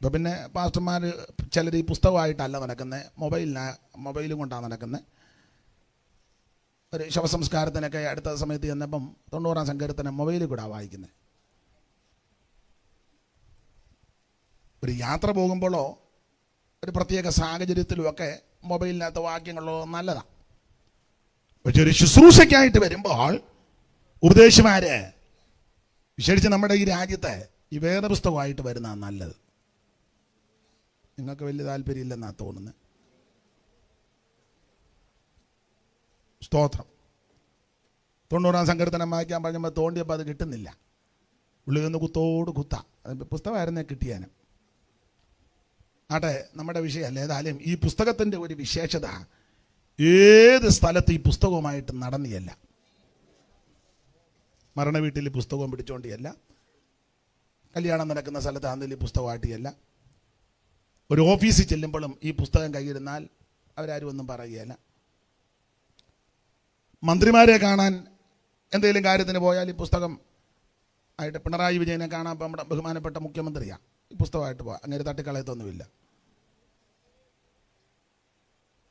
ഇപ്പോൾ പിന്നെ പാസ്റ്റർമാർ ചിലർ ഈ പുസ്തകമായിട്ടല്ല നടക്കുന്നത്, മൊബൈലും കൊണ്ടാണ് നടക്കുന്നത്. ഒരു ശവസംസ്കാരത്തിനൊക്കെ അടുത്ത സമയത്ത് ചെന്നപ്പം 90-ാം സങ്കീർത്തനം മൊബൈലിൽ കൂടെ വായിക്കുന്നത്. ഒരു യാത്ര പോകുമ്പോഴോ ഒരു പ്രത്യേക സാഹചര്യത്തിലുമൊക്കെ മൊബൈലിനകത്ത് വാക്യങ്ങളോ നല്ലതാണ്. പക്ഷെ ഒരു ശുശ്രൂഷയ്ക്കായിട്ട് വരുമ്പോൾ ഉപദേശിമാര് വിശേഷിച്ച് നമ്മുടെ ഈ രാജ്യത്തെ ഈ വേദപുസ്തകമായിട്ട് വരുന്നതാണ് നല്ലത്. നിങ്ങൾക്ക് വലിയ താല്പര്യമില്ലെന്നാണ് തോന്നുന്നത്. സ്തോത്രം. 90-ാം സങ്കീർത്തനം വായിക്കാൻ പറഞ്ഞപ്പോൾ തോണ്ടിയപ്പോൾ അത് കിട്ടുന്നില്ല. ഉള്ളിൽ നിന്ന് കുത്തോട് കുത്ത പുസ്തകമായിരുന്നേ കിട്ടിയാനും. ആട്ടെ, നമ്മുടെ വിഷയമല്ല. ഏതായാലും ഈ പുസ്തകത്തിൻ്റെ ഒരു വിശേഷത, ഏത് സ്ഥലത്ത് ഈ പുസ്തകവുമായിട്ട് നടന്നിയല്ല. മരണ വീട്ടിൽ പുസ്തകവും പിടിച്ചോണ്ടിയല്ല, കല്യാണം നടക്കുന്ന സ്ഥലത്ത് ആണെങ്കിലും ഈ പുസ്തകമായിട്ടിയല്ല, ഒരു ഓഫീസിൽ ചെല്ലുമ്പോഴും ഈ പുസ്തകം കയ്യിരുന്നാൽ അവരാരും ഒന്നും പറയുകയല്ല. മന്ത്രിമാരെ കാണാൻ എന്തെങ്കിലും കാര്യത്തിന് പോയാൽ ഈ പുസ്തകം ആയിട്ട്, പിണറായി വിജയനെ കാണാൻ ഇപ്പോൾ നമ്മുടെ ബഹുമാനപ്പെട്ട മുഖ്യമന്ത്രിയാണ്, ഈ പുസ്തകമായിട്ട് പോകാം, അങ്ങനെ തട്ടിക്കളയത്തൊന്നുമില്ല.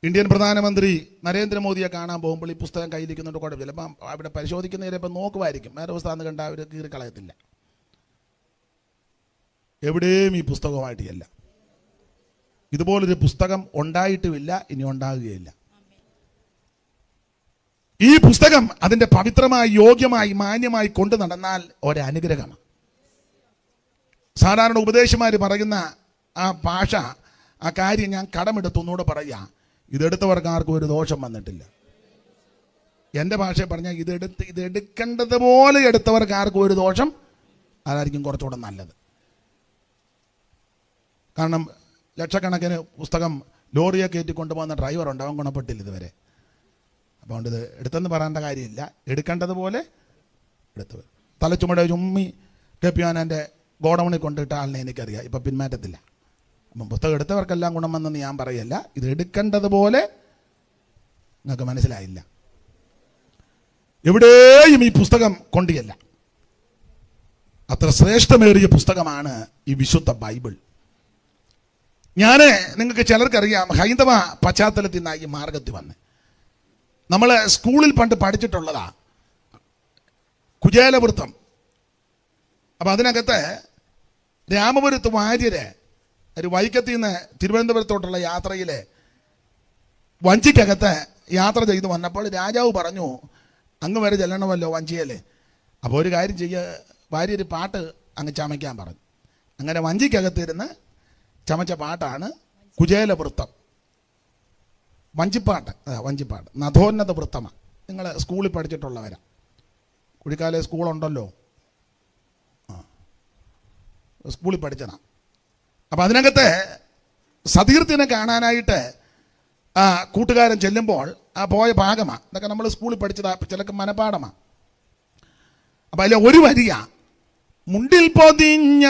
ഇന്ത്യൻ പ്രധാനമന്ത്രി നരേന്ദ്രമോദിയെ കാണാൻ പോകുമ്പോൾ ഈ പുസ്തകം കയ്യിലിരിക്കുന്നുണ്ട്, കുഴപ്പമില്ല. അപ്പം അവിടെ പരിശോധിക്കുന്നവരെ ഇപ്പം നോക്കുമായിരിക്കും, വേറെ പുസ്തകം കണ്ടാൽ അവർ കീറിക്കളയത്തില്ല. എവിടെയും ഈ പുസ്തകമായിട്ടില്ല. ഇതുപോലൊരു പുസ്തകം ഉണ്ടായിട്ടുമില്ല, ഇനി ഉണ്ടാകുകയില്ല. ഈ പുസ്തകം അതിൻ്റെ പവിത്രമായി, യോഗ്യമായി, മാന്യമായി കൊണ്ടു നടന്നാൽ ഒരനുഗ്രഹമാണ്. സാധാരണ ഉപദേശിമാർ പറയുന്ന ആ ഭാഷ, ആ കാര്യം ഞാൻ കടമെടുത്തൊന്നുകൂടെ പറയാം. ഇതെടുത്തവർക്ക് ആർക്കും ഒരു ദോഷം വന്നിട്ടില്ല. എൻ്റെ ഭാഷയെ പറഞ്ഞാൽ ഇതെടുക്കേണ്ടതുപോലെ എടുത്തവർക്ക് ആർക്കും ഒരു ദോഷം, അതായിരിക്കും കുറച്ചുകൂടെ നല്ലത്. കാരണം ലക്ഷക്കണക്കിന് പുസ്തകം ലോറിയെ കയറ്റി കൊണ്ടുപോകുന്ന ഡ്രൈവറുണ്ട്, അവൻ ഗുണപ്പെട്ടില്ല ഇതുവരെ. അപ്പോൾ അതുകൊണ്ട് ഇത് എടുത്തെന്ന് പറയേണ്ട കാര്യമില്ല, എടുക്കേണ്ടതുപോലെ എടുത്തവർ. തലച്ചുമടെ ചുമ്മി കെപ്പിയാനൻ്റെ ഗോഡൗണിൽ കൊണ്ടിട്ട ആളിനെ എനിക്കറിയാം, ഇപ്പം പിന്മാറ്റത്തില്ല. അപ്പം പുസ്തകം എടുത്തവർക്കെല്ലാം ഗുണം വന്നെന്ന് ഞാൻ പറയല്ല, ഇത് എടുക്കേണ്ടതുപോലെ നിങ്ങൾക്ക് മനസ്സിലായില്ല. എവിടെയും ഈ പുസ്തകം കൊണ്ടിയല്ല. അത്ര ശ്രേഷ്ഠമേറിയ പുസ്തകമാണ് ഈ വിശുദ്ധ ബൈബിൾ. നിങ്ങൾക്ക് ചിലർക്കറിയാം, ഹൈന്ദവ പശ്ചാത്തലത്തിൽ നിന്നാണ് ഈ മാർഗത്തിൽ വന്ന്. നമ്മൾ സ്കൂളിൽ പണ്ട് പഠിച്ചിട്ടുള്ളതാ കുചേലവൃത്തം. അപ്പം അതിനകത്ത് രാമപുരത്ത് വാര്യര് ഒരു വൈക്കത്തിൽ നിന്ന് തിരുവനന്തപുരത്തോട്ടുള്ള യാത്രയിൽ വഞ്ചിക്കകത്ത് യാത്ര ചെയ്തു വന്നപ്പോൾ രാജാവ് പറഞ്ഞു, അങ്ങ് വരെ ചെല്ലണമല്ലോ വഞ്ചിയല്ലേ, അപ്പോൾ ഒരു കാര്യം വാര്യര് പാട്ട് അങ്ങ് ചമയ്ക്കാൻ പറഞ്ഞു. അങ്ങനെ വഞ്ചിക്കകത്തിരുന്ന് ചമച്ച പാട്ടാണ് കുചേലവൃത്തം. വഞ്ചിപ്പാട്ട്, നഥോന്നത വൃത്തമാണ്. നിങ്ങൾ സ്കൂളിൽ പഠിച്ചിട്ടുള്ളവരാ, കുഴിക്കാലെ സ്കൂളുണ്ടല്ലോ, സ്കൂളിൽ പഠിച്ചതാണ്. അപ്പം അതിനകത്ത് സതീർത്ഥ്യനെ കാണാനായിട്ട് കൂട്ടുകാരൻ ചെല്ലുമ്പോൾ ആ പോയ ഭാഗമാണ്. ഇതൊക്കെ നമ്മൾ സ്കൂളിൽ പഠിച്ചതാ, ചിലക്ക് മനപാഠമാണ്. അപ്പം അതിൽ ഒരു വരിക, മുണ്ടിൽ പൊതിഞ്ഞ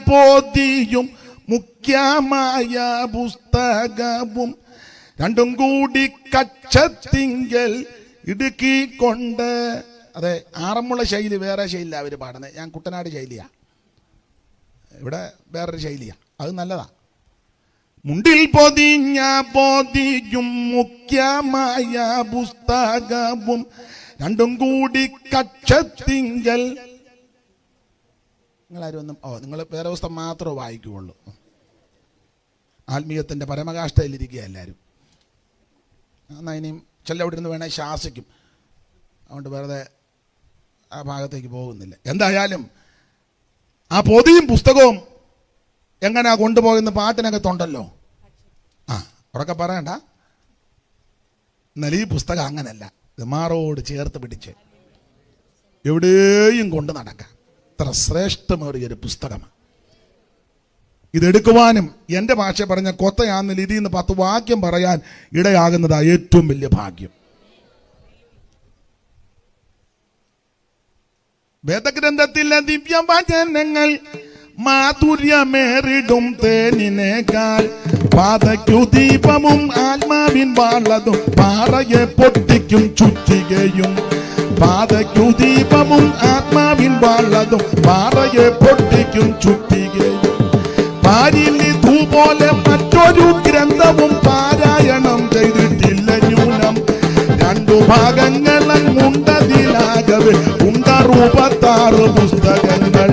പോതിയും മുഖ്യമായ പുസ്തകവും രണ്ടും കൂടി കച്ചത്തിങ്കൽ ഇടുക്കിക്കൊണ്ട്. അതെ, ആറന്മുള ശൈലി വേറെ ശൈലിയാണ് അവർ പാടുന്നത്, ഞാൻ കുട്ടനാട് ശൈലിയാണ്, ഇവിടെ വേറൊരു ശൈലിയാണ്, അത് നല്ലതാ. മുണ്ടിൽ പൊതിഞ്ഞ പോതിയും മുഖ്യമായ പുസ്തകവും രണ്ടും കൂടി കച്ചത്തിങ്കൽ. നിങ്ങളാരും ഒന്നും നിങ്ങൾ വേറെ പുസ്തകം മാത്രമേ വായിക്കുകയുള്ളൂ. ആത്മീയത്തിൻ്റെ പരമകാഷ്ഠയിലിരിക്കുക എല്ലാവരും. എന്നാൽ ഇനിയും അവിടെ ഇരുന്ന് വേണേൽ ശാസിക്കും, അതുകൊണ്ട് വെറുതെ ആ ഭാഗത്തേക്ക് പോകുന്നില്ല. എന്തായാലും ആ പൊതിയും പുസ്തകവും എങ്ങനെയാ കൊണ്ടുപോയെന്ന് പാട്ടിനകത്തുണ്ടല്ലോ. ഉറക്കെ പറയണ്ട. എന്നാൽ ഈ പുസ്തകം അങ്ങനല്ല, മാറോട് ചേർത്ത് പിടിച്ച് എവിടെയും കൊണ്ട് നടക്കാം. അത്ര ശ്രേഷ്ഠമേറിയൊരു പുസ്തകമാണ്. ഇതെടുക്കുവാനും എൻ്റെ ഭാഷ പറഞ്ഞ കൊത്തയാന്നിൽ ഇതിൽ നിന്ന് 10 വാക്യം പറയാൻ ഇടയാകുന്നതാ ഏറ്റവും വലിയ ഭാഗ്യം. വേദഗ്രന്ഥത്തിലെ ദിവ്യവചനങ്ങൾ മാധുര്യമേറിടും തേനിനേക്കാൾ, പാതയ്ക്കു ദീപമും ആത്മാവിൻ വാളതും പാറയെ പൊട്ടിക്കും ചുറ്റികയും. പാതയ്ക്കു ദീപമും ആത്മാവിൻ വാളതും പാറയെ പൊട്ടിക്കും വായിക്കും ചുറ്റികയും പാരിലിതു പോലെ മറ്റൊരു ഗ്രന്ഥവും പാരായണം ചെയ്തിട്ടില്ല ന്യൂനം. രണ്ടു ഭാഗങ്ങളങ്ങുണ്ടതിലാകവെ 66 പുസ്തകങ്ങൾ.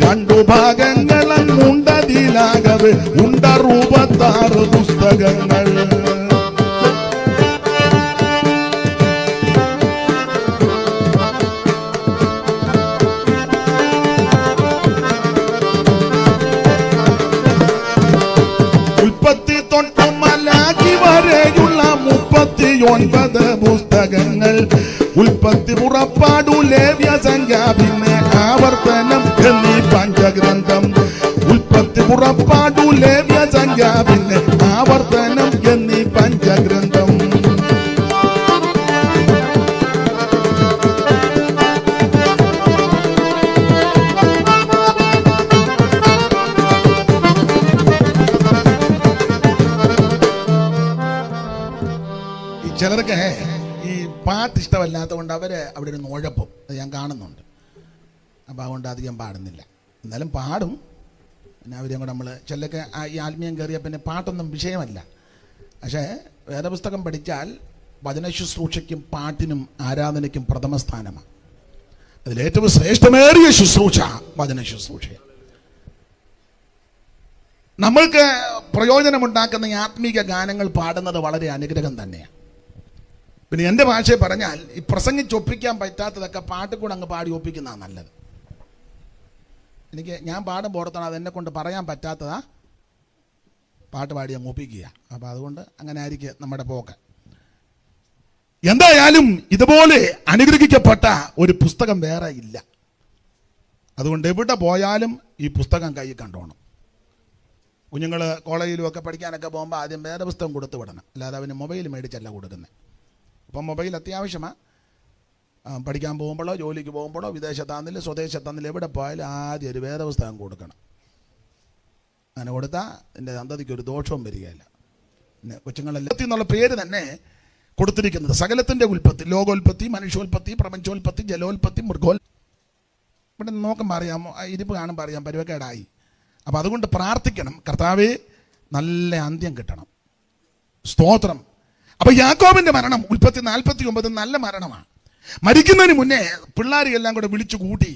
രണ്ടു ഭാഗങ്ങളങ്ങുണ്ടതിലാകവെ 66 പുസ്തകങ്ങൾ. ഉൽപ്പത്തി തൊട്ട് മലാഖി വരെയുള്ള 39 പുസ്തകങ്ങൾ. ഉൽപ്പത്തി, പുറപ്പാടു, ലേവ്യ, സംഖ്യ, പിന്നെ ആവർത്തനം എന്നീ പഞ്ചഗ്രന്ഥം. ഉൽപ്പത്തി, പുറപ്പാടു, ലേവ്യ, സംഖ്യ, പിന്നെ ആവർത്തനം എന്നീ പഞ്ചഗ്രന്ഥം. ചിലർക്ക് ഈ പാട്ട് ഇഷ്ടമല്ലാത്തത് കൊണ്ട് അവര് അവിടെ ഒരു ഉഴപ്പും ഞാൻ കാണുന്നുണ്ട്. അപ്പം അതുകൊണ്ട് അധികം പാടുന്നില്ല. എന്നാലും പാടും. പിന്നെ അവരെയും കൂടെ നമ്മൾ ചിലർക്ക് ഈ ആത്മീയം കയറിയ പിന്നെ പാട്ടൊന്നും വിഷയമല്ല. പക്ഷേ വേദപുസ്തകം പഠിച്ചാൽ വചന ശുശ്രൂഷയ്ക്കും പാട്ടിനും ആരാധനയ്ക്കും പ്രഥമ സ്ഥാനമാണ്. അതിലേറ്റവും ശ്രേഷ്ഠമേറിയ ശുശ്രൂഷ വചന ശുശ്രൂഷ. നമ്മൾക്ക് പ്രയോജനമുണ്ടാക്കുന്ന ഈ ആത്മീക ഗാനങ്ങൾ പാടുന്നത് വളരെ അനുഗ്രഹം തന്നെയാണ്. പിന്നെ എൻ്റെ ഭാഷയെ പറഞ്ഞാൽ ഈ പ്രസംഗിച്ചൊപ്പിക്കാൻ പറ്റാത്തതൊക്കെ പാട്ടിൽ കൂടെ അങ്ങ് പാടി ഒപ്പിക്കുന്നതാണ് നല്ലത്. ഞാൻ പാടും പുറത്താണ് അതെന്നെ കൊണ്ട് പറയാൻ പറ്റാത്തതാ പാട്ട് പാടി അങ്ങ് ഒപ്പിക്കുക. അപ്പം അതുകൊണ്ട് അങ്ങനെ ആയിരിക്കും നമ്മുടെ പോക്ക്. എന്തായാലും ഇതുപോലെ അനുഗ്രഹിക്കപ്പെട്ട ഒരു പുസ്തകം വേറെ ഇല്ല. അതുകൊണ്ട് എവിടെ പോയാലും ഈ പുസ്തകം കയ്യിൽ കണ്ടോണം. കുഞ്ഞുങ്ങൾ കോളേജിലും ഒക്കെ പഠിക്കാനൊക്കെ പോകുമ്പോൾ ആദ്യം വേദപുസ്തകം കൊടുത്തു വിടണം. അല്ലാതെ അവന് മൊബൈൽ മേടിച്ചല്ല കൊടുക്കുന്നത്. അപ്പം മൊബൈൽ അത്യാവശ്യമാണ്. പഠിക്കാൻ പോകുമ്പോഴോ ജോലിക്ക് പോകുമ്പോഴോ വിദേശത്താന്നില്ല സ്വദേശത്താന്നില്ല എവിടെ പോയാലും ആദ്യം ഒരു വേദപുസ്തകം കൊടുക്കണം. അങ്ങനെ കൊടുത്താൽ എൻ്റെ സന്തതിക്ക് ഒരു ദോഷവും വരികയില്ല. പിന്നെ കൊച്ചുങ്ങളെല്ലാം എന്നുള്ള പേര് തന്നെ കൊടുത്തിരിക്കുന്നത് സകലത്തിൻ്റെ ഉൽപ്പത്തി, ലോകോൽപ്പത്തി, മനുഷ്യോൽപ്പത്തി, പ്രപഞ്ചോൽപ്പത്തി, ജലോൽപ്പത്തി, മൃഗോൽ. ഇവിടെ നോക്കുമ്പോൾ അറിയാമോ, ഇരിപ്പ് കാണുമ്പോൾ അറിയാം പരുവക്കേടായി. അപ്പം അതുകൊണ്ട് പ്രാർത്ഥിക്കണം, കർത്താവേ നല്ല അന്ത്യം കിട്ടണം. സ്തോത്രം. അപ്പം യാക്കോബിൻ്റെ മരണം ഉൽപ്പത്തി 49 നല്ല മരണമാണ്. മരിക്കുന്നതിന് മുന്നേ പിള്ളേരെല്ലാം കൂടെ വിളിച്ചു കൂട്ടി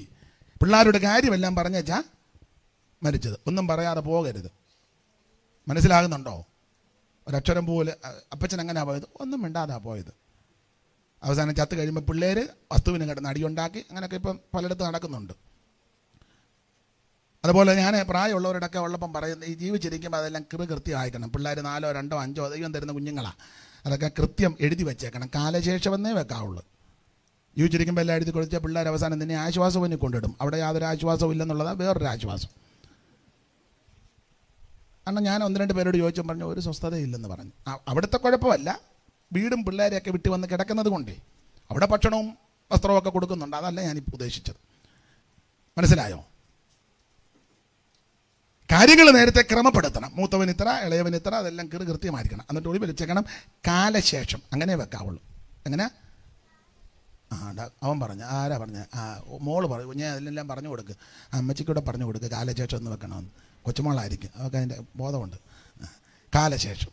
പിള്ളേരുടെ കാര്യമെല്ലാം പറഞ്ഞേച്ചാ മരിച്ചത്. ഒന്നും പറയാതെ പോകരുത്. മനസ്സിലാകുന്നുണ്ടോ? ഒരക്ഷരം പോലെ അപ്പച്ചൻ എങ്ങനെയാ പോയത്? ഒന്നും മിണ്ടാതാ പോയത്. അവസാനം ചത്ത് കഴിയുമ്പോൾ പിള്ളേർ വസ്തുവിന് കിടന്ന് അടിയുണ്ടാക്കി. അങ്ങനെയൊക്കെ ഇപ്പം പലയിടത്ത് നടക്കുന്നുണ്ട്. അതുപോലെ ഞാൻ പ്രായമുള്ളവരോടൊക്കെ ഉള്ളപ്പം പറയുന്നത്, ഈ ജീവിച്ചിരിക്കുമ്പോൾ അതെല്ലാം കൃത്യം അയക്കണം. പിള്ളേർ 4, 2, 5 ദൈവം തരുന്ന കുഞ്ഞുങ്ങളാണ്. അതൊക്കെ കൃത്യം എഴുതി വെച്ചേക്കണം. കാലശേഷമെന്നേ വെക്കാവുള്ളൂ. ജീവിച്ചിരിക്കുമ്പോൾ എല്ലാം എഴുതി കൊടുത്താൽ പിള്ളേർ അവസാനം തന്നെ ആശ്വാസവന് കൊണ്ടിടും. അവിടെ യാതൊരു ആശ്വാസവും ഇല്ലെന്നുള്ളതാണ് വേറൊരു ആശ്വാസം. കാരണം ഞാൻ 1-2 പേരോട് ചോദിച്ചും പറഞ്ഞു ഒരു സ്വസ്ഥതയില്ലെന്ന് പറഞ്ഞു. അവിടുത്തെ കുഴപ്പമല്ല, വീടും പിള്ളേരെയൊക്കെ വിട്ട് വന്ന് കിടക്കുന്നത് കൊണ്ടേ അവിടെ ഭക്ഷണവും വസ്ത്രവും ഒക്കെ കൊടുക്കുന്നുണ്ട്. അതല്ല ഞാനിപ്പോൾ ഉദ്ദേശിച്ചത്. മനസ്സിലായോ? കാര്യങ്ങൾ നേരത്തെ ക്രമപ്പെടുത്തണം. മൂത്തവന് ഇത്ര, ഇളയവന് ഇത്ര, അതെല്ലാം കൃത്യമായിരിക്കണം. എന്നിട്ട് ഒളി വെച്ചേക്കണം. കാലശേഷം അങ്ങനെ വെക്കാവുള്ളൂ. എങ്ങനെ? അവൻ പറഞ്ഞു. ആരാ പറഞ്ഞ? മോള് പറയും. ഞാൻ അതിലെല്ലാം പറഞ്ഞു കൊടുക്കുക. അമ്മച്ചിക്കൂടെ പറഞ്ഞു കൊടുക്കുക കാലശേഷം ഒന്ന് വെക്കണമെന്ന്. കൊച്ചുമോളായിരിക്കും, അവർക്ക് അതിൻ്റെ ബോധമുണ്ട്. കാലശേഷം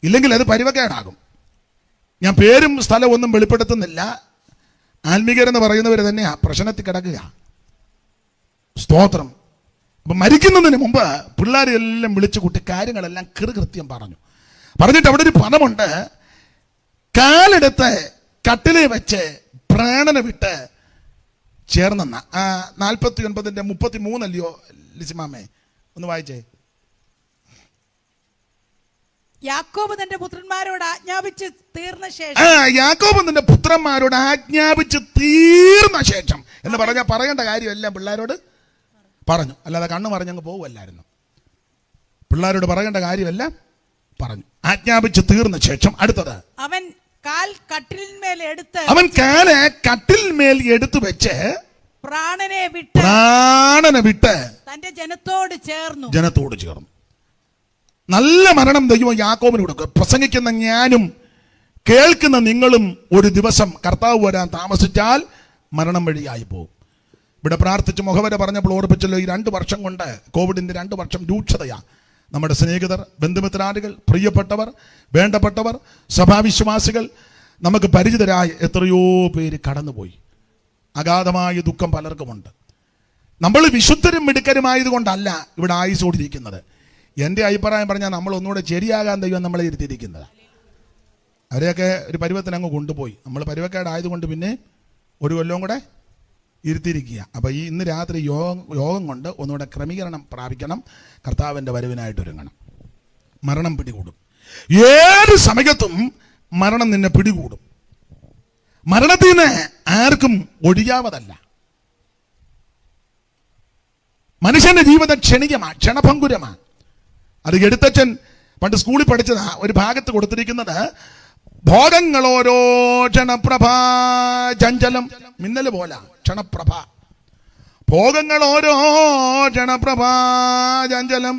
ഇല്ലെങ്കിൽ അത് പരിവക്കേടാകും. ഞാൻ പേരും സ്ഥലവും ഒന്നും വെളിപ്പെടുത്തുന്നില്ല. ആത്മീകരെന്ന് പറയുന്നവർ തന്നെയാ പ്രശ്നത്തിൽ കിടക്കുക. സ്തോത്രം. അപ്പം മരിക്കുന്നതിന് മുമ്പ് പിള്ളേരെല്ലാം വിളിച്ചു കൂട്ടി കാര്യങ്ങളെല്ലാം കൃത്യം പറഞ്ഞിട്ട് അവിടെ ഒരു പദമുണ്ട്. കാലെടുത്ത് കട്ടിലെ വെച്ച് പ്രാണന വിട്ട് ചേർന്നെന്ന. 49:33 അല്ലയോ ലിസിമാമേ? ഒന്ന് വായിച്ചേ. യാക്കോബ് തന്റെ പുത്രന്മാരോട് ആജ്ഞാപിച്ച് തീർന്ന ശേഷം യാക്കോബ് തന്റെ പുത്രന്മാരോട് ആജ്ഞാപിച്ച് തീർന്ന ശേഷം എന്ന് പറഞ്ഞാൽ പറയേണ്ട കാര്യമെല്ലാം പിള്ളേരോട് പറഞ്ഞു. അല്ലാതെ കണ്ണു മറിഞ്ഞങ്ങ് പോവുമല്ലായിരുന്നു. പിള്ളേരോട് പറയേണ്ട കാര്യമെല്ലാം പറഞ്ഞു. ആജ്ഞാപിച്ച് തീർന്ന ശേഷം അടുത്തത് അവൻ കാല് കട്ടിൽമേൽ എടുത്തു വെച്ച് പ്രാണനെ വിട്ട് തന്റെ ജനത്തോട് ചേർന്നു. നല്ല മരണം ദൈവം യാക്കോബിന് കൊടുക്കും. പ്രസംഗിക്കുന്ന ഞാനും കേൾക്കുന്ന നിങ്ങളും ഒരു ദിവസം കർത്താവ് വരാൻ താമസിച്ചാൽ മരണം വഴിയായി പോകും. ഇവിടെ പ്രാർത്ഥിച്ച് മുഖവര പറഞ്ഞപ്പോൾ ഓർപ്പിച്ചല്ലോ, ഈ 2 വർഷം കൊണ്ട് കോവിഡിന്റെ 2 വർഷം രൂക്ഷതയാ. നമ്മുടെ സ്നേഹിതർ, ബന്ധുമിത്രാദികൾ, പ്രിയപ്പെട്ടവർ, വേണ്ടപ്പെട്ടവർ, സഭാവിശ്വാസികൾ, നമുക്ക് പരിചിതരായ എത്രയോ പേര് കടന്നുപോയി. അഗാധമായ ദുഃഖം പലർക്കുമുണ്ട്. നമ്മൾ വിശുദ്ധരും മിടുക്കരുമായതുകൊണ്ടല്ല ഇവിടെ ആയുസോടിരിക്കുന്നത്. എൻ്റെ അഭിപ്രായം പറഞ്ഞാൽ നമ്മൾ ഒന്നുകൂടെ ശരിയാകാൻ ദൈവം നമ്മളെ ഇരുത്തിയിരിക്കുന്നത്. അവരെയൊക്കെ ഒരു പരുവത്തിന് അങ്ങ് കൊണ്ടുപോയി. നമ്മൾ പരുവക്കേടായതുകൊണ്ട് പിന്നെ ഒരു കൊല്ലവും കൂടെ ഇരുത്തിയിരിക്കുക. അപ്പോൾ ഈ ഇന്ന് രാത്രി യോഗം കൊണ്ട് ഒന്നുകൂടെ ക്രമീകരണം പ്രാപിക്കണം. കർത്താവിൻ്റെ വരവിനായിട്ട് ഒരുങ്ങണം. മരണം പിടികൂടും. ഏത് സമയത്തും മരണം നിന്നെ പിടികൂടും. മരണത്തിന് ആർക്കും ഒഴിയാവതല്ല. മനുഷ്യന്റെ ജീവിതം ക്ഷണികമാണ്, ക്ഷണഭങ്കുരമാണ്. അത് എഴുത്തച്ഛൻ പണ്ട് സ്കൂളിൽ പഠിച്ചതാ. ഒരു ഭാഗത്ത് കൊടുത്തിരിക്കുന്നത് ഭോഗങ്ങളോരോ ക്ഷണപ്രഭാ ചഞ്ചലം, മിന്നൽ പോലെ ക്ഷണപ്രഭ. ഭോഗങ്ങളോരോ ക്ഷണപ്രഭാ ചഞ്ചലം,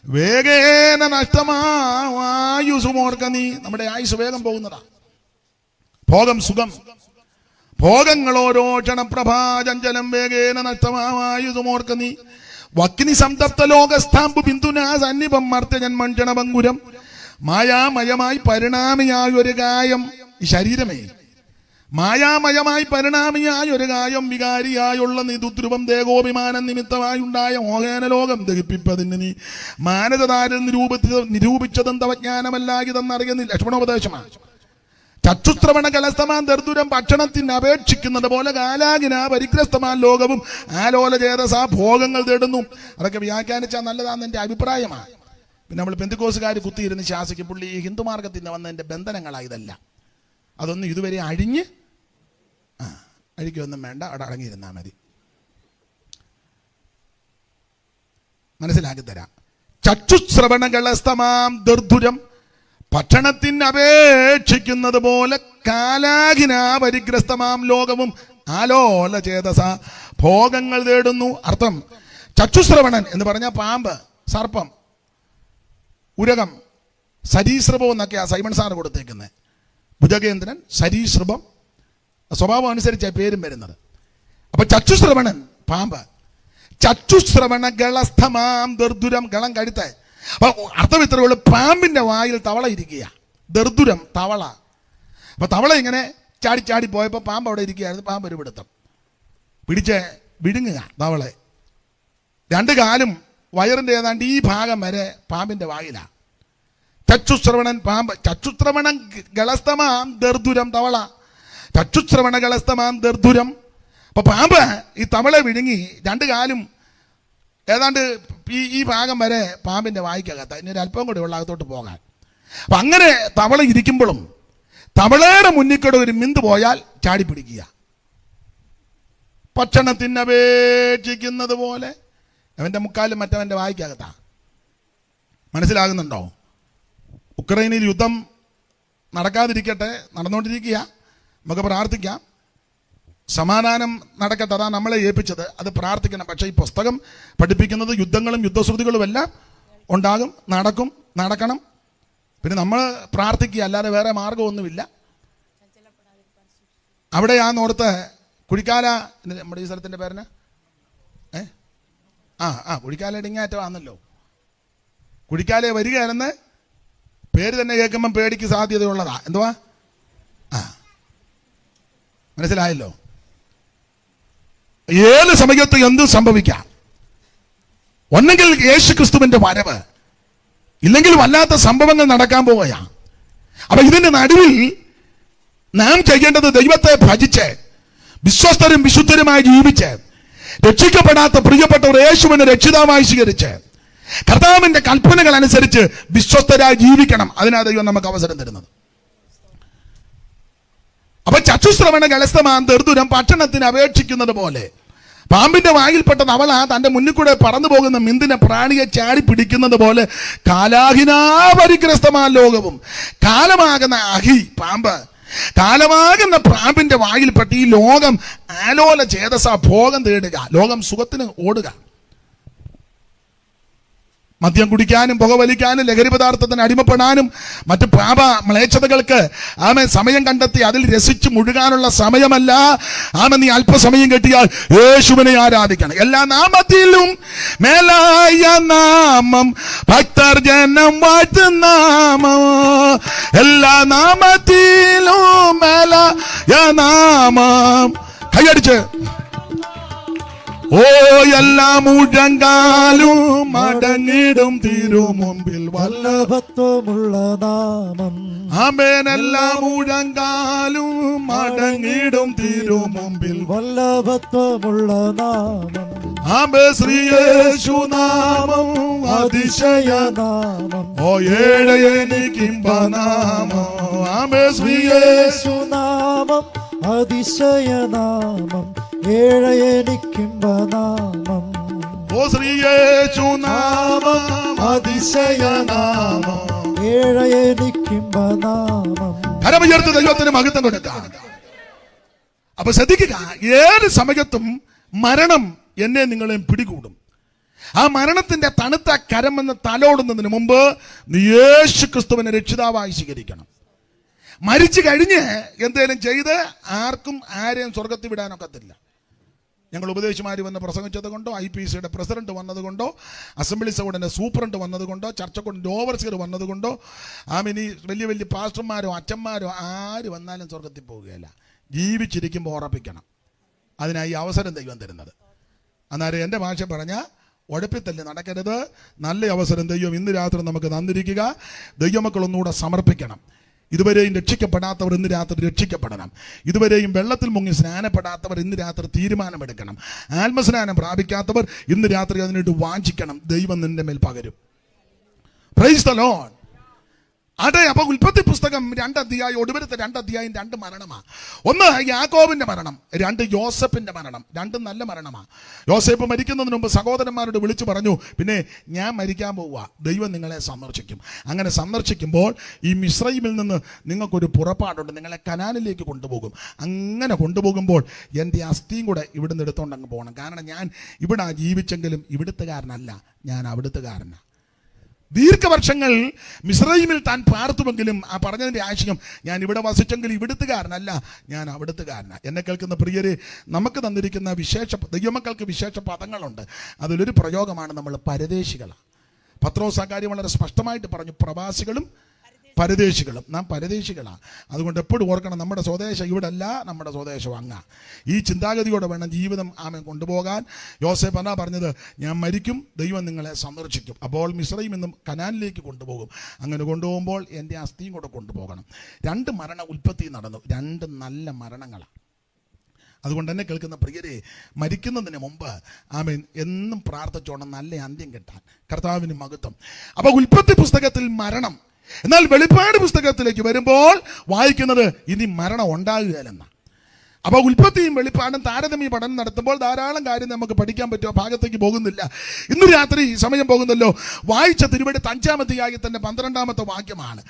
വേഗേന നഷ്ടമായുസുമോർക്ക നീ. നമ്മുടെ ആയുസ് വേഗം പോകുന്നതാ. ഭോഗം സുഖം. ഭോഗങ്ങളോരോ ക്ഷണപ്രഭാ ചഞ്ചലം, വേഗേന നഷ്ടമായുസുമോർക്ക നീ. വക്നി സംതപ്ത ലോകസ്ഥാമ്പു ബിന്ദുനാ സന്നിപം മർത്യജന്മൻ ക്ഷണഭങ്കുരം. മായാമയമായി പരിണാമിയായ ഒരു കായം, ഈ ശരീരമേ മായാമയമായി പരിണാമിയായ ഒരു കായം, വികാരിയായുള്ള നിതുദ്രുവം ദേഹോഭിമാന നിമിത്തമായുണ്ടായ മോഹേന ലോകം ദഹിപ്പിപ്പതിന് നീ മാനതതാരിൽ നിരൂപിച്ചതും തവജ്ഞാനമല്ലാകിതെന്നറിയുന്നില്ല. ലക്ഷ്മണോപദേശമാണ്. ചക്ഷുശ്രവണ കലസ്തമാൻ ദർദുരം, ഭക്ഷണത്തിന് അപേക്ഷിക്കുന്നത് പോലെ കാലാകിന പരിഗ്രസ്തമാൻ ലോകവും ആലോല ചേതസ ഭോഗങ്ങൾ തേടുന്നു. അതൊക്കെ വ്യാഖ്യാനിച്ചാൽ നല്ലതാണെന്ന് എൻ്റെ അഭിപ്രായമാണ്. പിന്നെ നമ്മൾ പെന്തിക്കോസുകാർ കുത്തിയിരുന്ന് ശാസിക്കും, പുള്ളി ഈ ഹിന്ദുമാർഗത്തിന് വന്നതിൻ്റെ ബന്ധനങ്ങളായതല്ല. അതൊന്നും ഇതുവരെ അഴിക്കൊന്നും വേണ്ട, അവിടെ അടങ്ങിയിരുന്നാൽ മതി. മനസ്സിലാക്കി തരാം. ചക്ഷുശ്രവണ കലസ്തമാം ദർദുരം, ഭക്ഷണത്തിന് അപേക്ഷിക്കുന്നത് പോലെ കാലാകിന പരിഗ്രസ്തമാം ലോകവും ആലോല ചേതസ ഭോഗങ്ങൾ തേടുന്നു. അർത്ഥം, ചക്ഷുശ്രവണൻ എന്ന് പറഞ്ഞാൽ പാമ്പ്, സർപ്പം, ഉരകം, സരീസൃപം എന്നൊക്കെയാ സൈമൺ സാറ് കൊടുത്തേക്കുന്നത്. ഭുജകേന്ദ്രൻ, സരീസൃപം, സ്വഭാവം അനുസരിച്ചാണ് പേരും വരുന്നത്. അപ്പൊ ചക്ഷുശ്രവണൻ പാമ്പ്. ചക്ഷുശ്രവണ ഗളസ്ഥമാം ദർദുരം, ഗളം കഴുത്ത. അപ്പൊ അർത്ഥം ഇത്രയേ ഉള്ളൂ, പാമ്പിന്റെ വായിൽ തവള ഇരിക്കുക. ദർദുരം തവള. അപ്പൊ തവള ഇങ്ങനെ ചാടി ചാടി പോയപ്പോൾ പാമ്പ് അവിടെ ഇരിക്കുകയായിരുന്നു. പാമ്പ് ഒരു പിടുത്തം പിടിച്ച് വിഴുങ്ങുക തവളെ. 2 കാലും വയറിന്റെ ഏതാണ്ട് ഈ ഭാഗം വരെ പാമ്പിന്റെ വായിലാണ്. ചക്ഷുശ്രവണൻ പാമ്പ്. ചക്ഷുശ്രവണം ഗളസ്തമാം ദർദുരം തവള. ചക്ഷുശ്രവണ ഗളസ്തമാം ദർദുരം. അപ്പൊ പാമ്പ് ഈ തവളെ വിഴുങ്ങി 2 കാലും ഏതാണ്ട് ഈ ഭാഗം വരെ പാമ്പിന്റെ വായിക്കകത്ത്. ഇനി ഒരു അല്പം കൂടി ഉള്ള അകത്തോട്ട് പോകാൻ. അപ്പൊ അങ്ങനെ തവള ഇരിക്കുമ്പോഴും തവളയുടെ മുന്നിക്കൂടെ ഒരു മിന്ത് പോയാൽ ചാടി പിടിക്കുക. ഭക്ഷണത്തിന് അപേക്ഷിക്കുന്നത് പോലെ അവന്റെ മുക്കാലും മറ്റവന്റെ വായിക്കകത്താ. മനസ്സിലാകുന്നുണ്ടോ? ഉക്രൈനിൽ യുദ്ധം നടക്കാതിരിക്കട്ടെ, നടന്നുകൊണ്ടിരിക്കുക. നമുക്ക് പ്രാർത്ഥിക്കാം, സമാധാനം നടക്കട്ടെ. അതാ നമ്മളെ ഏൽപ്പിച്ചത്, അത് പ്രാർത്ഥിക്കണം. പക്ഷേ ഈ പുസ്തകം പഠിപ്പിക്കുന്നത് യുദ്ധങ്ങളും യുദ്ധശ്രുതികളും എല്ലാം ഉണ്ടാകും, നടക്കും, നടക്കണം. പിന്നെ നമ്മൾ പ്രാർത്ഥിക്കുക, അല്ലാതെ വേറെ മാർഗമൊന്നുമില്ല. അവിടെയാന്നോർത്ത് കുഴിക്കാല, നമ്മുടെ ഈ സ്ഥലത്തിൻ്റെ പേരിന് കുഴിക്കാല ഇടിങ്ങാറ്റമാണല്ലോ. കുഴിക്കാലെ വരികയാണെന്ന് പേര് തന്നെ കേൾക്കുമ്പം പേടിക്ക് സാധ്യതയുള്ളതാ. എന്തുവാ? മനസ്സിലായല്ലോ? ഏത് സമയത്ത് എന്തും സംഭവിക്കാം. ഒന്നെങ്കിൽ യേശു ക്രിസ്തുവിന്റെ വരവ്, ഇല്ലെങ്കിൽ വല്ലാത്ത സംഭവങ്ങൾ നടക്കാൻ പോവുകയാ. അപ്പൊ ഇതിന്റെ നടുവിൽ നാം ചെയ്യേണ്ടത് ദൈവത്തെ ഭജിച്ച് വിശ്വസ്തരും വിശുദ്ധരുമായി ജീവിച്ച് രക്ഷിക്കപ്പെടാത്ത പ്രിയപ്പെട്ടവർ യേശുവിനെ രക്ഷിതാവായി സ്വീകരിച്ച് കർത്താവിന്റെ കൽപ്പനകൾ അനുസരിച്ച് വിശ്വസ്തരായി ജീവിക്കണം. അതിനാ ദൈവം നമുക്ക് അവസരം തരുന്നത്. അപ്പൊ ചക്ഷുശ്രവണ ഗളസ്തമാം ദർദുരം, ഭക്ഷണത്തിന് അപേക്ഷിക്കുന്നത് പോലെ പാമ്പിന്റെ വായിൽപ്പെട്ട തവള തന്റെ മുന്നിൽ കൂടെ പറന്നു പോകുന്ന മിന്തിനെ പ്രാണിയെ ചാടി പിടിക്കുന്നത് പോലെ കാലാഹിനാപരിഗ്രസ്തമാ ലോകവും. കാലമാകുന്ന അഹി പാമ്പ്, കാലമാകുന്ന പാമ്പിന്റെ വായിൽപ്പെട്ട് ഈ ലോകം ആലോല ചേതസ ഭോഗം തേടുക, ലോകം സുഖത്തിന് ഓടുക. മദ്യം കുടിക്കാനും പുകവലിക്കാനും ലഹരി പദാർത്ഥത്തിന് അടിമപ്പെടാനും മറ്റ് പാപ മ്ലേച്ഛതകൾക്ക് സമയം കണ്ടെത്തി അതിൽ രസിച്ച് മുഴുകാനുള്ള സമയമല്ല. നീ അല്പസമയം കിട്ടിയാൽ യേശുവിനെ ആരാധിക്കണം. എല്ലാ നാമത്തിലും മേലായ നാമം, ഭക്തർ ജനം വാഴ്ത്തുന്ന നാമം. എല്ലാ നാമത്തിലും മേലായ നാമം. കൈയടിച്ച് ഓ എല്ലാ മുഴങ്കാലും മടങ്ങിടും തിരുമുമ്പിൽ വല്ലഭത്വമുള്ള നാമം. ആമേൻ. എല്ലാ മുഴങ്കാലും മടങ്ങിടും തിരുമുമ്പിൽ വല്ലഭത്വമുള്ള നാമം. ആമേ ശ്രീയേശു നാമം അതിശയ നാമം. ഓ ഏഴയനിക്കിമ്പ നാമം. ആമേ ശ്രീയേശു നാമം അതിശയ നാമം. ഏഴയനിക്കിമ്പ നാമം. ഓ ശ്രീയേശു നാമം അതിശയ നാമം. ഏഴയനിക്കിമ്പ നാമം. കരമുയർത്ത് ദൈവത്തിന് മഹത്വം കൊടുക്കാം. അപ്പൊ ശ്രദ്ധിക്കുക, ഏത് സമയത്തും മരണം എന്നെ നിങ്ങളെയും പിടികൂടും. ആ മരണത്തിന്റെ തണുത്ത കരമെന്ന് തലോടുന്നതിന് മുമ്പ് നീ യേശു ക്രിസ്തുവിനെ രക്ഷിതാവായി സ്വീകരിക്കണം. മരിച്ചു കഴിഞ്ഞ് എന്തേലും ചെയ്ത് ആർക്കും ആരെയും സ്വർഗത്തിൽ വിടാനൊക്കത്തില്ല. ഞങ്ങൾ ഉപദേശിമാർ വന്ന് പ്രസംഗിച്ചത് കൊണ്ടോ, IPCയുടെ പ്രസിഡന്റ് വന്നതുകൊണ്ടോ, അസംബ്ലി സൗണ്ടിന്റെ സൂപ്രണ്ട് വന്നതുകൊണ്ടോ, ചർച്ചക്കൊണ്ടിന്റെ ഓവർസിയർ വന്നതുകൊണ്ടോ, ഇനി വലിയ വലിയ പാസ്റ്റർമാരോ അച്ഛന്മാരോ ആര് വന്നാലും സ്വർഗത്തിൽ പോവുകയില്ല. ജീവിച്ചിരിക്കുമ്പോൾ ഉറപ്പിക്കണം. അതിനായി അവസരം ദൈവം തരുന്നത്. അന്നേരം എൻ്റെ ഭാഷ പറഞ്ഞാൽ ഉഴപ്പിത്തല്ലേ നടക്കരുത്. നല്ല അവസരം ദൈവം ഇന്ന് രാത്രി നമുക്ക് തന്നിരിക്കുക. ദൈവമക്കൾ ഒന്നുകൂടെ സമർപ്പിക്കണം. ഇതുവരെയും രക്ഷിക്കപ്പെടാത്തവർ ഇന്ന് രാത്രി രക്ഷിക്കപ്പെടണം. ഇതുവരെയും വെള്ളത്തിൽ മുങ്ങി സ്നാനപ്പെടാത്തവർ ഇന്ന് രാത്രി തീരുമാനമെടുക്കണം. ആത്മസ്നാനം പ്രാപിക്കാത്തവർ ഇന്ന് രാത്രി അതിനായിട്ട് വാഞ്ചിക്കണം. ദൈവം നിന്റെ മേൽ പകരും. Praise the Lord. അതെ. അപ്പൊ ഉൽപ്പത്തി പുസ്തകം 2 അധ്യായം, ഒടുവിലത്തെ 2 അധ്യായം 2 മരണമാണ്. ഒന്ന് യാക്കോബിന്റെ മരണം, 2 യോസഫിന്റെ മരണം. 2 നല്ല മരണമാണ്. യോസേഫ് മരിക്കുന്നതിന് മുമ്പ് സഹോദരന്മാരോട് വിളിച്ചു പറഞ്ഞു, പിന്നെ ഞാൻ മരിക്കാൻ പോവുക, ദൈവം നിങ്ങളെ സന്ദർശിക്കും. അങ്ങനെ സന്ദർശിക്കുമ്പോൾ ഈ മിസ്രൈമിൽ നിന്ന് നിങ്ങൾക്കൊരു പുറപ്പാടുണ്ട്, നിങ്ങളെ കനാനിലേക്ക് കൊണ്ടുപോകും. അങ്ങനെ കൊണ്ടുപോകുമ്പോൾ എൻ്റെ അസ്ഥിയും കൂടെ ഇവിടുന്ന് എടുത്തോണ്ട് അങ്ങ് പോകണം. കാരണം ഞാൻ ഇവിടെ ജീവിച്ചെങ്കിലും ഇവിടുത്തുകാരനല്ല, ഞാൻ അവിടുത്തുകാരനാണ്. ദീർഘവർഷങ്ങൾ മിസ്രൈമിൽ താൻ പാർത്തുവെങ്കിലും ആ പറഞ്ഞതിൻ്റെ ആശയം, ഞാൻ ഇവിടെ വസിച്ചെങ്കിൽ ഇവിടുത്തുകാരനല്ല, ഞാൻ അവിടുത്തുകാരനാണ്. എന്നെ കേൾക്കുന്ന പ്രിയരെ, നമുക്ക് തന്നിരിക്കുന്ന ദൈവമക്കൾക്ക് വിശേഷ പദങ്ങളുണ്ട്. അതിലൊരു പ്രയോഗമാണ് നമ്മൾ പരദേശികളാണ്. പത്രോസ് ആ കാര്യം വളരെ സ്പഷ്ടമായിട്ട് പറഞ്ഞു. പ്രവാസികളും പരദേശികളും. നാം പരദേശികളാണ്. അതുകൊണ്ട് എപ്പോഴും ഓർക്കണം, നമ്മുടെ സ്വദേശം ഇവിടെ അല്ല, നമ്മുടെ സ്വദേശം അങ്ങ. ഈ ചിന്താഗതിയോടെ വേണം ജീവിതം കൊണ്ടുപോകാൻ. യോസേഫ് എന്നാ പറഞ്ഞത്, ഞാൻ മരിക്കും, ദൈവം നിങ്ങളെ സന്ദർശിക്കും. അപ്പോൾ മിസ്രൈമിൽ നിന്നും കനാനിലേക്ക് കൊണ്ടുപോകും. അങ്ങനെ കൊണ്ടുപോകുമ്പോൾ എൻ്റെ അസ്ഥിയും കൂടെ കൊണ്ടുപോകണം. 2 മരണ ഉൽപ്പത്തി നടന്നു. 2 നല്ല മരണങ്ങളാണ്. അതുകൊണ്ട് തന്നെ കേൾക്കുന്ന പ്രിയരെ, മരിക്കുന്നതിന് മുമ്പ് എന്നും പ്രാർത്ഥിച്ചോണം നല്ല അന്ത്യം കിട്ടാൻ. കർത്താവിന് മഹത്വം. അപ്പൊ ഉൽപ്പത്തി പുസ്തകത്തിൽ മരണം. എന്നാൽ വെളിപ്പാട് പുസ്തകത്തിലേക്ക് വരുമ്പോൾ വായിക്കുന്നത് ഇനി മരണം ഉണ്ടാകുകയില്ലെന്ന. അപ്പോൾ ഉൽപ്പത്തിയും വെളിപ്പാടും താരതമ്യ പഠനം നടത്തുമ്പോൾ ധാരാളം കാര്യം നമുക്ക് പഠിക്കാൻ പറ്റും. ഭാഗത്തേക്ക് പോകുന്നില്ല. ഇന്ന് രാത്രി സമയം പോകുന്നല്ലോ. വായിച്ച തിരുവെടുത്ത് 5-ാം അധ്യായത്തിന്റെ 12-ാമത്തെ വാക്യമാണ്.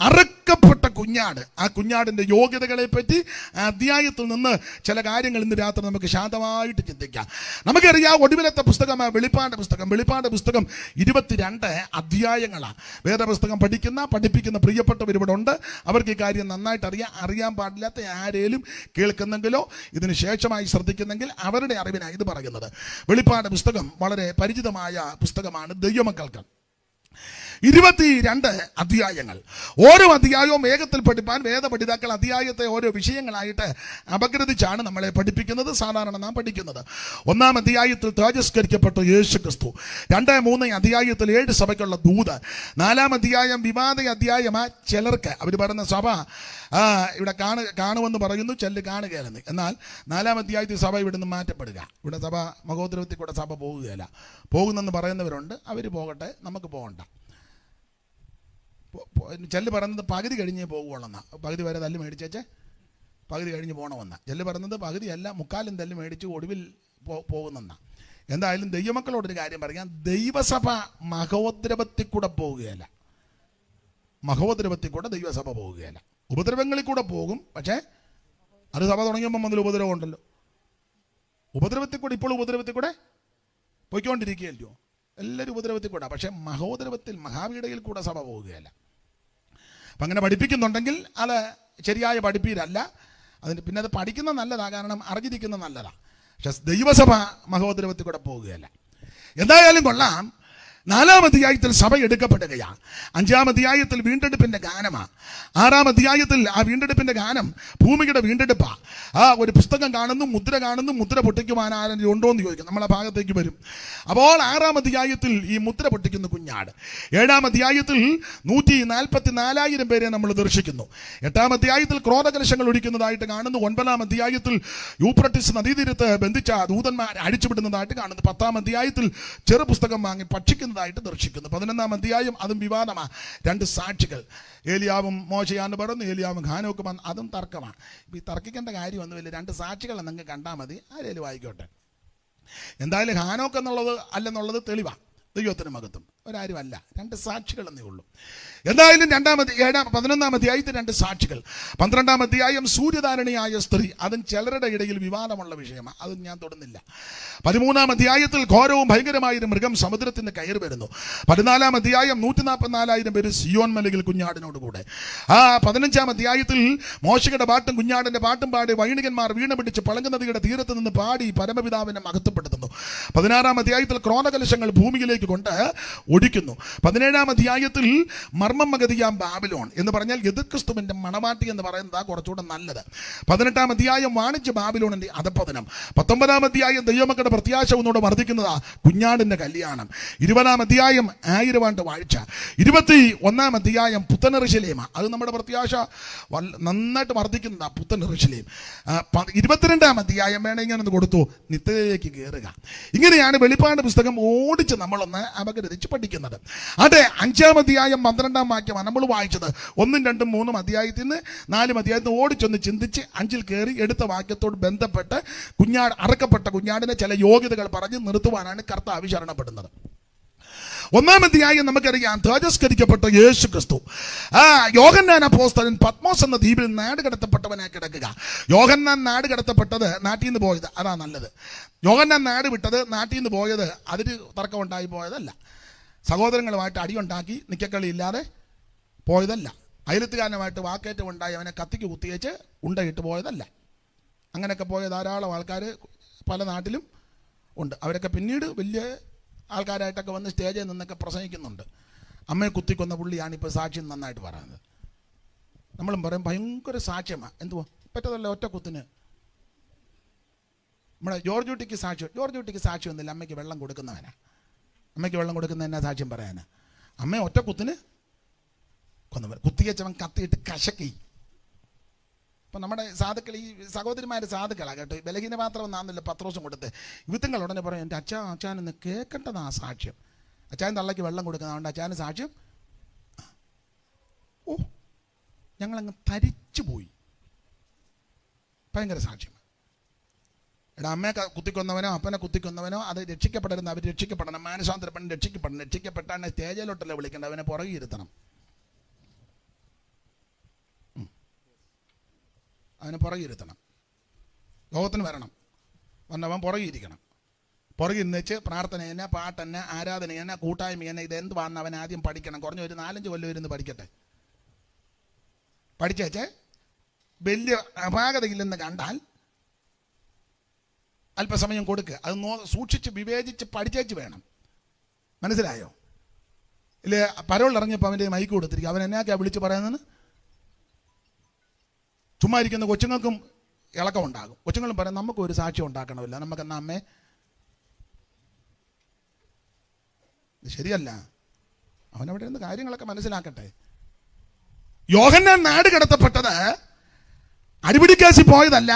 അറക്കപ്പെട്ട കുഞ്ഞാട്. ആ കുഞ്ഞാടിന്റെ യോഗ്യതകളെ പറ്റി ആ അധ്യായത്തിൽ നിന്ന് ചില കാര്യങ്ങൾ ഇന്ന് രാത്രി നമുക്ക് ശാന്തമായിട്ട് ചിന്തിക്കാം. നമുക്കറിയാം, ഒടുവിലത്തെ പുസ്തകമാണ് വെളിപ്പാട് പുസ്തകം. വെളിപ്പാട് പുസ്തകം 22 അധ്യായങ്ങളാണ്. വേദപുസ്തകം പഠിപ്പിക്കുന്ന പ്രിയപ്പെട്ടവർ ഇവിടെ ഉണ്ട്. അവർക്ക് ഈ കാര്യം നന്നായിട്ട് അറിയാൻ പാടില്ലാത്ത ആരേലും കേൾക്കുന്ന ഇതിന് ശേഷമായി ശ്രദ്ധിക്കുന്നെങ്കിൽ അവരുടെ അറിവിനാണ് ഇത് പറയുന്നത്. വെളിപ്പാട് പുസ്തകം വളരെ പരിചിതമായ പുസ്തകമാണ് ദൈവമക്കൾക്ക്. 22 അധ്യായങ്ങൾ. ഓരോ അധ്യായവും വേഗത്തിൽ പഠിപ്പാൻ വേദപഠിതാക്കൾ അധ്യായത്തെ ഓരോ വിഷയങ്ങളായിട്ട് അപഗ്രഥിച്ചാണ് നമ്മളെ പഠിപ്പിക്കുന്നത്. സാധാരണ നാം പഠിക്കുന്നത് 1-ാം അധ്യായത്തിൽ തേജസ്കരിക്കപ്പെട്ട യേശു ക്രിസ്തു, 2, 3 അധ്യായത്തിൽ 7 സഭയ്ക്കുള്ള ദൂത്, 4-ാം അധ്യായം വിവാദ അധ്യായമാ ചിലർക്ക് അവർ പറയുന്ന സഭ ഇവിടെ കാണുമെന്ന് പറയുന്നു, ചെല്ല് കാണുകയല്ലെന്ന്. എന്നാൽ 4-ാം അധ്യായത്തിൽ സഭ ഇവിടെ നിന്ന് മാറ്റപ്പെടുക. ഇവിടെ സഭ മഹോദരത്തിൽ കൂടെ സഭ പോകുകയല്ല. പോകുന്നെന്ന് പറയുന്നവരുണ്ട്, അവർ പോകട്ടെ, നമുക്ക് പോകണ്ട. ചെല്ല് പറയുന്നത് പകുതി കഴിഞ്ഞേ പോകുകയുള്ളെന്നാ. പകുതി വരെ തല്ല് മേടിച്ചേച്ചേ പകുതി കഴിഞ്ഞ് പോകണമെന്നാ. ചെല്ല് പറയുന്നത് പകുതിയല്ല, 3/4 തല്ല് മേടിച്ച് ഒടുവിൽ പോകുന്നെന്നാ. എന്തായാലും ദൈവമക്കളോടൊരു കാര്യം പറയാം, ദൈവസഭ മഹോദ്രവത്തിൽ കൂടെ പോവുകയല്ല. മഹോദ്രവത്തിൽ കൂടെ ദൈവസഭ പോവുകയല്ല. ഉപദ്രവങ്ങളിൽ കൂടെ പോകും. പക്ഷേ അത് സഭ തുടങ്ങിയപ്പോൾ മുതൽ ഉപദ്രവം ഉണ്ടല്ലോ. ഉപദ്രവത്തിൽ കൂടെ ഇപ്പോൾ ഉപദ്രവത്തിൽ കൂടെ പോയിക്കൊണ്ടിരിക്കുകയല്ലോ. എല്ലാവരും ഉപദ്രവത്തിൽ കൂടാ. പക്ഷെ മഹോദരവത്തിൽ മഹാപീഠയിൽ കൂടെ സഭ പോവുകയല്ല. അപ്പം അങ്ങനെ പഠിപ്പിക്കുന്നുണ്ടെങ്കിൽ അത് ശരിയായ പഠിപ്പീരല്ല. അതിന് പിന്നെ അത് പഠിക്കുന്നത് നല്ലതാണ്, കാരണം അറിഞ്ഞിരിക്കുന്നത് നല്ലതാണ്. പക്ഷെ ദൈവസഭ മഹോദരവത്തിൽ കൂടെ പോവുകയല്ല. എന്തായാലും കൊള്ളാം. 4-ാം അധ്യായത്തിൽ സഭ എടുക്കപ്പെടുകയാണ്. 5-ാം അധ്യായത്തിൽ വീണ്ടെടുപ്പിന്റെ ഗാനമാണ്. 6-ാം അധ്യായത്തിൽ ആ വീണ്ടെടുപ്പിന്റെ ഗാനം ഭൂമിയുടെ വീണ്ടെടുപ്പാ. ആ ഒരു പുസ്തകം കാണുന്നു, മുദ്ര കാണുന്നു, മുദ്ര പൊട്ടിക്കുവാൻ ആരെങ്കിലും ഉണ്ടോ എന്ന് ചോദിക്കും. നമ്മളെ ഭാഗത്തേക്ക് വരും. അപ്പോൾ 6-ാം അധ്യായത്തിൽ ഈ മുദ്ര പൊട്ടിക്കുന്ന കുഞ്ഞാട്. 7-ാം അധ്യായത്തിൽ 144,000 പേരെ നമ്മൾ ദർശിക്കുന്നു. 8-ാം അധ്യായത്തിൽ ക്രോധകലശങ്ങൾ ഒഴിക്കുന്നതായിട്ട് കാണുന്നു. 9-ാം അധ്യായത്തിൽ യൂഫ്രട്ടീസ് നദീതീരത്ത് ബന്ധിച്ച ദൂതന്മാരെ അഴിച്ചുവിടുന്നതായിട്ട് കാണുന്നു. 10-ാം അധ്യായത്തിൽ ചെറു പുസ്തകം വാങ്ങി ഭക്ഷിക്കുന്നതായിട്ട് ദർശിക്കുന്നു. 11-ാം അധ്യായം അതും വിവാദമാണ്. 2 സാക്ഷികൾ, ഏലിയാവും മോശയാന്ന് പറഞ്ഞു, ഏലിയാവും ഹാനോക്കും, അതും തർക്കമാണ്. ഈ തർക്കിക്കേണ്ട കാര്യമൊന്നുമില്ല. 2 സാക്ഷികൾ നിങ്ങൾക്ക് കണ്ടാൽ മതി, ആരേലും ആയിക്കോട്ടെ. എന്തായാലും ഹാനോക്ക് എന്നുള്ളത് അല്ലെന്നുള്ളത് തെളിവാണ്. ദൈവത്തിന് മഹത്വം. ഒരാരുമല്ല, 2 സാക്ഷികൾ എന്നേ ഉള്ളൂ. എന്തായാലും 11-ാം അധ്യായത്തിൽ 2 സാക്ഷികൾ. 12-ാം അധ്യായം സൂര്യധാരണിയായ സ്ത്രീ, അതും ചിലരുടെ ഇടയിൽ വിവാദമുള്ള വിഷയമാണ്, അതും ഞാൻ തൊടുന്നില്ല. 13-ാം അധ്യായത്തിൽ ഘോരവും ഭയങ്കരമായൊരു മൃഗം സമുദ്രത്തിന് കയറി വരുന്നു. 14-ാം അധ്യായം 144,000 പേര് സിയോൻ മലയിൽ കുഞ്ഞാടിനോട് കൂടെ. 15-ാം അധ്യായത്തിൽ മോശയുടെ പാട്ടും കുഞ്ഞാടിന്റെ പാട്ടും പാടി വൈണികന്മാർ വീണ പിടിച്ച് പളങ്ക് നദിയുടെ തീരത്ത് നിന്ന് പാടി പരമപിതാവിനെ മഹത്വപ്പെടുത്തുന്നു. 16-ാം അധ്യായത്തിൽ ക്രോധകലശങ്ങൾ ഭൂമിയിലേക്ക് കൊണ്ട് ഒടിക്കുന്നു. 17-ാം അധ്യായത്തിൽ മർമ്മം മഗതിയാം ബാബിലോൺ എന്ന് പറഞ്ഞാൽ എതിർക്രിസ്തുവിന്റെ മണവാട്ടി എന്ന് പറയുന്നതാണ് കുറച്ചുകൂടെ നല്ലത്. 18-ാം അധ്യായം വാണിജ്യ ബാബിലോണിന്റെ അധപ്പതനം. 19-ാം അധ്യായം ദൈവമക്കളുടെ പ്രത്യാശ ഒന്നുകൂടെ വർദ്ധിക്കുന്നതാ കുഞ്ഞാടിന്റെ കല്യാണം. 20-ാം അധ്യായം 1000 ആണ്ട് വാഴ്ച. 21-ാം അധ്യായം പുത്തൻ യെരൂശലേം, അത് നമ്മുടെ പ്രത്യാശ നന്നായിട്ട് വർദ്ധിക്കുന്നതാ പുത്തൻ യെരൂശലേം. 22-ാം അധ്യായം വേണമെങ്കിൽ ഒന്ന് കൊടുത്തു, നിത്യതയിലേക്ക് കയറുക. ഇങ്ങനെയാണ് വെളിപ്പാട് പുസ്തകം ഓടിച്ച് നമ്മളൊന്ന് അപഗ്രഥിച്ച് പഠിക്കുന്നത്. അതെ, 5-ാം അധ്യായം 12-ാം വാക്യമാണ് നമ്മൾ വായിച്ചത്. 1, 2, 3 അധ്യായത്തിൽ നിന്ന് 4 അധ്യായത്തിൽ ഓടിച്ചൊന്ന് ചിന്തിച്ച് 5-ൽ കയറി എടുത്ത വാക്യത്തോട് ബന്ധപ്പെട്ട് അറക്കപ്പെട്ട കുഞ്ഞാടിനെ ചില യോഗ്യതകൾ പറഞ്ഞ് നിർത്തുവാനാണ് കർത്താവ് ശരണപ്പെടുന്നത്. 1-ാം അധ്യായം നമുക്കറിയാം, തേജസ്കരിക്കപ്പെട്ട യേശു ക്രിസ്തു. യോഹന്നാൻ അപ്പോസ്തലൻ പത്മോസ് എന്ന ദ്വീപിൽ നാട് കടത്തപ്പെട്ടവനായി കിടക്കുക. യോഹന്നാൻ നാട് കടത്തപ്പെട്ടത് നാട്ടിൽ നിന്ന് പോയത്, അതാ നല്ലത്. യോഹന്നാൻ നാട് വിട്ടത് നാട്ടിൽ നിന്ന് പോയത് അതിന് തർക്കം ഉണ്ടായി പോയതല്ല. സഹോദരങ്ങളുമായിട്ട് അടിയുണ്ടാക്കി നിക്കക്കളി ഇല്ലാതെ പോയതല്ല. അയലത്തുകാരനുമായിട്ട് വാക്കേറ്റം ഉണ്ടായി അവനെ കത്തിക്ക് കുത്തിയേച്ച് ഉണ്ടയിട്ട് പോയതല്ല. അങ്ങനെയൊക്കെ പോയ ധാരാളം ആൾക്കാർ പല നാട്ടിലും ഉണ്ട്. അവരൊക്കെ പിന്നീട് വലിയ ആൾക്കാരായിട്ടൊക്കെ വന്ന് സ്റ്റേജിൽ നിന്നൊക്കെ പ്രസംഗിക്കുന്നുണ്ട്. അമ്മയെ കുത്തിക്കൊന്ന പുള്ളിയാണ് ഇപ്പോൾ സാക്ഷ്യം നന്നായിട്ട് പറയുന്നത്. നമ്മളും പറയും ഭയങ്കര സാക്ഷ്യമാണ്. എന്തുവാ പറ്റതല്ല ഒറ്റ കുത്തിന്. നമ്മുടെ ജോർജ് കുട്ടിക്ക് സാക്ഷ്യം ഒന്നുമില്ല. അമ്മയ്ക്ക് വെള്ളം കൊടുക്കുന്നവനാ. അമ്മയ്ക്ക് വെള്ളം കൊടുക്കുന്ന എന്നാ സാക്ഷ്യം പറയാനാ? അമ്മയെ ഒറ്റ കുത്തിന് കൊന്നവൻ, കുത്തിയച്ചവൻ കത്തിയിട്ട് കശക്കി. അപ്പം നമ്മുടെ സാധുക്കൾ, ഈ സഹോദരിമാർ സാധുക്കളാണ് കേട്ടോ. ബലഹീന പാത്രം ഒന്നാന്നില്ല പത്രോസും കൊടുത്ത് വിത്തുങ്ങൾ ഉടനെ പറയും, എൻ്റെ അച്ഛാനെന്ന് കേൾക്കേണ്ടതാ സാക്ഷ്യം. അച്ഛൻ തള്ളയ്ക്ക് വെള്ളം കൊടുക്കുന്നതുകൊണ്ട് അച്ഛന് സാക്ഷ്യം. ഓ, ഞങ്ങളങ്ങ് തരിച്ചു പോയി. ഭയങ്കര സാക്ഷ്യം. എടാ, അമ്മയെ കുത്തിക്കൊന്നവനോ അപ്പനെ കുത്തിക്കൊന്നവനോ അത് രക്ഷിക്കപ്പെടരുന്ന, അവർ രക്ഷിക്കപ്പെടണം. മാനസാന്തരപ്പെടണം, രക്ഷിക്കപ്പെട്ടാണ് സ്റ്റേജിലോട്ടല്ലേ വിളിക്കേണ്ടത്, അവനെ പുറകെ ഇരുത്തണം. അവനെ പുറകെ ഇരുത്തണം. ലോകത്തിന് വരണം, വന്നവൻ പുറകെ ഇരിക്കണം. പുറകെ ഇരുന്നിച്ച് പ്രാർത്ഥന തന്നെ, പാട്ട് തന്നെ, ആരാധന തന്നെ, കൂട്ടായ്മ തന്നെ, ഇതെന്ത് വന്ന് അവൻ ആദ്യം പഠിക്കണം. കുറഞ്ഞ ഒരു 4-5 കൊല്ലം ഇരുന്ന് പഠിക്കട്ടെ. പഠിച്ചേച്ച് വലിയ അപാകതയില്ലെന്ന് കണ്ടാൽ അല്പസമയം കൊടുക്കുക. അത് സൂക്ഷിച്ച് വിവേചിച്ച് പഠിച്ചേച്ച് വേണം. മനസ്സിലായോ? ഇല്ലേ, പരോൾ ഇറങ്ങിയപ്പോൾ അവൻ്റെ മൈക്ക് കൊടുത്തിരിക്കും. അവൻ എന്നാക്കാ വിളിച്ച് പറയുന്നത്? ചുമ്മാ ഇരിക്കുന്ന കൊച്ചുങ്ങൾക്കും ഇളക്കം ഉണ്ടാകും. കൊച്ചുങ്ങളും പറയാം, നമുക്കൊരു സാക്ഷ്യം ഉണ്ടാക്കണമില്ല, നമുക്കെന്നാ അമ്മേ. ശരിയല്ല. അവനവിടെ നിന്ന് കാര്യങ്ങളൊക്കെ മനസ്സിലാക്കട്ടെ. യോഹന്നാൻ നാട് കടത്തപ്പെട്ടത് അടിപിടിക്കേസിൽ പോയതല്ല,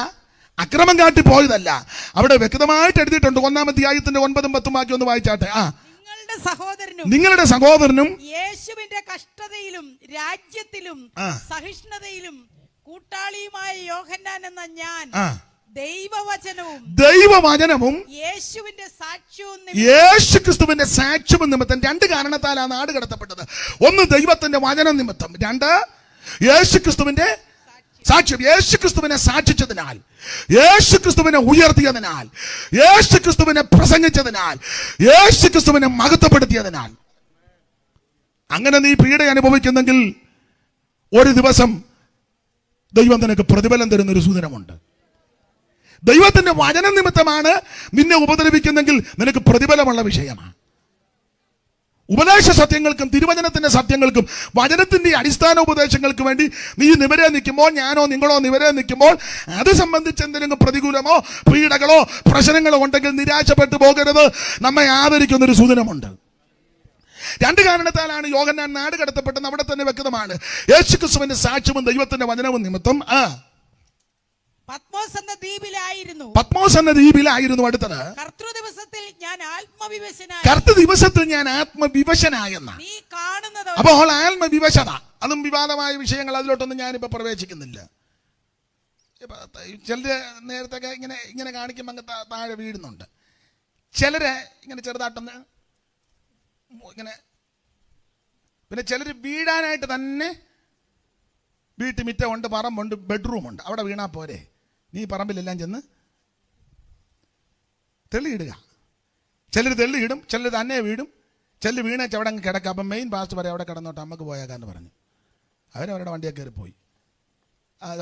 അക്രമം കാട്ടി പോയതല്ല. അവിടെ വ്യക്തമായിട്ട് എഴുതിയിട്ടുണ്ട്. 1-ാം അധ്യായത്തിന്റെ 9-ഉം 10-ഉം വാക്യം ഒന്ന് വായിച്ചാട്ടെ. നിങ്ങളുടെ സഹോദരനും യേശുവിന്റെ കഷ്ടതയിലും രാജ്യത്തിലും സഹിഷ്ണുതയിലും കൂട്ടാളിയുമായ യോഹന്നാൻ എന്ന ഞാൻ ദൈവവചനവും യേശു ക്രിസ്തുവിന്റെ സാക്ഷ്യവും നിമിത്തം 2 കാരണത്താലാണ് നാട് കടത്തപ്പെട്ടത്. 1 ദൈവത്തിന്റെ വചനം നിമിത്തം, 2 യേശു ക്രിസ്തുവിന്റെ സാക്ഷ്യം യേശുക്രിസ്തുവിനെ സാക്ഷിച്ചതിനാൽ, യേശുക്രിസ്തുവിനെ ഉയർത്തിയതിനാൽ, യേശുക്രിസ്തുവിനെ പ്രസംഗിച്ചതിനാൽ, യേശുക്രിസ്തുവിനെ മഹത്വപ്പെടുത്തിയതിനാൽ. അങ്ങനെ നീ പീഡ അനുഭവിക്കുന്നെങ്കിൽ ഒരു ദിവസം ദൈവം നിനക്ക് പ്രതിഫലം തരുന്നൊരു സൂചനമുണ്ട്. ദൈവത്തിന്റെ വചന നിമിത്തമാണ് നിന്നെ ഉപദ്രവിക്കുന്നെങ്കിൽ നിനക്ക് പ്രതിഫലമുള്ള വിഷയമാണ്. ഉപദേശ സത്യങ്ങൾക്കും തിരുവചനത്തിന്റെ സത്യങ്ങൾക്കും വചനത്തിന്റെ അടിസ്ഥാന ഉപദേശങ്ങൾക്ക് വേണ്ടി നീ നിവരെ നിൽക്കുമ്പോൾ, ഞാനോ നിങ്ങളോ നിവരെ നിൽക്കുമ്പോൾ അത് സംബന്ധിച്ച് എന്തെങ്കിലും പ്രതികൂലമോ പീഡകളോ പ്രശ്നങ്ങളോ ഉണ്ടെങ്കിൽ നിരാശപ്പെട്ടു പോകരുത്. നമ്മെ ആദരിക്കുന്നൊരു സൂചനമുണ്ട്. രണ്ട് കാരണത്താലാണ് യോഹന്നാൻ നാട് കടത്തപ്പെട്ടെന്ന് അവിടെ തന്നെ വ്യക്തമാണ്. യേശുക്രിസ്തുവിന്റെ സാക്ഷ്യവും ദൈവത്തിന്റെ വചനവും നിമിത്തം പത്മോസ് എന്ന ദ്വീപിലായിരുന്നു. അടുത്തത് കർത്തൃ ദിവസത്തിൽ ഞാൻ ആത്മവിവശനായെന്ന. അപ്പോൾ ആത്മവിവശത, അതും വിവാദമായ വിഷയങ്ങൾ, അതിലോട്ടൊന്നും ഞാനിപ്പോ പ്രവേശിക്കുന്നില്ല. ചിലര് നേരത്തെ ഇങ്ങനെ കാണിക്കുമ്പോൾ അങ്ങ് താഴെ വീഴുന്നുണ്ട്. ചിലര് ഇങ്ങനെ ചെറുതായിട്ടൊന്ന് ഇങ്ങനെ, പിന്നെ ചിലർ വീഴാനായിട്ട് തന്നെ വീട്ടുമിറ്റമുണ്ട്, പറമ്പുണ്ട്, ബെഡ്റൂമുണ്ട്, അവിടെ വീണാ പോരെ, നീ പറമ്പിലെല്ലാം ചെന്ന് തെളിയിടുക. ചിലർ തെളിയിടും, ചിലർ തന്നെ വീടും, ചിലർ വീണേച്ച് അവിടെ അങ്ങ് കിടക്കുക. അപ്പം മെയിൻ പാസ്റ്റ് പറയാം അവിടെ കിടന്നോട്ട് അമ്മക്ക് പോയേക്കാന്ന് പറഞ്ഞു. അവരവരുടെ വണ്ടിയെ കയറി പോയി.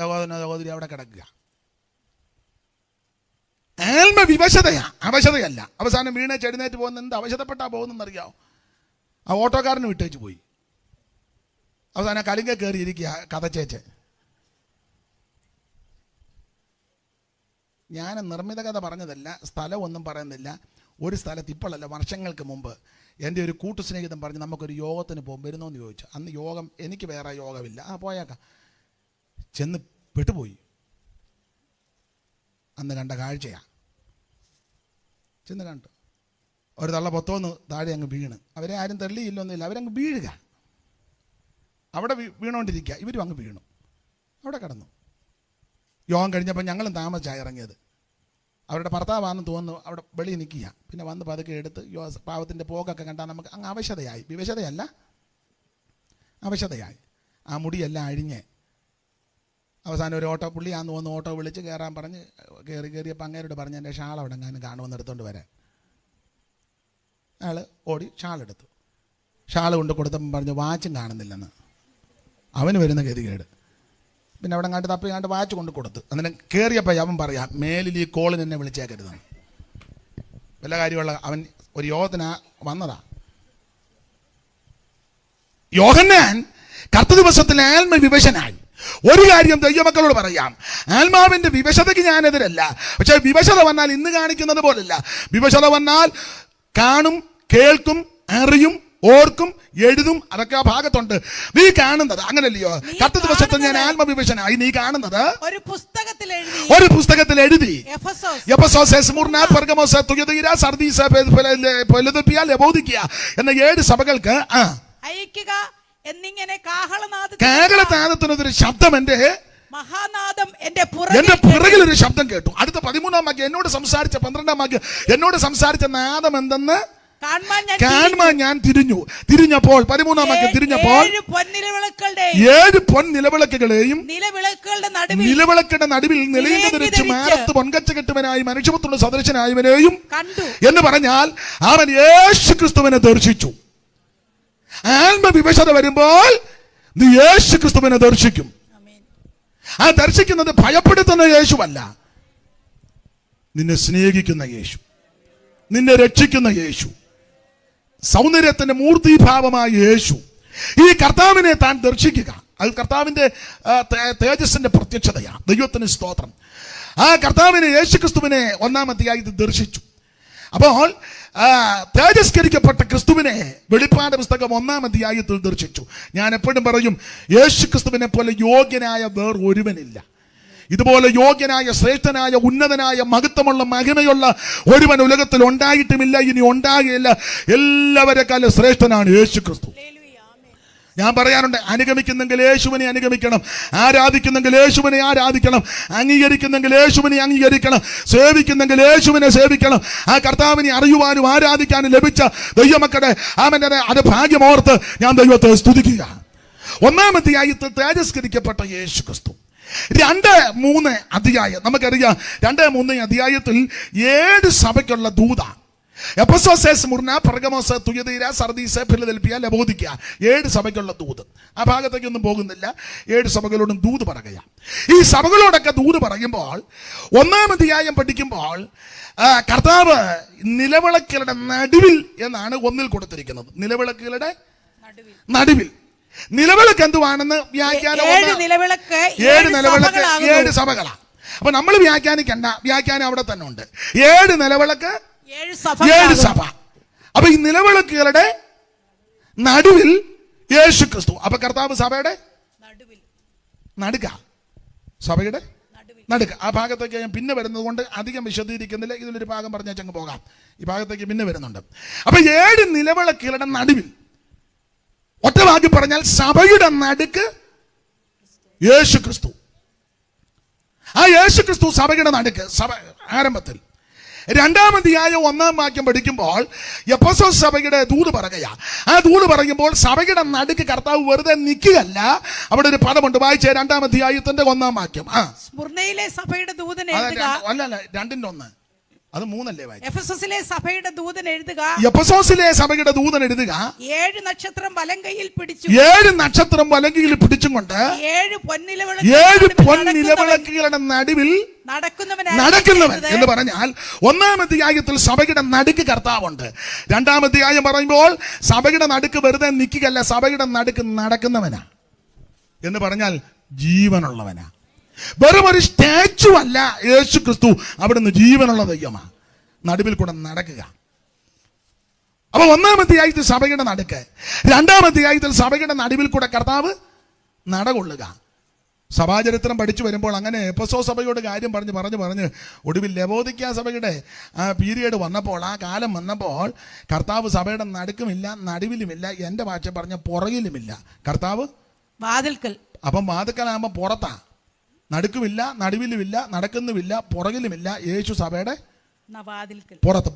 സഹോദരി അവിടെ കിടക്കുക. ആത്മവിവശതയാ, അവശതയല്ല. അവസാനം വീണേച്ച് എഴുന്നേറ്റ് പോകുന്ന എന്ത് അവശതപ്പെട്ടാ പോകുന്നറിയാമോ? ആ ഓട്ടോക്കാരന് വിട്ടേച്ച് പോയി. അവസാനം കലിങ്ക കയറി ഇരിക്കുക കഥച്ചേച്ച്. ഞാൻ നിർമ്മിത കഥ പറഞ്ഞതല്ല, സ്ഥലമൊന്നും പറയുന്നില്ല. ഒരു സ്ഥലത്ത് ഇപ്പോഴല്ല, വർഷങ്ങൾക്ക് മുമ്പ് എൻ്റെ ഒരു കൂട്ടുസ്നേഹിതൻ പറഞ്ഞ് നമുക്കൊരു യോഗത്തിന് പോകും, വരുന്നോന്ന് ചോദിച്ചു. അന്ന് യോഗം, എനിക്ക് വേറെ യോഗമില്ല, പോയേക്കാം. ചെന്ന് പെട്ടുപോയി. അന്ന് കണ്ട കാഴ്ചയാണ്. ചെന്ന് കണ്ടു, ഒരു തള്ള പൊത്തോന്ന് താഴെ അങ്ങ് വീണ്. അവരെ ആരും തള്ളിയില്ലൊന്നുമില്ല, അവരങ്ങ് വീഴുക. അവിടെ വീണുകൊണ്ടിരിക്കുക. ഇവരും അങ്ങ് വീണു, അവിടെ കിടന്നു. യോഗം കഴിഞ്ഞപ്പോൾ ഞങ്ങളും താമസിച്ചാണ് ഇറങ്ങിയത്. അവരുടെ ഭർത്താവാണെന്ന് തോന്നുന്നു, അവിടെ വെളിയിൽ നിൽക്കുക. പിന്നെ വന്ന് പതുക്കെ എടുത്ത് പാവത്തിൻ്റെ പോക്കൊക്കെ കണ്ടാൽ നമുക്ക് അങ്ങ് അവശതയായി. വിവശതയല്ല, അവശതയായി. ആ മുടിയെല്ലാം അഴിഞ്ഞ് അവസാനം ഒരു ഓട്ടോ, പുള്ളിയാന്ന് തോന്നുന്നു, ഓട്ടോ വിളിച്ച് കയറാൻ പറഞ്ഞ് കയറിയപ്പോൾ അങ്ങേരോട് പറഞ്ഞ് എൻ്റെ ഷാൾ അവിടെ എങ്ങാനും കാണുമെന്ന് എടുത്തുകൊണ്ട് വരാൻ. അയാൾ ഓടി ഷാളെടുത്തു. ഷാൾ കൊണ്ട് കൊടുത്തപ്പം പറഞ്ഞു വാച്ചും കാണുന്നില്ലെന്ന്. അവന് വരുന്ന ഗതികേട്. പിന്നെ അവിടെ കണ്ട് തപ്പി കണ്ട് വാച്ച് കൊണ്ട് കൊടുത്തു. അന്നേരം കയറിയപ്പോൾ അവൻ പറയാം, മേലിൽ ഈ കോളിന് എന്നെ വിളിച്ചേക്കരുതെന്ന്. വല്ല കാര്യമുള്ള അവൻ ഒരു യോഗത്തിന് വന്നതാ. യോഹന്നാൻ കർത്തൃ ദിവസത്തിൽ ആത്മവിവശനായി. ഒരു കാര്യം ദൈവമക്കളോട് പറയാം, ആത്മാവിന്റെ വിവശതയ്ക്ക് ഞാനെതിരല്ല. പക്ഷെ വിവശത വന്നാൽ ഇന്ന് കാണിക്കുന്നത് പോലല്ല. വിവശത വന്നാൽ കാണും, കേൾക്കും, അറിയും, ഓർക്കും, എഴുതും, അതൊക്കെ ആ ഭാഗത്തുണ്ട്. നീ കാണുന്നത് അങ്ങനല്ലയോ? കർത്തൃ ദിവസത്തിൽ ഞാൻ ആത്മവിവശനായി. നീ കാണുന്നത് ഒരു പുസ്തകത്തിൽ എഴുതി. എന്ന 7 സഭകൾക്ക് കാഹളനാദത്തിനൊരു ശബ്ദം, എന്റെ മഹാനാദം എന്റെ പുറകിൽ ഒരു ശബ്ദം കേട്ടു. അടുത്ത 13-ാം വാക്യം എന്നോട് സംസാരിച്ച 12-ാം വാക്യം എന്നോട് സംസാരിച്ച നാദം എന്തെന്ന് കാണുവാൻ ഞാൻ തിരിഞ്ഞപ്പോൾ 13-ാം വാക്യം തിരിഞ്ഞപ്പോൾ 7 പൊൻനിലവിളക്കുകളെയും നിലവിളക്കുകളുടെ നടുവിൽ നിലയിൽ ധരിച്ച് മാറത്ത് പൊൻകച്ച കെട്ടുവനായി മനുഷ്യപുത്രന്റെ സദൃശനായവനെയും എന്ന് പറഞ്ഞാൽ അവൻ യേശുക്രിസ്തുവിനെ ദർശിച്ചു. ആത്മവിവശത വരുമ്പോൾ നീ യേശുക്രിസ്തുവിനെ ദർശിക്കും. ആ ദർശിക്കുന്നത് ഭയപ്പെടുത്തുന്ന യേശുവല്ല, നിന്നെ സ്നേഹിക്കുന്ന യേശു, നിന്നെ രക്ഷിക്കുന്ന യേശു, സൗന്ദര്യത്തിന്റെ മൂർത്തിഭാവമായ യേശു. ഈ കർത്താവിനെ താൻ ദർശിക്കുക. അത് കർത്താവിന്റെ തേജസ്സിന്റെ പ്രത്യക്ഷതയാണ്. ദൈവത്തിന് സ്തോത്രം. ആ കർത്താവിനെ, യേശുക്രിസ്തുവിനെ 1-ാം അധ്യായത്തിൽ ദർശിച്ചു. അപ്പോൾ തേജസ്കരിക്കപ്പെട്ട ക്രിസ്തുവിനെ വെളിപ്പാട് പുസ്തകം 1-ാം അധ്യായത്തിൽ ദർശിച്ചു. ഞാൻ എപ്പോഴും പറയും, യേശുക്രിസ്തുവിനെ പോലെ യോഗ്യനായ വേറൊരുവനില്ല. ഇതുപോലെ യോഗ്യനായ, ശ്രേഷ്ഠനായ, ഉന്നതനായ, മഹത്വമുള്ള, മഹിമയുള്ള ഒരുവൻ ഉലകത്തിൽ ഉണ്ടായിട്ടുമില്ല, ഇനി ഉണ്ടാകുകയില്ല. എല്ലാവരെക്കാളും ശ്രേഷ്ഠനാണ് യേശുക്രിസ്തു. ഞാൻ പറയാറുണ്ട്, അനുഗമിക്കുന്നെങ്കിൽ യേശുവിനെ അനുഗമിക്കണം, ആരാധിക്കുന്നെങ്കിൽ യേശുവിനെ ആരാധിക്കണം, അംഗീകരിക്കുന്നെങ്കിൽ യേശുവിനെ അംഗീകരിക്കണം, സേവിക്കുന്നെങ്കിൽ യേശുവിനെ സേവിക്കണം. ആ കർത്താവിനെ അറിയുവാനും ആരാധിക്കാനും ലഭിച്ച ദൈവമക്കളുടെ അത് ഭാഗ്യമോർത്ത് ഞാൻ ദൈവത്തെ സ്തുതിക്കുക. 1-ാം അധ്യായത്തിൽ തേജസ്കരിക്കപ്പെട്ട യേശുക്രിസ്തു 2-3 അധ്യായം നമുക്കറിയാം. 2-3 അധ്യായത്തിൽ 7 സഭയ്ക്കുള്ള ദൂത. Ephesus, Smyrna, Pergamos, Thyatira, Sardis, Philadelphia, Laodicea. 7 സഭയ്ക്കുള്ള ദൂത്. ആ ഭാഗത്തേക്കൊന്നും പോകുന്നില്ല. 7 സഭകളോടും ദൂത് പറയുക. ഈ സഭകളോടൊക്കെ ദൂത് പറയുമ്പോൾ 1-ാം അധ്യായം പഠിക്കുമ്പോൾ കർത്താവ് നിലവിളക്കുകളുടെ നടുവിൽ എന്നാണ് 1-ൽ കൊടുത്തിരിക്കുന്നത്. നിലവിളക്കുകളുടെ നടുവിൽ. നിലവിളക്ക് എന്തുവാണെന്ന് വ്യാഖ്യാനം 7 നിലവിളക്ക് 7 സഭകളാണ്. അപ്പൊ നമ്മൾ വ്യാഖ്യാനിക്കണ്ട, വ്യാഖ്യാനം അവിടെ തന്നെ ഉണ്ട്. 7 നിലവിളക്ക് 7 സഭ. അപ്പൊ ഈ നിലവിളക്കുകളുടെ നടുവിൽ യേശു ക്രിസ്തു. അപ്പൊ കർത്താവ് സഭയുടെ നടുക്ക, സഭയുടെ നടുക്ക. ആ ഭാഗത്തേക്ക് ഞാൻ പിന്നെ വരുന്നത് കൊണ്ട് അധികം വിശദീകരിക്കുന്നില്ല. ഇതിലൊരു ഭാഗം പറഞ്ഞങ്ങ് പോകാം. ഈ ഭാഗത്തേക്ക് പിന്നെ വരുന്നുണ്ട്. അപ്പൊ 7 നിലവിളക്കുകളുടെ നടുവിൽ, ഒറ്റ വാക്കി പറഞ്ഞാൽ സഭയുടെ നടുക്ക് യേശു ക്രിസ്തു. ആ യേശു ക്രിസ്തു സഭയുടെ നടുക്ക്. സഭ ആരംഭത്തിൽ 2-ാം അധ്യായം 1-ാം വാക്യം പഠിക്കുമ്പോൾ എഫെസോസ് സഭയുടെ ദൂത് പറയുക. ആ ദൂത് പറയുമ്പോൾ സഭയുടെ നടുക്ക് കർത്താവ് വെറുതെ നിൽക്കുകയല്ല. അവിടെ ഒരു പദമുണ്ട്, വായിച്ചേ. 2-ാം അധ്യായത്തിന്റെ 1-ാം വാക്യം. സ്മുർനയിലെ സഭയുടെ ദൂതൻ എഴുതുക. അല്ല 2-ന്റെ 1, അത് 3 വായിച്ചു. എഫെസോസിലെ സഭയുടെ ദൂതൻ എഴുതുക. എഫെസോസിലെ സഭയുടെ ദൂതൻ എഴുതുക. 7 നക്ഷത്രം വലങ്കയിൽ പിടിച്ചു. 7 നക്ഷത്രം വലങ്കയിൽ പിടിച്ചും കൊണ്ട് 7 പൊൻനിലവിളക്കുകളുടെ നടുവിൽ നടക്കുന്നവൻ എന്ന് പറഞ്ഞാൽ 1-ാം അധ്യായത്തിൽ സഭയുടെ നടുക്ക് കർത്താവുണ്ട്. 2-ാം അധ്യായം പറയുമ്പോൾ സഭയുടെ നടുക്ക് വെറുതെ നിൽക്കുകയല്ല, സഭയുടെ നടുക്ക് നടക്കുന്നവനാ എന്ന് പറഞ്ഞാൽ ജീവനുള്ളവനാ. വെറും ഒരു സ്റ്റാച്ചു അല്ല യേശു ക്രിസ്തു, അവിടുന്ന് ജീവനുള്ള ദൈവമാ. നടുവിൽ കൂടെ നടക്കുക. അപ്പൊ 1-ാം അധ്യായത്തിൽ സഭയുടെ നടുക്ക്, 2-ാം അധ്യായത്തിൽ സഭയുടെ നടുവിൽ കൂടെ കർത്താവ് നടകൊള്ളുക. സഭാചരിത്രം പഠിച്ചു വരുമ്പോൾ അങ്ങനെ എഫെസോസ് സഭയോട് കാര്യം പറഞ്ഞ് ഒടുവിൽ ലവോദിക്ക സഭയുടെ ആ പീരിയഡ് വന്നപ്പോൾ, ആ കാലം വന്നപ്പോൾ കർത്താവ് സഭയുടെ നടുക്കുമില്ല, നടുവിലുമില്ല, എൻ്റെ ഭാഷ പറഞ്ഞ പുറകിലുമില്ല. കർത്താവ് വാതിൽക്കൽ. അപ്പം വാതിൽക്കലാകുമ്പോൾ പുറത്താ. നടുക്കുമില്ല, നടുവിലുമില്ല, നടക്കുന്നുമില്ല, പുറകിലുമില്ല. യേശു സഭയുടെ പുറത്ത്.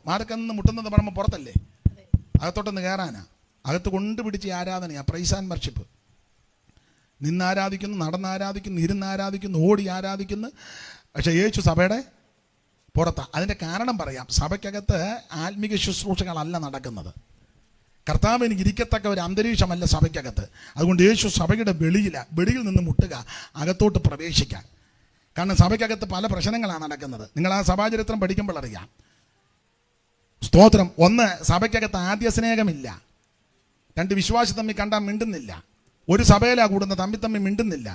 വാതിൽക്കൽ നിന്ന് മുട്ടുന്നത് പറയുമ്പോൾ പുറത്തല്ലേ, അകത്തോട്ടൊന്ന് കയറാനാ. അകത്ത് കൊണ്ടുപിടിച്ച് ആരാധനയാ, പ്രൈസ് ആൻഡ് വർഷിപ്പ്. നിന്നാരാധിക്കുന്നു, നടന്നാരാധിക്കുന്നു, ഇരുന്നാരാധിക്കുന്നു, ഓടി ആരാധിക്കുന്നു. പക്ഷെ യേശു സഭയുടെ പുറത്താ. അതിൻ്റെ കാരണം പറയാം. സഭയ്ക്കകത്ത് ആത്മീക ശുശ്രൂഷകളല്ല നടക്കുന്നത്. കർത്താവിന് ഇരിക്കത്തക്ക ഒരു അന്തരീക്ഷമല്ല സഭയ്ക്കകത്ത്. അതുകൊണ്ട് യേശു സഭയുടെ വെളിയിൽ നിന്ന് മുട്ടുക, അകത്തോട്ട് പ്രവേശിക്കാൻ. കാരണം സഭയ്ക്കകത്ത് പല പ്രശ്നങ്ങളാണ് നടക്കുന്നത്. നിങ്ങൾ ആ സഭാചരിത്രം പഠിക്കുമ്പോൾ അറിയാം. സ്തോത്രം. 1, സഭയ്ക്കകത്ത് ആദ്യ സ്നേഹമില്ല. 2, വിശ്വാസി തമ്മിൽ കണ്ടാൽ മിണ്ടുന്നില്ല. ഒരു സഭയിലാ കൂടുന്ന, തമ്മിൽ മിണ്ടുന്നില്ല.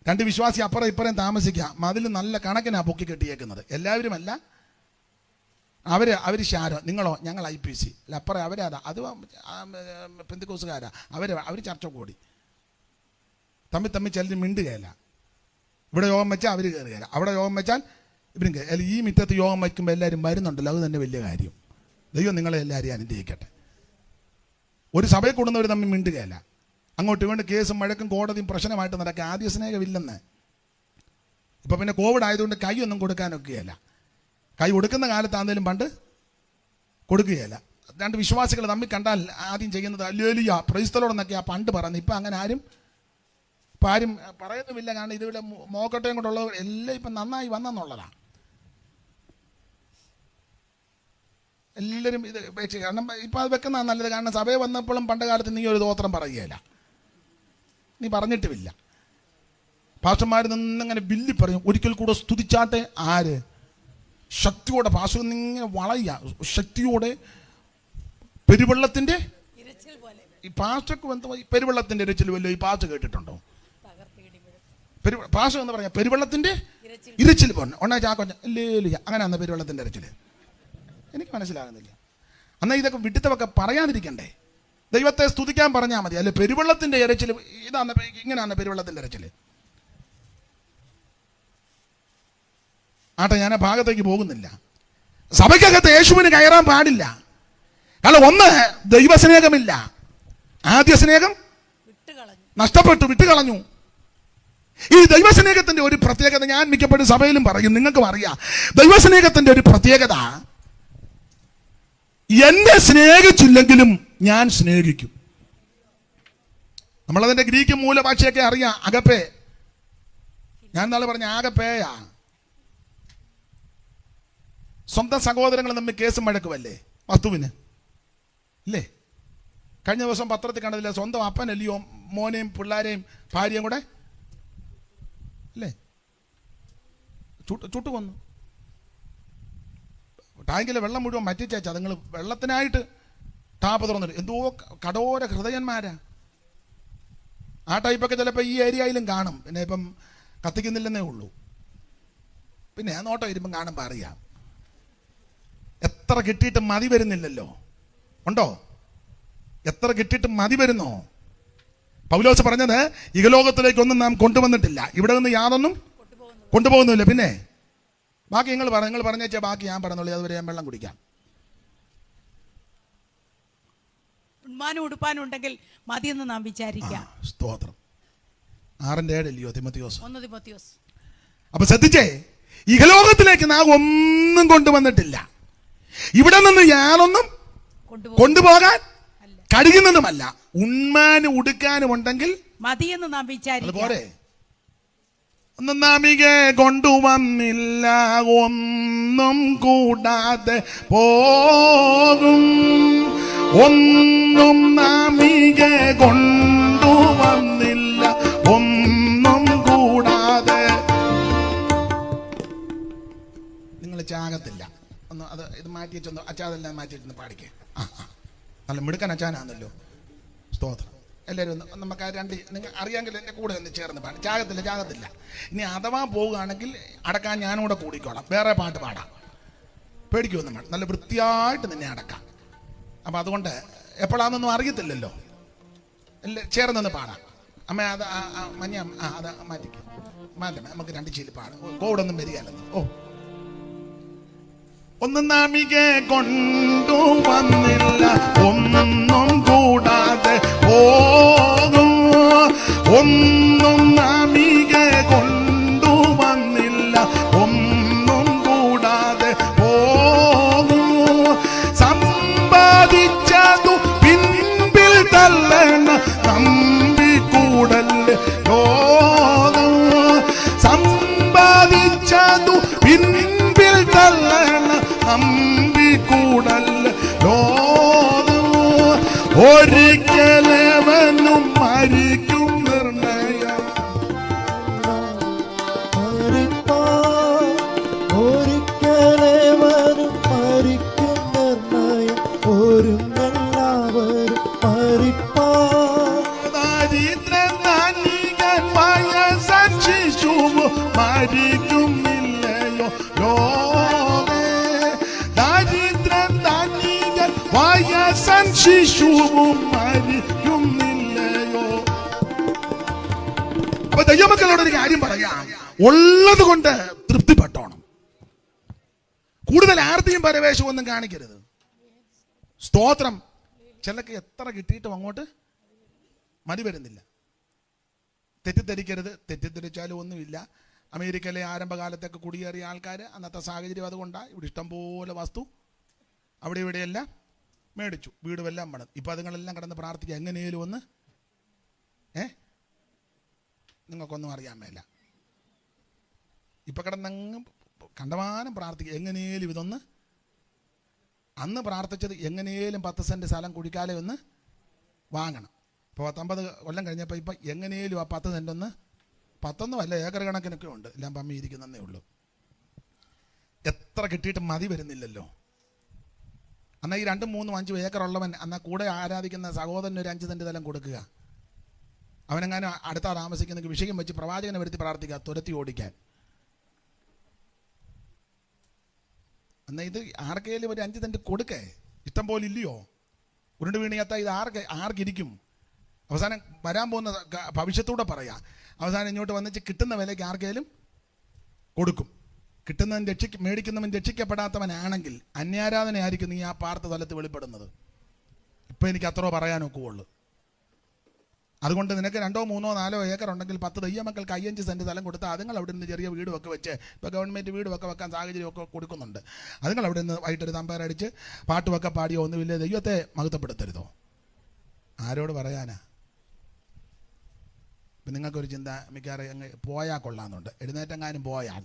2 വിശ്വാസി അപ്പുറം ഇപ്പുറം താമസിക്കുക. മതിൽ നല്ല കണക്കിനാ പൊക്കി കെട്ടിയേക്കുന്നത്. എല്ലാവരുമല്ല, അവർ ഷാരോ, നിങ്ങളോ, ഞങ്ങൾ IPC അല്ല, അപ്പുറം അവരാതാ, അത് പെന്തിക്കോസുകാരാ, അവർ ചർച്ച കൂടി. തമ്മിൽ ചിലർ മിണ്ടുകയല്ല. ഇവിടെ യോഗം വെച്ചാൽ അവർ കയറുകയില്ല, അവിടെ യോഗം വെച്ചാൽ ഇവരും അല്ല. ഈ മുറ്റത്ത് യോഗം വയ്ക്കുമ്പോൾ എല്ലാവരും വരുന്നുണ്ടല്ലോ, അത് തന്നെ വലിയ കാര്യം. ദൈവം നിങ്ങളെ എല്ലാവരെയും അനുഗ്രഹിക്കട്ടെ. ഒരു സഭയെ കൂടുന്നവർ തമ്മിൽ മിണ്ടുകയല്ല. അങ്ങോട്ട് ഇങ്ങോട്ട് കേസും വഴക്കും കോടതിയും പ്രശ്നമായിട്ട് നടക്കുക. ആദ്യ സ്നേഹമില്ലെന്ന്. ഇപ്പം പിന്നെ കോവിഡ് ആയതുകൊണ്ട് കൈ ഒന്നും കൊടുക്കാനൊക്കെയല്ല. കൈ കൊടുക്കുന്ന കാലത്താണെങ്കിലും പണ്ട് കൊടുക്കുകയില്ല. 2 വിശ്വാസികൾ തമ്മിൽ കണ്ടാൽ ആദ്യം ചെയ്യുന്നത് ഹല്ലേലൂയ പ്രൈസ് ദി ലോർഡ് എന്നൊക്കെയാ പണ്ട് പറഞ്ഞു. ഇപ്പം അങ്ങനെ ആരും പറയുന്നുമില്ല. കാരണം ഇതിവിടെ മോക്കട്ടയും കൊണ്ടുള്ളവർ എല്ലാം ഇപ്പം നന്നായി വന്നെന്നുള്ളതാണ്. എല്ലാവരും ഇത് വെച്ച്, കാരണം ഇപ്പം അത് വെക്കുന്നതാണ് നല്ലത്. കാരണം സഭയെ വന്നപ്പോഴും പണ്ട് കാലത്ത് നീ ഒരു ദോത്രം പറയുകയില്ല, നീ പറഞ്ഞിട്ടുമില്ല. പാസ്റ്റർമാർ നിന്നിങ്ങനെ ബില്ലി പറയും, ഒരിക്കൽ കൂടെ സ്തുതിച്ചാട്ടെ. ആര്? ശക്തിയോടെ. പാസ്റ്റർ ഇങ്ങനെ വളയുക ശക്തിയോടെ. പെരുവെള്ളത്തിന്റെ ഈ പാസ്റ്റർക്ക് ബന്ധമായി പെരുവെള്ളത്തിന്റെ ഇരച്ചിൽ വല്ലോ ഈ പാസ്റ്റർ കേട്ടിട്ടുണ്ടോ? പാസ്റ്റർ എന്ന് പറഞ്ഞാൽ പെരുവെള്ളത്തിന്റെ ഇരച്ചിൽ പോകണം. ഒന്നാ ചാക്കൊഞ്ഞ ഇല്ലേ, അങ്ങനെയാന്ന് പെരുവെള്ളത്തിന്റെ ഇരച്ചിൽ. എനിക്ക് മനസ്സിലാകുന്നില്ല. എന്നാൽ ഇതൊക്കെ വിട്ടിത്തവൊക്കെ പറയാതിരിക്കണ്ടേ? ദൈവത്തെ സ്തുതിക്കാൻ പറഞ്ഞാൽ മതി. അല്ലെ പെരുവെള്ളത്തിന്റെ ഇരച്ചിൽ ഇതാണ്, ഇങ്ങനെയാണ് പെരുവെള്ളത്തിന്റെ ഇരച്ചിൽ. ആട്ടെ, ഞാൻ ആ ഭാഗത്തേക്ക് പോകുന്നില്ല. സഭയ്ക്കകത്ത് യേശുവിന് കയറാൻ പാടില്ല. കാരണം 1, ദൈവസ്നേഹമില്ല. ആദ്യ സ്നേഹം നഷ്ടപ്പെട്ടു, വിട്ടുകളഞ്ഞു. ഈ ദൈവസ്നേഹത്തിന്റെ ഒരു പ്രത്യേകത ഞാൻ മിക്കപ്പോഴും സഭയിലും പറയും, നിങ്ങൾക്കും അറിയാം. ദൈവസ്നേഹത്തിന്റെ ഒരു പ്രത്യേകത, എന്നെ സ്നേഹിച്ചില്ലെങ്കിലും ഞാൻ സ്നേഹിക്കും. നമ്മളതിന്റെ ഗ്രീക്ക് മൂലഭാഷയൊക്കെ അറിയാം. അഗപ്പേ, ഞാൻ നാളെ പറഞ്ഞ ആകെ പേയാ. സ്വന്തം സഹോദരങ്ങൾ തമ്മിൽ കേസും വഴക്കുമല്ലേ വസ്തുവിന് ഇല്ലേ? കഴിഞ്ഞ ദിവസം പത്രത്തിൽ കണ്ടതില്ല, സ്വന്തം അപ്പനല്ലയോ മോനെയും പിള്ളേരെയും ഭാര്യയും കൂടെ അല്ലേ ചുട്ടുകൊന്നു. ടാങ്കിലെ വെള്ളം മുഴുവൻ മറ്റിച്ചേച്ചാ. അതുങ്ങൾ വെള്ളത്തിനായിട്ട് ടാപ്പ് തുറന്നിട്ട് എന്തോ കടോര ഹൃദയന്മാരാ. ആ ടൈപ്പൊക്കെ ചിലപ്പോൾ ഈ ഏരിയയിലും കാണും. പിന്നെ ഇപ്പം കത്തിക്കുന്നില്ലെന്നേ ഉള്ളൂ. പിന്നെ ആ നോട്ടം ഇരുമ്പം കാണുമ്പോൾ അറിയാം. എത്ര കിട്ടിയിട്ട് മതി വരുന്നില്ലല്ലോ. ഉണ്ടോ? എത്ര കിട്ടിയിട്ട് മതി വരുന്നോ? പൗലോസ് പറഞ്ഞത് ഇഹലോകത്തിലേക്കൊന്നും നാം കൊണ്ടുവന്നിട്ടില്ല, ഇവിടെ നിന്ന് യാതൊന്നും കൊണ്ടുപോകുന്നില്ല. പിന്നെ ബാക്കി നിങ്ങൾ പറഞ്ഞേച്ചാൽ ബാക്കി ഞാൻ പറഞ്ഞോളൂ. അതുവരെ ഞാൻ വെള്ളം കുടിക്കാം. ഉണ്മാനും ഉടുപ്പാനും ഉണ്ടെങ്കിൽ മതിയെന്ന് നാം വിചാരിക്കാം. സ്തോത്രം. 6:7 അല്ലയോ തിമോത്തിയോസ്? 1 തിമോത്തിയോസ്. അപ്പൊ ശ്രദ്ധിച്ചേ, ഇഹലോകത്തിലേക്ക് നാം ഒന്നും കൊണ്ടുവന്നിട്ടില്ല, ഇവിടെ നിന്ന് ഞാനൊന്നും കൊണ്ടുപോകാൻ കഴിയുന്നതുമല്ല. ഉണ്മാനും ഉടുക്കാനും ഉണ്ടെങ്കിൽ മതിയെന്ന് നാം വിചാരിക്കാം. അതുപോലെ ഒന്നും നാമികെ കൊണ്ടുവന്നില്ല, ഒന്നും കൂടാതെ പോകും. ഒന്നും നാമികെ കൊണ്ടുവന്നില്ല, ഒന്നും കൂടാതെ. നിങ്ങൾ ചാകത്തില്ല. ഒന്ന് അത് ഇത് മാറ്റി വെച്ചൊന്ന് അച്ചാതെല്ലാം മാറ്റി വെച്ചൊന്ന് പാടിക്കേ. നല്ല മിടുക്കൻ അച്ചാനാണല്ലോ. സ്തോത്രം. എല്ലാവരും നമുക്ക് ആ രണ്ട് നിങ്ങൾ അറിയാമെങ്കിൽ എൻ്റെ കൂടെ ഒന്ന് ചേർന്ന് പാടാം. ചാകത്തില്ല. ഇനി അഥവാ പോവുകയാണെങ്കിൽ അടക്കാൻ ഞാനും കൂടെ കൂടിക്കോളാം. വേറെ പാട്ട് പാടാം, പേടിക്കുമൊന്നും വേണം. നല്ല വൃത്തിയായിട്ട് നിന്നെ അടക്കാം. അപ്പം അതുകൊണ്ട് എപ്പോഴാണെന്നൊന്നും അറിയത്തില്ലല്ലോ. ചേർന്നൊന്ന് പാടാം. അമ്മ അത് മഞ്ഞ അത് മാറ്റിക്കും. മാറ്റമേ, നമുക്ക് 2 ചീല് പാടാം. കോവിഡൊന്നും വരികയല്ലെന്ന്. ഒന്നും നാമികെ കൊണ്ടുവന്നില്ല, ഒന്നും കൂടാതെ പോകും. ഒന്നും നാമികെ കൊണ്ടുവന്നില്ല, ഒന്നും കൂടാതെ പോകും. സമ്പാദിച്ചതു പിൻപിൽ തള്ളണ നമ്പിക്കൂടല് ലോകം. സമ്പാദിച്ചതു പിൻപിൽ തള്ളണ നമ്പിക്കൂടല് ലോകം. ഒരിക്കലവനും മരിക്കും നിർണയം. ഒരിക്കലേവനും മരിക്കും നിർണയം. ഒരുങ്ങെല്ലാവരും ദാരിദ്രൻ ധനികൻ വയസ്സൻ ശിശുവും മരിക്കുന്നില്ലയോ ലോകേ. ദാരിദ്രൻ ധനികൻ വയസ്സൻ ശിശുവും മരിക്കുന്നില്ലയോ. അപ്പൊ ദൈവമക്കളോടൊരു കാര്യം പറയാം, ഉള്ളത് കൊണ്ട് തൃപ്തിപ്പെട്ടോണം. കൂടുതൽ ആർത്തിയും പരവേശവും ഒന്നും കാണിക്കരുത്. സ്തോത്രം. ചിലക്ക് എത്ര കിട്ടിയിട്ടും അങ്ങോട്ട് മതി വരുന്നില്ല. തെറ്റിദ്ധരിക്കരുത്. തെറ്റിദ്ധരിച്ചാലും ഒന്നുമില്ല. അമേരിക്കയിലെ ആരംഭകാലത്തൊക്കെ കുടിയേറിയ ആൾക്കാർ അന്നത്തെ സാഹചര്യം അതുകൊണ്ടാണ് ഇവിടെ ഇഷ്ടംപോലെ വസ്തു അവിടെ ഇവിടെയെല്ലാം മേടിച്ചു, വീടുമെല്ലാം പണിത്. ഇപ്പം അതുങ്ങളെല്ലാം കിടന്ന് പ്രാർത്ഥിക്കുക, എങ്ങനെയും ഒന്ന് നിങ്ങൾക്കൊന്നും അറിയാൻ മേല. ഇപ്പം കിടന്നങ്ങ് കണ്ടമാനം പ്രാർത്ഥിക്കുക, എങ്ങനെയും ഇതൊന്ന്. അന്ന് പ്രാർത്ഥിച്ചത് എങ്ങനെയും 10 സെൻറ്റ് സ്ഥലം കുഴിക്കാലെ ഒന്ന് വാങ്ങണം. ഇപ്പോൾ 19 കൊല്ലം കഴിഞ്ഞപ്പോൾ ഇപ്പം എങ്ങനെയും ആ 10 സെൻറ്റ് ഒന്ന്, 10 അല്ല ഏക്കർ കണക്കിനൊക്കെ ഉണ്ട്, എല്ലാം പമ്മിയിരിക്കുന്നതേ ഉള്ളൂ. എത്ര കിട്ടിയിട്ട് മതി വരുന്നില്ലല്ലോ. എന്നാൽ ഈ 2, 3, 5 ഏക്കർ ഉള്ളവൻ എന്നാൽ കൂടെ ആരാധിക്കുന്ന സഹോദരന് ഒരു 5 സെൻറ്റ് സ്ഥലം കൊടുക്കുക. അവനെങ്ങാനും അടുത്താ താമസിക്കുന്ന വിഷയം വെച്ച് പ്രവാചകനെ വരുത്തി പ്രാർത്ഥിക്കുക, തുരത്തി ഓടിക്കാൻ. എന്നാൽ ഇത് ആർക്കെങ്കിലും ഒരു 5 സെൻറ്റ് കൊടുക്കേ. ഇഷ്ടം പോലെ ഇല്ലയോ? ഉരുണ്ട് വീണിയത്ത ഇത് ആർക്കിരിക്കും? അവസാനം വരാൻ പോകുന്ന ഭവിഷ്യത്തൂടെ പറയാം. അവസാനം ഇങ്ങോട്ട് വന്നിച്ച് കിട്ടുന്ന വിലയ്ക്ക് ആർക്കെങ്കിലും കൊടുക്കും. കിട്ടുന്നവൻ മേടിക്കുന്നവൻ രക്ഷിക്കപ്പെടാത്തവനാണെങ്കിൽ അന്യാരാധനയായിരിക്കും നീ ആ പാർത്ത സ്ഥലത്ത് വെളിപ്പെടുന്നത്. ഇപ്പം എനിക്ക് അത്രയോ പറയാനൊക്കുള്ളൂ. അതുകൊണ്ട് നിനക്ക് 2, 3, 4 ഏക്കർ ഉണ്ടെങ്കിൽ 10 ദൈവമക്കൾക്ക് 5 സെൻറ്റ് സ്ഥലം കൊടുത്താൽ അതുങ്ങൾ അവിടെ നിന്ന് ചെറിയ വീടുമൊക്കെ വെച്ച്, ഇപ്പോൾ ഗവൺമെൻറ് വീടുമൊക്കെ വെക്കാൻ സാഹചര്യമൊക്കെ കൊടുക്കുന്നുണ്ട്. അതുങ്ങൾ അവിടെ നിന്ന് വൈകിട്ടൊരു തമ്പേരടിച്ച് പാട്ടുമൊക്കെ പാടിയോ ഒന്നുമില്ല. ദൈവത്തെ മഹത്വപ്പെടുത്തരുതോ? ആരോട് പറയാനാ? ഇപ്പം നിങ്ങൾക്കൊരു ചിന്ത മിക്കവാറും അങ്ങ് പോയാൽ കൊള്ളാമെന്നുണ്ട്. എഴുന്നേറ്റെങ്ങാനും പോയാൽ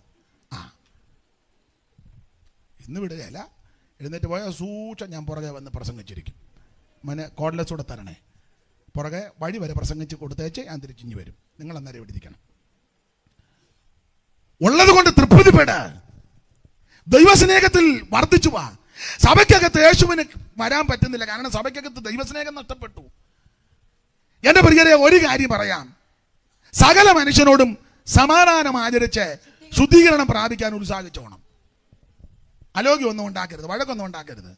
ഇന്ന് വിടുകയല്ല, എഴുന്നേറ്റ് പോയാൽ സൂക്ഷം ഞാൻ പുറകെ വന്ന് പ്രസംഗിച്ചിരിക്കും. മോനെ കോഡ്ലെസ് കൂടെ തരണേ, പുറകെ വഴി വരെ പ്രസംഗിച്ച് കൊടുത്തേച്ച് ഞാൻ തിരിച്ചിഞ്ഞ് വരും. നിങ്ങൾ അന്നേരം ഇവിടെ ഇരിക്കണം. ഉള്ളത് കൊണ്ട് തൃപ്തിപ്പെട്. ദൈവസ്നേഹത്തിൽ വർദ്ധിച്ചു വാ. സഭയ്ക്കകത്ത് യേശുവിന് വരാൻ പറ്റുന്നില്ല, കാരണം സഭയ്ക്കകത്ത് ദൈവസ്നേഹം നഷ്ടപ്പെട്ടു. എന്റെ പ്രിയരെ, ഒരു കാര്യം പറയാം, സകല മനുഷ്യനോടും സമാധാനം ആചരിച്ച് ശുദ്ധീകരണം പ്രാപിക്കാൻ ഉത്സാഹിച്ചോണം. അലോഗ്യമൊന്നും ഉണ്ടാക്കരുത്, വഴക്കൊന്നും ഉണ്ടാക്കരുത്,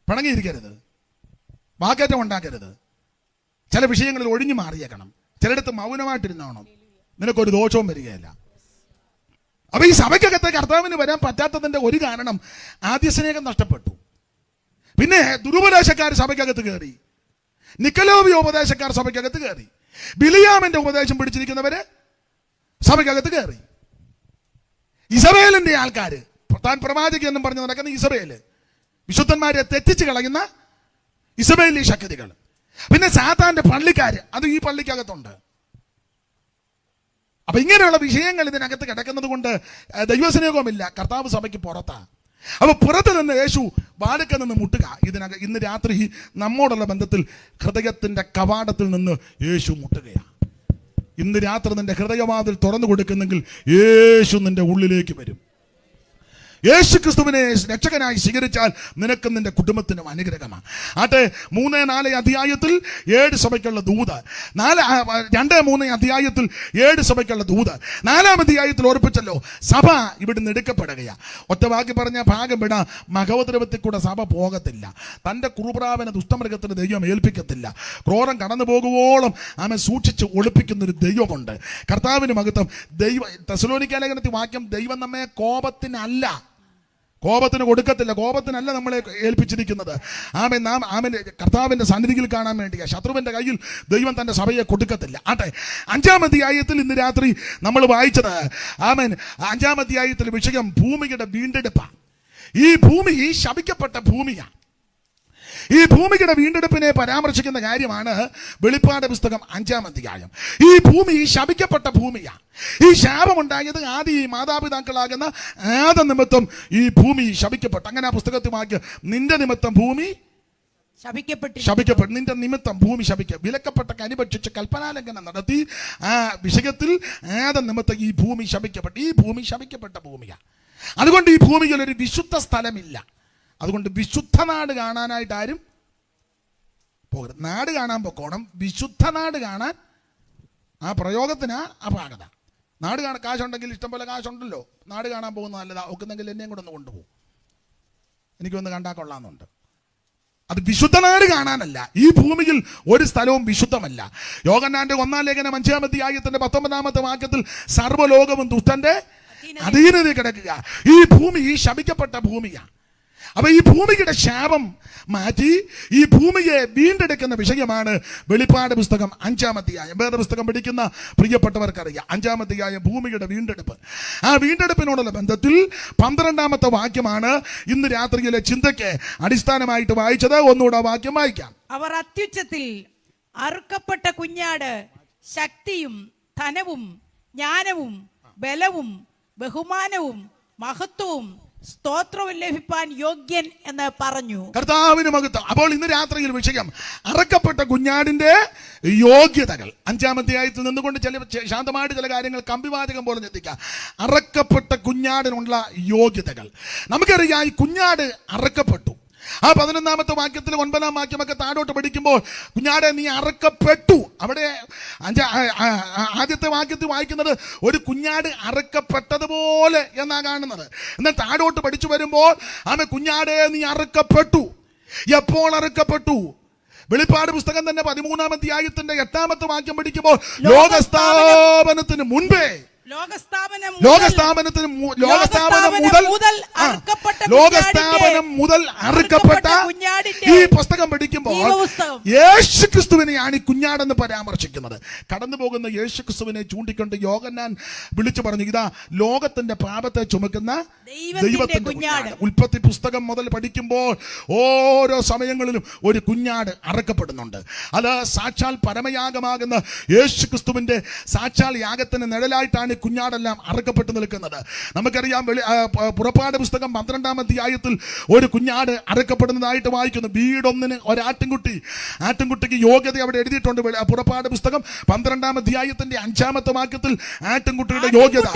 പിണങ്ങിയിരിക്കരുത്, വാക്കേറ്റം ഉണ്ടാക്കരുത്. ചില വിഷയങ്ങളിൽ ഒഴിഞ്ഞു മാറിയേക്കണം, ചിലയിടത്ത് മൗനമായിട്ടിരുന്നോണം, നിനക്കൊരു ദോഷവും വരികയില്ല. അപ്പൊ ഈ സഭയ്ക്കകത്ത് കർത്താവിന് വരാൻ പറ്റാത്തതിന്റെ ഒരു കാരണം ആദ്യ സ്നേഹം നഷ്ടപ്പെട്ടു. പിന്നെ ദുരുപദേശക്കാർ സഭയ്ക്കകത്ത് കയറി, നിക്കലോബിയ ഉപദേശക്കാർ സഭയ്ക്കകത്ത് കയറി, ബിലിയാമിന്റെ ഉപദേശം പിടിച്ചിരിക്കുന്നവര് സഭയ്ക്കകത്ത് കയറി, ഇസബേലിന്റെ ആൾക്കാര്, താൻ പ്രവാചകൻ എന്നും പറഞ്ഞു നടക്കുന്ന ഇസബേല്, വിശുദ്ധന്മാരെ തെറ്റിച്ച് കളയുന്ന ഇസബേലി ശക്തികൾ, പിന്നെ സാത്താന്റെ പള്ളിക്കാര്, അത് ഈ പള്ളിക്കകത്തുണ്ട്. അപ്പൊ ഇങ്ങനെയുള്ള വിഷയങ്ങൾ ഇതിനകത്ത് കിടക്കുന്നത് കൊണ്ട് ദൈവസ്നേഹവുമില്ല, കർത്താവ് സഭയ്ക്ക് പുറത്താ. അപ്പൊ പുറത്ത് നിന്ന് യേശു വാതിൽക്ക നിന്ന് മുട്ടുക. ഇന്ന് രാത്രി നമ്മോടുള്ള ബന്ധത്തിൽ ഹൃദയത്തിന്റെ കവാടത്തിൽ നിന്ന് യേശു മുട്ടുകയാണ്. ഇന്ന് രാത്രി നിന്റെ ഹൃദയവാതിൽ തുറന്നു കൊടുക്കുന്നെങ്കിൽ യേശു നിന്റെ ഉള്ളിലേക്ക് വരും. യേശു ക്രിസ്തുവിനെ രക്ഷകനായി സ്വീകരിച്ചാൽ നിനക്കും നിന്റെ കുടുംബത്തിനും അനുഗ്രഹമാണ്. ആട്ടെ, 3-4 അധ്യായത്തിൽ 7 സഭയ്ക്കുള്ള ദൂത്, 2-3 അധ്യായത്തിൽ 7 സഭയ്ക്കുള്ള ദൂത്, 4-ാം അധ്യായത്തിൽ ഓർപ്പിച്ചല്ലോ സഭ ഇവിടുന്ന് എടുക്കപ്പെടുകയാണ്. ഒറ്റ വാക്കി പറഞ്ഞ ഭാഗം വിട, മഹോദരവത്തിൽ കൂടെ സഭ പോകത്തില്ല. തൻ്റെ കുറുപ്രാവനെ ദുഷ്ടമൃഗത്തിന് ദൈവം ഏൽപ്പിക്കത്തില്ല. ക്രോധം കടന്നു പോകുവോളം അവൻ സൂക്ഷിച്ച് ഒളിപ്പിക്കുന്നൊരു ദൈവമുണ്ട്. കർത്താവിന് മഹത്വം. തെസ്സലോനിക്ക ലേഖനത്തിൽ വാക്യം, ദൈവം നമ്മെ കോപത്തിന് കൊടുക്കത്തില്ല, കോപത്തിനല്ല നമ്മളെ ഏൽപ്പിച്ചിരിക്കുന്നത്. കർത്താവിന്റെ സന്നിധിയിൽ കാണാൻ വേണ്ടിയാ. ശത്രുവിന്റെ കയ്യിൽ ദൈവം തന്റെ സഭയെ കൊടുക്കത്തില്ല. ആട്ടെ, 5-ാം അധ്യായത്തിൽ ഇന്ന് രാത്രി നമ്മൾ വായിച്ചത്, 5-ാം അധ്യായത്തിൽ വിഷയം ഭൂമിയുടെ വീണ്ടെടുപ്പാണ്. ഈ ഭൂമി ശപിക്കപ്പെട്ട ഭൂമിയാണ്. ഈ ഭൂമിയുടെ വീണ്ടെടുപ്പിനെ പരാമർശിക്കുന്ന കാര്യമാണ് വെളിപ്പാട് പുസ്തകം 5-ാം അധ്യായം. ഈ ഭൂമി ശപിക്കപ്പെട്ട ഭൂമിയാണ്. ഈ ശാപമുണ്ടായത് ആദി മാതാപിതാക്കളാകുന്ന ആദം നിമിത്തം ഈ ഭൂമി ശപിക്കപ്പെട്ടു. അങ്ങനെ ആ പുസ്തകത്തിൽ വായിക്കുക, നിന്റെ നിമിത്തം ഭൂമി ശപിക്കപ്പെട്ടു, നിന്റെ നിമിത്തം ഭൂമി വിലക്കപ്പെട്ട കനി ഭക്ഷിച്ച് കൽപ്പനാലംഘനം നടത്തി ആ വിഷയത്തിൽ ആദം നിമിത്തം ഈ ഭൂമി ശപിക്കപ്പെട്ടു. ഈ ഭൂമി ശപിക്കപ്പെട്ട ഭൂമിയാണ്. അതുകൊണ്ട് ഈ ഭൂമിയിൽ ഒരു വിശുദ്ധ സ്ഥലമില്ല. അതുകൊണ്ട് വിശുദ്ധ നാട് കാണാനായിട്ട് ആരും പോകരുത്. നാട് കാണാൻ പൊക്കോണം, വിശുദ്ധ നാട് കാണാൻ ആ പ്രയോഗത്തിനാ അപാകത. നാട് കാണാൻ കാശുണ്ടെങ്കിൽ, ഇഷ്ടംപോലെ കാശുണ്ടല്ലോ, നാട് കാണാൻ പോകുന്ന നല്ലതാ. ഒക്കുന്നെങ്കിൽ എന്നെയും കൂടെ ഒന്ന് കൊണ്ടുപോകും, എനിക്കൊന്ന് കണ്ടാൽ കൊള്ളാമെന്നുണ്ട്. അത് വിശുദ്ധ നാട് കാണാനല്ല. ഈ ഭൂമിയിൽ ഒരു സ്ഥലവും വിശുദ്ധമല്ല. യോഹന്നാന്റെ 1-ാം ലേഖനം 5-ാം അധ്യായത്തിന്റെ 19-ാമത്തെ വാക്യത്തിൽ സർവ്വലോകവും ദുഷ്ടന്റെ അധീനതയിൽ കിടക്കുക. ഈ ഭൂമി ശപിക്കപ്പെട്ട ഭൂമിയാണ്. അപ്പൊ ഈ ഭൂമിയുടെ ശാപം മാറ്റി ഈ ഭൂമിയെ വീണ്ടെടുക്കുന്ന വിഷയമാണ് വെളിപ്പാട് പുസ്തകം 5-ാം അധ്യായം. വേദപുസ്തകം പഠിക്കുന്ന പ്രിയപ്പെട്ടവർക്കറിയാം, 5-ാം അധ്യായം ഭൂമിയുടെ വീണ്ടെടുപ്പ്. ആ വീണ്ടെടുപ്പിനോടുള്ള ബന്ധത്തിൽ 12-ാമത്തെ വാക്യമാണ് ഇന്ന് രാത്രിയിലെ ചിന്തയ്ക്ക് അടിസ്ഥാനമായിട്ട് വായിച്ചത്. ഒന്നുകൂടെ വാക്യം വായിക്കാം. അവർ അത്യുച്ചത്തിൽ അറുക്കപ്പെട്ട കുഞ്ഞാട് ശക്തിയും ധനവും ജ്ഞാനവും ബലവും ബഹുമാനവും മഹത്വവും സ്തോത്രവും ലഭിപ്പാൻ യോഗ്യൻ എന്ന് പറഞ്ഞു. കർത്താവിന് മഹത്വം. അപ്പോൾ ഇന്ന് രാത്രിയിൽ വിഷയം അറക്കപ്പെട്ട കുഞ്ഞാടിന്റെ യോഗ്യതകൾ. 5-ാം അധ്യായത്തിൽ നിന്നുകൊണ്ട് ശാന്തമായിട്ട് ചില കാര്യങ്ങൾ കമ്പിവാചകം പോലെ ചിന്തിക്കാം. അറക്കപ്പെട്ട കുഞ്ഞാടിനുള്ള യോഗ്യതകൾ നമുക്കറിയാം. ഈ കുഞ്ഞാട് അറക്കപ്പെട്ടു. ആ 11-ാമത്തെ വാക്യത്തിൽ 9-ാം വാക്യമൊക്കെ താഴോട്ട് പഠിക്കുമ്പോൾ കുഞ്ഞാടെ നീ അറക്കപ്പെട്ടു. അവിടെ ആദ്യത്തെ വാക്യത്തിൽ വായിക്കുന്നത് ഒരു കുഞ്ഞാട് അറക്കപ്പെട്ടതുപോലെ എന്നാ കാണുന്നത്. എന്നാൽ താഴോട്ട് പഠിച്ചു വരുമ്പോൾ കുഞ്ഞാടെ നീ അറക്കപ്പെട്ടു. എപ്പോൾ അറക്കപ്പെട്ടു? വെളിപ്പാട് പുസ്തകം തന്നെ 13-ാം അധ്യായത്തിന്റെ 8-ാമത്തെ വാക്യം പഠിക്കുമ്പോൾ ലോകസ്ഥാപനത്തിന് മുൻപേ ലോകസ്ഥാപനം മുതൽ അറുക്കപ്പെട്ട ഈ പുസ്തകം പഠിക്കുമ്പോൾ യേശുക്രിസ്തുവിനെയാണ് ഈ കുഞ്ഞാടെന്ന് പരാമർശിക്കുന്നത്. കടന്നു പോകുന്ന യേശുക്രിസ്തുവിനെ ചൂണ്ടിക്കൊണ്ട് യോഹന്നാൻ വിളിച്ചു പറഞ്ഞു, ഇതാ ലോകത്തിന്റെ പാപത്തെ ചുമക്കുന്ന ദൈവത്തിന്റെ കുഞ്ഞാട്. ഉൽപ്പത്തി പുസ്തകം മുതൽ പഠിക്കുമ്പോൾ ഓരോ സമയങ്ങളിലും ഒരു കുഞ്ഞാട് അറുക്കപ്പെടുന്നുണ്ട്. അത് സാക്ഷാൽ പരമയാഗമാകുന്ന യേശുക്രിസ്തുവിന്റെ സാക്ഷാൽ യാഗത്തിന് നിഴലായിട്ടാണ് ഈ കുഞ്ഞാടെല്ലാം അറുക്കപ്പെട്ടു നിൽക്കുന്നത്. നമുക്കറിയാം, പുറപ്പാട് പുസ്തകം 12-ാം അധ്യായത്തിൽ ഒരു കുഞ്ഞാട് അറുക്കപ്പെടുന്നതായിട്ട് വായിക്കുന്നു. വീടൊന്നിന് ആട്ടിൻകുട്ടിക്ക് യോഗ്യത അവിടെ എഴുതിയിട്ടുണ്ട്. പുറപ്പാട് പുസ്തകം 12-ാം അധ്യായത്തിന്റെ 5-ാമത്തെ വാക്യത്തിൽ ആട്ടിൻകുട്ടിയുടെ യോഗ്യത,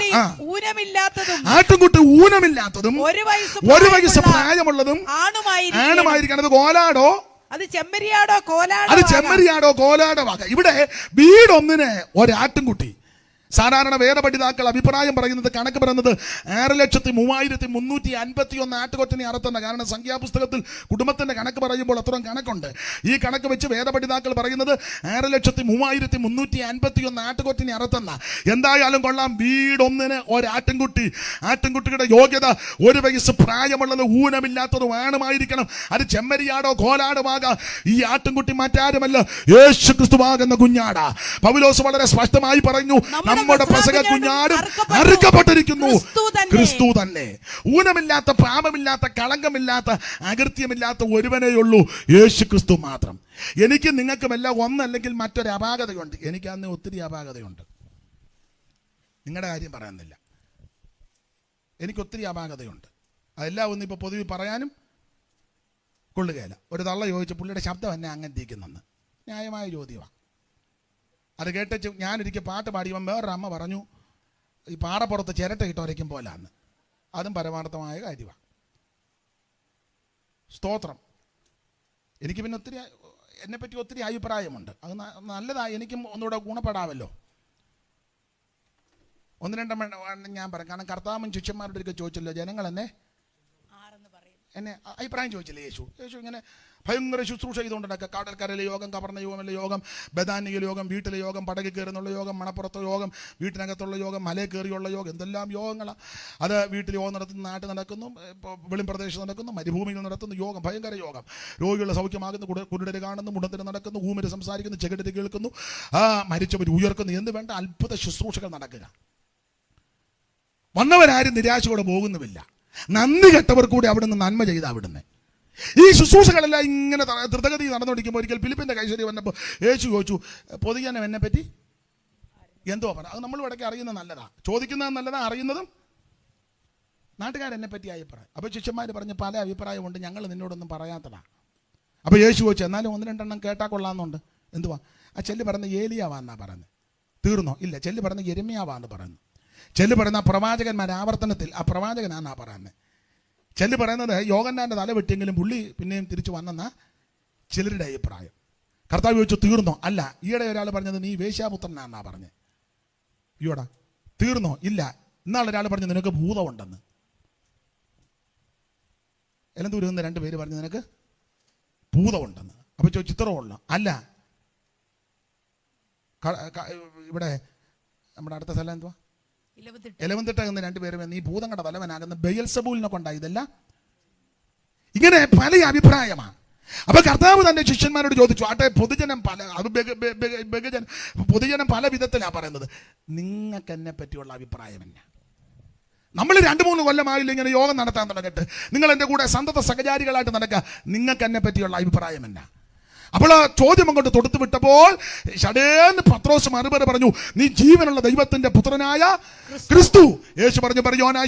ആട്ടിൻകുട്ടി ഊനമില്ലാത്തതും 1 വയസ്സ് പ്രായമുള്ളതും ആണുമായിരിക്കണം. അത് കോലാടോ, അത് ചെമ്മരിയാടോ കോലാടോ ആകാം. ഇവിടെ വീടൊന്നിന് ഒരാട്ടിൻകുട്ടി. സാധാരണ വേദപഠിതാക്കൾ അഭിപ്രായം പറയുന്നത്, കണക്ക് പറയുന്നത് 6,3351 ആട്ടുകൊറ്റനെ അറുത്തുന്ന. കാരണം സംഖ്യാപുസ്തകത്തിൽ കുടുംബത്തിന്റെ കണക്ക് പറയുമ്പോൾ അത്രയും കണക്കുണ്ട്. ഈ കണക്ക് വെച്ച് വേദപഠിതാക്കൾ പറയുന്നത് 6,3351 ആട്ടുകൊറ്റനെ അറുത്തുന്ന. എന്തായാലും കൊള്ളാം, വീടൊന്നിന് ഒരാട്ടിൻകുട്ടി. ആട്ടിൻകുട്ടിയുടെ യോഗ്യത 1 വയസ്സ് പ്രായമുള്ളത് ഊനമില്ലാത്തതും ആണുമായിരിക്കണം. അത് ചെമ്മരിയാടോ കോലാടോ ആകാം. ഈ ആട്ടിൻകുട്ടി മറ്റാരുമല്ല, യേശുക്രിസ്തുവാകുന്ന കുഞ്ഞാടാ. പൗലോസ് വളരെ സ്പഷ്ടമായി പറഞ്ഞു, നമ്മുടെ പെസഹ കുഞ്ഞാടും അറുക്കപ്പെട്ടിരിക്കുന്നു, ക്രിസ്തു തന്നെ. ഊനമില്ലാത്ത, പാപമില്ലാത്ത, കളങ്കമില്ലാത്ത, അകൃത്യമില്ലാത്ത ഒരുവനേയുള്ളൂ, യേശു ക്രിസ്തു മാത്രം. എനിക്ക് നിങ്ങൾക്കുമെല്ലാം ഒന്നല്ലെങ്കിൽ മറ്റൊരു അപാകതയുണ്ട്. എനിക്ക് അന്ന് ഒത്തിരി അപാകതയുണ്ട്. നിങ്ങളുടെ കാര്യം പറയുന്നില്ല, എനിക്കൊത്തിരി അപാകതയുണ്ട്. അതെല്ലാം ഒന്നും ഇപ്പോൾ പൊതുവെ പറയാനും കൊള്ളുകയില്ല. ഒരു തള്ള ചോദിച്ചു, പുള്ളിയുടെ ശബ്ദം എന്നെ അങ്ങനെ ഇരിക്കുന്നെന്ന്. ന്യായമായ ചോദ്യമാണ്. അത് കേട്ട് ഞാനൊരിക്കൽ പാട്ട് പാടിയപ്പോൾ വേറൊരു അമ്മ പറഞ്ഞു, ഈ പാറപ്പുറത്ത് ചിരട്ട ഇട്ട് ഉരയ്ക്കും പോലാന്ന്. അതും പരമാർത്ഥമായ കാര്യമാണ്. സ്തോത്രം. എനിക്ക് പിന്നെ എന്നെപ്പറ്റി ഒത്തിരി അഭിപ്രായമുണ്ട്. അത് നല്ലതായി, എനിക്കും ഒന്നുകൂടെ ഗുണപ്പെടാമല്ലോ. 1-2 ഞാൻ പറയാം. കാരണം കർത്താവും ശിഷ്യന്മാരുടെ ഒരിക്കൽ ചോദിച്ചല്ലോ, ജനങ്ങൾ എന്നെ അഭിപ്രായം ചോദിച്ചില്ലേ യേശു ഇങ്ങനെ ഭയങ്കര ശുശ്രൂഷ ചെയ്തുകൊണ്ടൊക്കെ. കടൽക്കരയിലെ യോഗം, കവർണ്ണ യോഗം, ബദാനിയിലെ യോഗം, വീട്ടിലെ യോഗം, പടകിൽ കയറുന്നുള്ള യോഗം, മണപ്പുറത്തെ യോഗം, വീട്ടിനകത്തുള്ള യോഗം, മലയിൽ കയറിയുള്ള യോഗം, എന്തെല്ലാം യോഗങ്ങളാണ്. അത് വീട്ടിൽ യോഗം നടത്തുന്നു, നാട്ടിൽ നടക്കുന്നു, വെളിമ്പ്രദേശത്ത് നടക്കുന്നു, മരുഭൂമിയിൽ നടത്തുന്നു യോഗം, ഭയങ്കര യോഗം. രോഗികളുടെ സൗഖ്യമാകുന്നു, കുരുടര് കാണുന്നു, മുടന്തര് നടക്കുന്നു, ഊമര് സംസാരിക്കുന്നു, ചെകിടര് കേൾക്കുന്നു, മരിച്ചവർ ഉയർക്കുന്നു, എന്ത് വേണ്ട അത്ഭുത ശുശ്രൂഷകൾ നടക്കുക. വന്നവരാരും നിരാശയോടെ പോകുന്നുമില്ല. നന്ദി കെട്ടവർ കൂടി അവിടുന്ന് നന്മ ചെയ്ത അവിടുന്ന്. ഈ ശുശ്രൂഷകളെല്ലാം ഇങ്ങനെ ദ്രുതഗതി നടന്നുകൊണ്ടിരിക്കുമ്പോൾ ഒരിക്കൽ ഫിലിപ്പിന്റെ കൈശരി വന്നപ്പോൾ യേശു ചോദിച്ചു, പൊതുജനം എന്നെ പറ്റി എന്തോ പറഞ്ഞു. അത് നമ്മൾ ഇടയ്ക്ക് അറിയുന്നത് നല്ലതാണ്, ചോദിക്കുന്നത് നല്ലതാണ്, അറിയുന്നതും. നാട്ടുകാരെന്നെ പറ്റി അഭിപ്രായം. അപ്പോൾ ശിഷ്യന്മാർ പറഞ്ഞ് പല അഭിപ്രായമുണ്ട്, ഞങ്ങൾ നിന്നോടൊന്നും പറയാത്തതാണ്. അപ്പോൾ യേശു ചോദിച്ചു, എന്നാലും 1-2 കേട്ടാ കൊള്ളാമെന്നുണ്ട്. എന്തുവാ? ആ ചെല്ലി പറഞ്ഞ ഏലിയാവാന്നാ പറയുന്നത്. തീർന്നോ? ഇല്ല. ചെല്ലി പറഞ്ഞ യെരമ്യാവാന്ന് പറയുന്നു. ചെല്ലി പറയുന്ന പ്രവാചകന്മാർ ആവർത്തനത്തിൽ ആ പ്രവാചകനാന്നാ പറയുന്നത്. ചെല്ലി പറയുന്നത് യോഹന്നാന്റെ തല വെട്ടിയെങ്കിലും പുള്ളി പിന്നെയും തിരിച്ചു വന്നെന്ന ചിലരുടെ അഭിപ്രായം. കർത്താവ് ചോദിച്ചു, തീർന്നോ? അല്ല. ഈയിടെ ഒരാൾ പറഞ്ഞത് നീ വേശ്യാപുത്രനാന്നാ പറഞ്ഞത്. ഈയോടാ തീർന്നോ? ഇല്ല. ഇന്നാളൊരാൾ പറഞ്ഞു നിനക്ക് ഭൂതമുണ്ടെന്ന്. എലന്തൂരിൽ നിന്ന് 2 പേര് പറഞ്ഞു നിനക്ക് ഭൂതമുണ്ടെന്ന്. അപ്പോൾ ചോദിച്ചു ചിത്രമുള്ള? അല്ല. ഇവിടെ നമ്മുടെ അടുത്ത സ്ഥലം എന്തുവാ? എലവന്തിട്ട എന്ന് 2 പേരും നീ ഭൂതങ്ങളുടെ തലവനാകുന്ന ബെയൽസബൂലിനെ കൊണ്ടാ ഇതെല്ലാം. ഇങ്ങനെ പല അഭിപ്രായമാണ്. അപ്പൊ കർത്താവ് തന്റെ ശിഷ്യന്മാരോട് ചോദിച്ചു, ആട്ടെ പൊതുജനം പല വിധത്തിലാണ് പറയുന്നത്, നിങ്ങൾക്ക് എന്നെ പറ്റിയുള്ള അഭിപ്രായം എന്നാ? നമ്മൾ 2-3 കൊല്ലമായില്ല ഇങ്ങനെ യോഗം നടത്താൻ തുടങ്ങിയിട്ട്. നിങ്ങൾ എൻ്റെ കൂടെ സന്തത സഹചാരികളായിട്ട് നടക്കുക. നിങ്ങൾക്ക് എന്നെ പറ്റിയുള്ള അഭിപ്രായം എന്നാ? അപ്പോൾ ആ ചോദ്യം അങ്ങോട്ട് തൊടുത്തു വിട്ടപ്പോൾ ഷടേന്ന് പത്രോസ് മറുപടി പറഞ്ഞു, നീ ജീവനുള്ള ദൈവത്തിന്റെ പുത്രനായ ക്രിസ്തു. യേശു പറഞ്ഞു,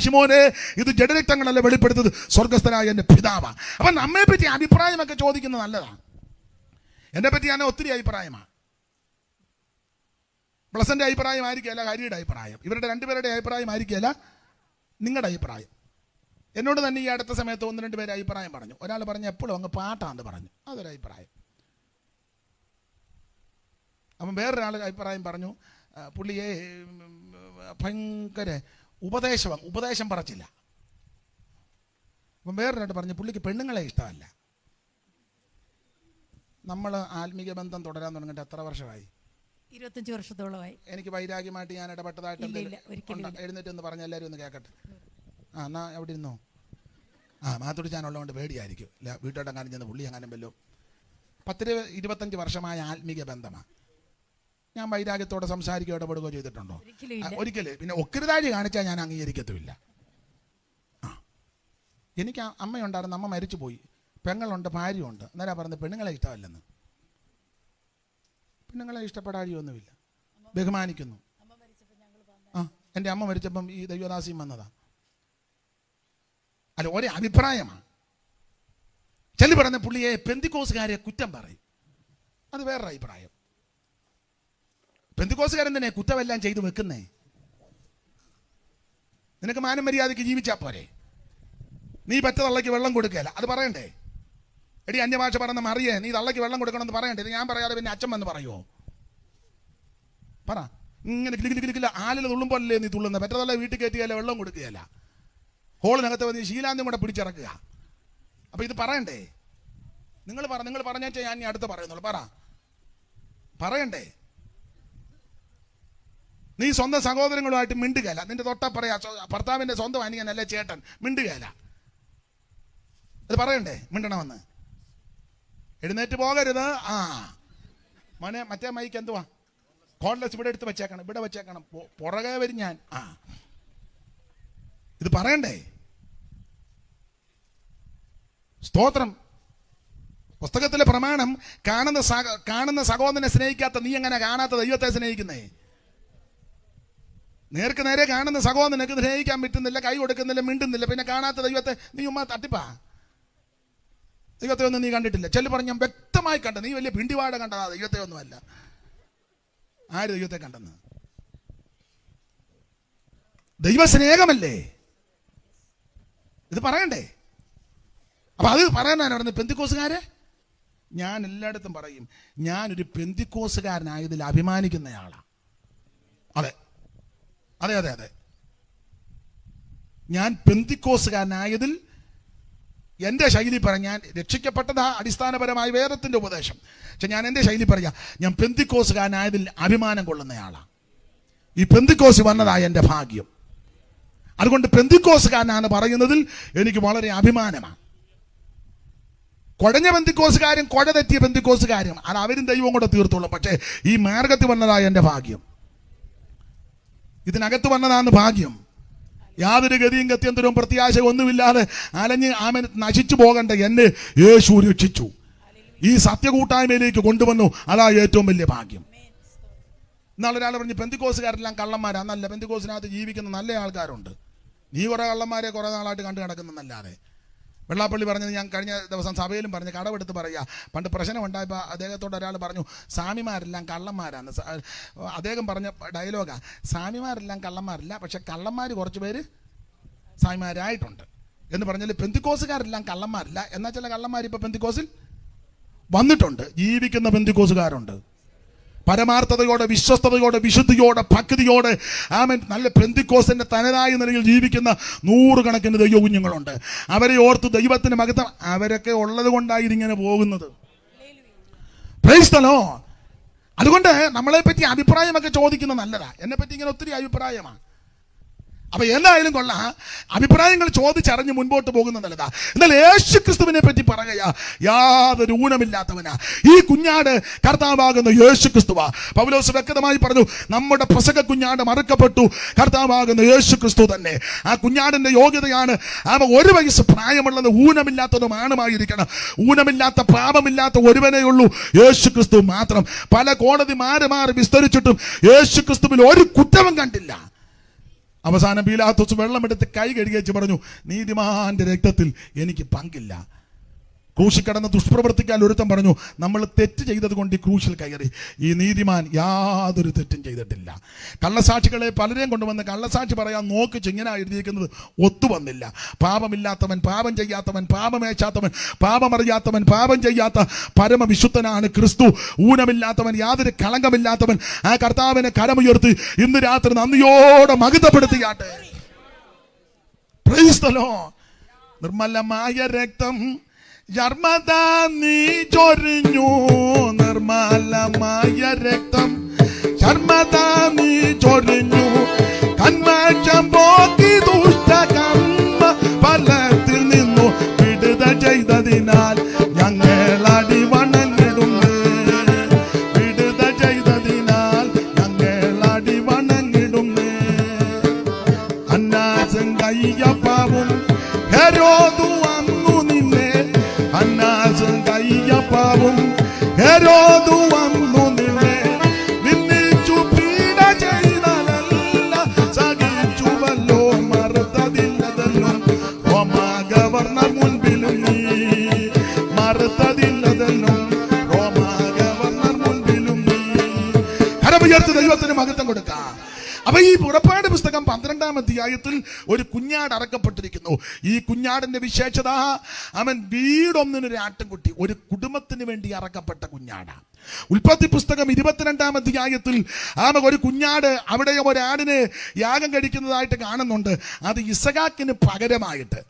ശിമോനെ, ഇത് ജഡരക്തങ്ങളല്ല വെളിപ്പെടുത്തത്, സ്വർഗസ്ഥനായ എൻ്റെ പിതാവാണ്. അപ്പൊ നമ്മെ പറ്റി അഭിപ്രായമൊക്കെ ചോദിക്കുന്നത് നല്ലതാണ്. എന്നെ പറ്റി ഞാൻ ഒത്തിരി അഭിപ്രായമാണ്. പ്ലസന്റെ അഭിപ്രായം ആയിരിക്കുകയല്ല ഹരിയുടെ അഭിപ്രായം, ഇവരുടെ 2 പേരുടെ അഭിപ്രായം ആയിരിക്കുകയല്ല നിങ്ങളുടെ അഭിപ്രായം. എന്നോട് തന്നെ ഈ അടുത്ത സമയത്ത് 1-2 പേര് അഭിപ്രായം പറഞ്ഞു. ഒരാൾ പറഞ്ഞു എപ്പോഴും അങ്ങ് പാട്ടാന്ന് പറഞ്ഞു, അതൊരഭിപ്രായം. അപ്പം വേറൊരാൾ അഭിപ്രായം പറഞ്ഞു, പുള്ളിയെ ഭയങ്കര ഉപദേശം പറച്ചില്ല. അപ്പം വേറൊരാൾ പറഞ്ഞു പുള്ളിക്ക് പെണ്ണുങ്ങളെ ഇഷ്ടമല്ല. നമ്മൾ ആത്മീയ ബന്ധം തുടരാൻ തുടങ്ങിയിട്ട് എത്ര വർഷമായി? 25 വർഷത്തോളമായി. എനിക്ക് വൈരാഗ്യമായിട്ട് ഞാൻ ഇടപെട്ടതായിട്ട് ഇല്ല, ഒരിക്കലും ഇല്ല. എഴുന്നേറ്റ് എന്ന് പറഞ്ഞ എല്ലാവരും ഒന്ന് കേൾക്കട്ടെ. എന്നാ എവിടെ ഇരുന്നോ? മാത്തോട് ചാനുള്ളതുകൊണ്ട് പേടിയായിരിക്കും. ഇല്ല, വീട്ടോട്ടെങ്ങാനും ചെന്ന് പുള്ളി എങ്ങാനും വല്ലോ. 10-25 വർഷമായ ആത്മീക ബന്ധമാണ്. ഞാൻ വൈരാഗ്യത്തോടെ സംസാരിക്കുകയോ ഇടപെടുകയോ ചെയ്തിട്ടുണ്ടോ? ഒരിക്കലും. പിന്നെ ഒക്കരുതാഴി കാണിച്ചാൽ ഞാൻ അംഗീകരിക്കത്തുമില്ല. എനിക്ക് അമ്മയുണ്ടായിരുന്നു, അമ്മ മരിച്ചു പോയി. പെങ്ങളുണ്ട്, ഭാര്യയുണ്ട്. അന്നേരം പറഞ്ഞത് പെണ്ണുങ്ങളെ ഇഷ്ടമല്ലെന്ന്. പെണ്ണുങ്ങളെ ഇഷ്ടപ്പെടാഴിയൊന്നുമില്ല, ബഹുമാനിക്കുന്നു. എൻ്റെ അമ്മ മരിച്ചപ്പം ഈ ദൈവദാസിയും വന്നതാ. അല്ല, ഒരേ അഭിപ്രായമാണ്. ചെല്ലു പറഞ്ഞ പുള്ളിയെ പെന്തിക്കോസുകാരെ കുറ്റം പറയും. അത് വേറൊരു അഭിപ്രായം. പെന്തിക്കോസുകാരൻ തന്നെ കുറ്റമെല്ലാം ചെയ്തു വെക്കുന്നേ. നിനക്ക് മാനം മര്യാദയ്ക്ക് ജീവിച്ചാ പോരെ. നീ പറ്റ തള്ളയ്ക്ക് വെള്ളം കൊടുക്കുകയല്ല, അത് പറയണ്ടേ? എടി അന്യഭാഷ പറഞ്ഞ മറിയേ, നീ തള്ളയ്ക്ക് വെള്ളം കൊടുക്കണമെന്ന് പറയണ്ടേ? ഇത് ഞാൻ പറയാതെ പിന്നെ അച്ഛൻ വന്ന് പറയുമോ? പറ. ഇങ്ങനെ കിളിക്കില്ല ആലിൽ തുള്ളുമ്പോഴല്ലേ നീ തുള്ളുന്നത്. പറ്റ തള്ള വീട്ടിൽ കയറ്റിയല്ല, വെള്ളം കൊടുക്കുകയല്ല. ഹോളിനകത്ത് വന്ന് ശീലാന്തും കൂടെ പിടിച്ചിറക്കുക. അപ്പൊ ഇത് പറയണ്ടേ? നിങ്ങൾ പറഞ്ഞാൽ ഞാൻ ഇനി അടുത്ത് പറയുന്നുള്ളൂ. പറയണ്ടേ? നീ സ്വന്തം സഹോദരങ്ങളുമായിട്ട് മിണ്ടുകയല്ല. നിന്റെ തൊട്ട പറയാ ഭർത്താവിന്റെ സ്വന്തം അനിയനല്ലേ ചേട്ടൻ, മിണ്ടുകയല്ല. അത് പറയണ്ടേ? മിണ്ടണമെന്ന്. എഴുന്നേറ്റ് പോകരുത്. മോനെ, മറ്റേ മൈക്ക് എന്തുവാ? കോൺലെസ് ഇവിടെ എടുത്ത് വെച്ചേക്കണം, ഇവിടെ വെച്ചേക്കണം. പുറകെ വരും ഞാൻ. ഇത് പറയണ്ടേ? സ്തോത്രം. പുസ്തകത്തിലെ പ്രമാണം, കാണുന്ന സഹോദരനെ സ്നേഹിക്കാത്ത നീ എങ്ങനെ കാണാത്ത ദൈവത്തെ സ്നേഹിക്കുന്നേ? നേർക്ക് നേരെ കാണുന്ന സഹോദരനക്ക് സ്നേഹിക്കാൻ പറ്റുന്നില്ല, കൈ കൊടുക്കുന്നില്ല, മിണ്ടുന്നില്ല. പിന്നെ കാണാത്ത ദൈവത്തെ നീ ഉമ്മ തട്ടിപ്പാ. ദൈവത്തെ ഒന്നും നീ കണ്ടിട്ടില്ല. ചെല്ലു പറഞ്ഞ ഞാൻ വ്യക്തമായി കണ്ട. നീ വലിയ പിണ്ടിവാട കണ്ടതാ, ദൈവത്തെ ഒന്നുമല്ല. ആര് ദൈവത്തെ കണ്ടെന്ന്? ദൈവസ്നേഹമല്ലേ ഇത് പറയണ്ടേ? അപ്പൊ അത് പറയാനാണ് പറഞ്ഞത്. പെന്തിക്കോസുകാരെ ഞാൻ എല്ലായിടത്തും പറയും, ഞാനൊരു പെന്തിക്കോസുകാരനായതിൽ അഭിമാനിക്കുന്നയാളാ. അതെ, ഞാൻ പെന്തിക്കോസുകാരനായതിൽ എൻ്റെ ശൈലി പറയാം. ഞാൻ രക്ഷിക്കപ്പെട്ടതാ അടിസ്ഥാനപരമായ വേദത്തിൻ്റെ ഉപദേശം. പക്ഷെ ഞാൻ എൻ്റെ ശൈലി പറയാം, ഞാൻ പെന്തിക്കോസുകാരനായതിൽ അഭിമാനം കൊള്ളുന്നയാളാണ്. ഈ പെന്തിക്കോസ് വന്നതായ എൻ്റെ ഭാഗ്യം. അതുകൊണ്ട് പെന്തിക്കോസുകാരനാണ് പറയുന്നതിൽ എനിക്ക് വളരെ അഭിമാനമാണ്. കുഴഞ്ഞ പെന്തിക്കോസുകാരും കുഴ തെറ്റിയ പെന്തിക്കോസുകാരും അത് അവരും ദൈവം കൂടെ തീർത്തോളും. പക്ഷേ ഈ മാർഗത്തിൽ വന്നതായ എൻ്റെ ഭാഗ്യം, ഇതിനകത്ത് വന്നതാണ് ഭാഗ്യം. യാതൊരു ഗതിയും ഗത്യന്തരവും പ്രത്യാശ ഒന്നുമില്ലാതെ അലഞ്ഞ് നശിച്ചു പോകേണ്ട എന്നെ യേശു രക്ഷിച്ചു. ഈ സത്യകൂട്ടായ്മയിലേക്ക് കൊണ്ടുവന്നു. അതാ ഏറ്റവും വലിയ ഭാഗ്യം. ഇന്നാളെ ഒരാൾ പറഞ്ഞു പെന്തിക്കോസുകാരെല്ലാം കള്ളന്മാരാ. നല്ല പെന്തിക്കോസിനകത്ത് ജീവിക്കുന്ന നല്ല ആൾക്കാരുണ്ട്. നീ കുറെ കള്ളന്മാരെ കുറെ നാളായിട്ട് കണ്ടു കിടക്കുന്നതല്ലാതെ. വെള്ളാപ്പള്ളി പറഞ്ഞത് ഞാൻ കഴിഞ്ഞ ദിവസം സഭയിലും പറഞ്ഞു, കടവെടുത്ത് പറയുക. പണ്ട് പ്രശ്നം ഉണ്ടായപ്പോൾ അദ്ദേഹത്തോട് ഒരാൾ പറഞ്ഞു സ്വാമിമാരെല്ലാം കള്ളന്മാരാണ്. അദ്ദേഹം പറഞ്ഞ ഡയലോഗാ, സ്വാമിമാരെല്ലാം കള്ളന്മാരില്ല, പക്ഷെ കള്ളന്മാർ കുറച്ച് പേര് സ്വാമിമാരായിട്ടുണ്ട് എന്ന് പറഞ്ഞാൽ പെന്തിക്കോസുകാരെല്ലാം കള്ളന്മാരില്ല. എന്നാൽ ചില കള്ളന്മാർ ഇപ്പോൾ പെന്തിക്കോസിൽ വന്നിട്ടുണ്ട്. ജീവിക്കുന്ന പെന്തിക്കോസുകാരുണ്ട്. പരമാർത്ഥതയോടെ, വിശ്വസ്തയോടെ, വിശുദ്ധിയോടെ, ഭക്തിയോടെ നല്ല പെന്തിക്കോസിന്റെ തനതായ നിലയിൽ ജീവിക്കുന്ന 100 കണക്കിന് ദൈവ കുഞ്ഞുങ്ങളുണ്ട്. അവരെ ഓർത്ത് ദൈവത്തിന് മഹത്വം. അവരൊക്കെ ഉള്ളത് കൊണ്ടായി ഇതിങ്ങനെ പോകുന്നത്. Praise the Lord. അതുകൊണ്ട് നമ്മളെ പറ്റി അഭിപ്രായമൊക്കെ ചോദിക്കുന്നത് നല്ലതാ. എന്നെ പറ്റി ഇങ്ങനെ ഒത്തിരി അഭിപ്രായമാണ്. അപ്പൊ എന്തായാലും കൊള്ളാം, അഭിപ്രായങ്ങൾ ചോദിച്ചറിഞ്ഞ് മുൻപോട്ട് പോകുന്നത് നല്ലതാ. എന്നാൽ യേശു ക്രിസ്തുവിനെ പറ്റി പറയുക, യാതൊരു ഊനമില്ലാത്തവനാ ഈ കുഞ്ഞാട്. കർത്താവാകുന്ന യേശു ക്രിസ്തുവാ. പൗലോസ് വ്യക്തമായി പറഞ്ഞു, നമ്മുടെ പെസഹ കുഞ്ഞാട് മറുക്കപ്പെട്ടു. കർത്താവാകുന്ന യേശു ക്രിസ്തു തന്നെ. ആ കുഞ്ഞാടിന്റെ യോഗ്യതയാണ് അവ 1 വയസ്സ് പ്രായമുള്ളത് ഊനമില്ലാത്തതും ആണുമായിരിക്കണം. ഊനമില്ലാത്ത പാപമില്ലാത്ത ഒരുവനേ ഉള്ളൂ, യേശു ക്രിസ്തു മാത്രം. പല കോടതി മാറി വിസ്തരിച്ചിട്ടും യേശു ക്രിസ്തുവിൽ ഒരു കുറ്റവും കണ്ടില്ല. അവസാനം പീലാത്തോസ് വെള്ളമെടുത്ത് കൈ കഴുകിച്ച് പറഞ്ഞു, നീതിമാന്റെ രക്തത്തിൽ എനിക്ക് പങ്കില്ല. ക്രൂശിൽ കടന്ന് ദുഷ്പ്രവർത്തിക്കാൻ ഒരുത്തം പറഞ്ഞു, നമ്മൾ തെറ്റ് ചെയ്തത് കൊണ്ട് ഈ ക്രൂശിൽ കയറി. ഈ നീതിമാൻ യാതൊരു തെറ്റും ചെയ്തിട്ടില്ല. കള്ളസാക്ഷികളെ പലരെയും കൊണ്ടുവന്ന് കള്ളസാക്ഷി പറയാൻ നോക്കിച്ച് ഇങ്ങനെ എഴുതിയിരിക്കുന്നത് ഒത്തുവന്നില്ല. പാപമില്ലാത്തവൻ, പാപം ചെയ്യാത്തവൻ, പാപമേച്ചാത്തവൻ, പാപമറിയാത്തവൻ, പാപം ചെയ്യാത്ത പരമവിശുദ്ധനാണ് ക്രിസ്തു. ഊനമില്ലാത്തവൻ, യാതൊരു കളങ്കമില്ലാത്തവൻ. ആ കർത്താവിനെ കരമുയർത്തി ഇന്ന് രാത്രി നന്ദിയോടെ മഹത്വപ്പെടുത്തിയാട്ടെ. Praise the Lord. നിർമ്മലമായ രക്തം യർമ്മദാ നീ ചൊരിഞ്ഞു. നിർമ്മലമായ രക്തം കയ്പാവും ഹെരോദു വന്നു നിന്നെ നിന്ദിച്ചു പീഡ ചെയ്തതല്ല സഹിച്ചുവല്ലോ മറുത്തതില്ലതെന്നും റോമാ ഗവർണർ മുൻപിലും നീ മറുത്തതില്ലതെന്നും റോമാ ഗവർണർ മുൻപിലും നീ. കരമുയർത്തി ദൈവത്തിന് മഹത്വം കൊടുക്കാം. അപ്പൊ ഈ പുറപ്പാട് പുസ്തകം 12-ാം അധ്യായത്തിൽ ഒരു കുഞ്ഞാട് അറക്കപ്പെട്ടിരിക്കുന്നു. ഈ കുഞ്ഞാടിന്റെ വിശേഷത അവൻ വീടൊന്നിനൊരു ആട്ടിൻകുട്ടി, ഒരു കുടുംബത്തിന് വേണ്ടി അറക്കപ്പെട്ട കുഞ്ഞാടാ. ഉൽപ്പത്തി പുസ്തകം 22-ാം അധ്യായത്തിൽ ഒരു കുഞ്ഞാട് അവിടെ ഒരാടിന് യാഗം കഴിക്കുന്നതായിട്ട് കാണുന്നുണ്ട്. അത് ഇസഹാക്കിന് പകരമായിട്ട്.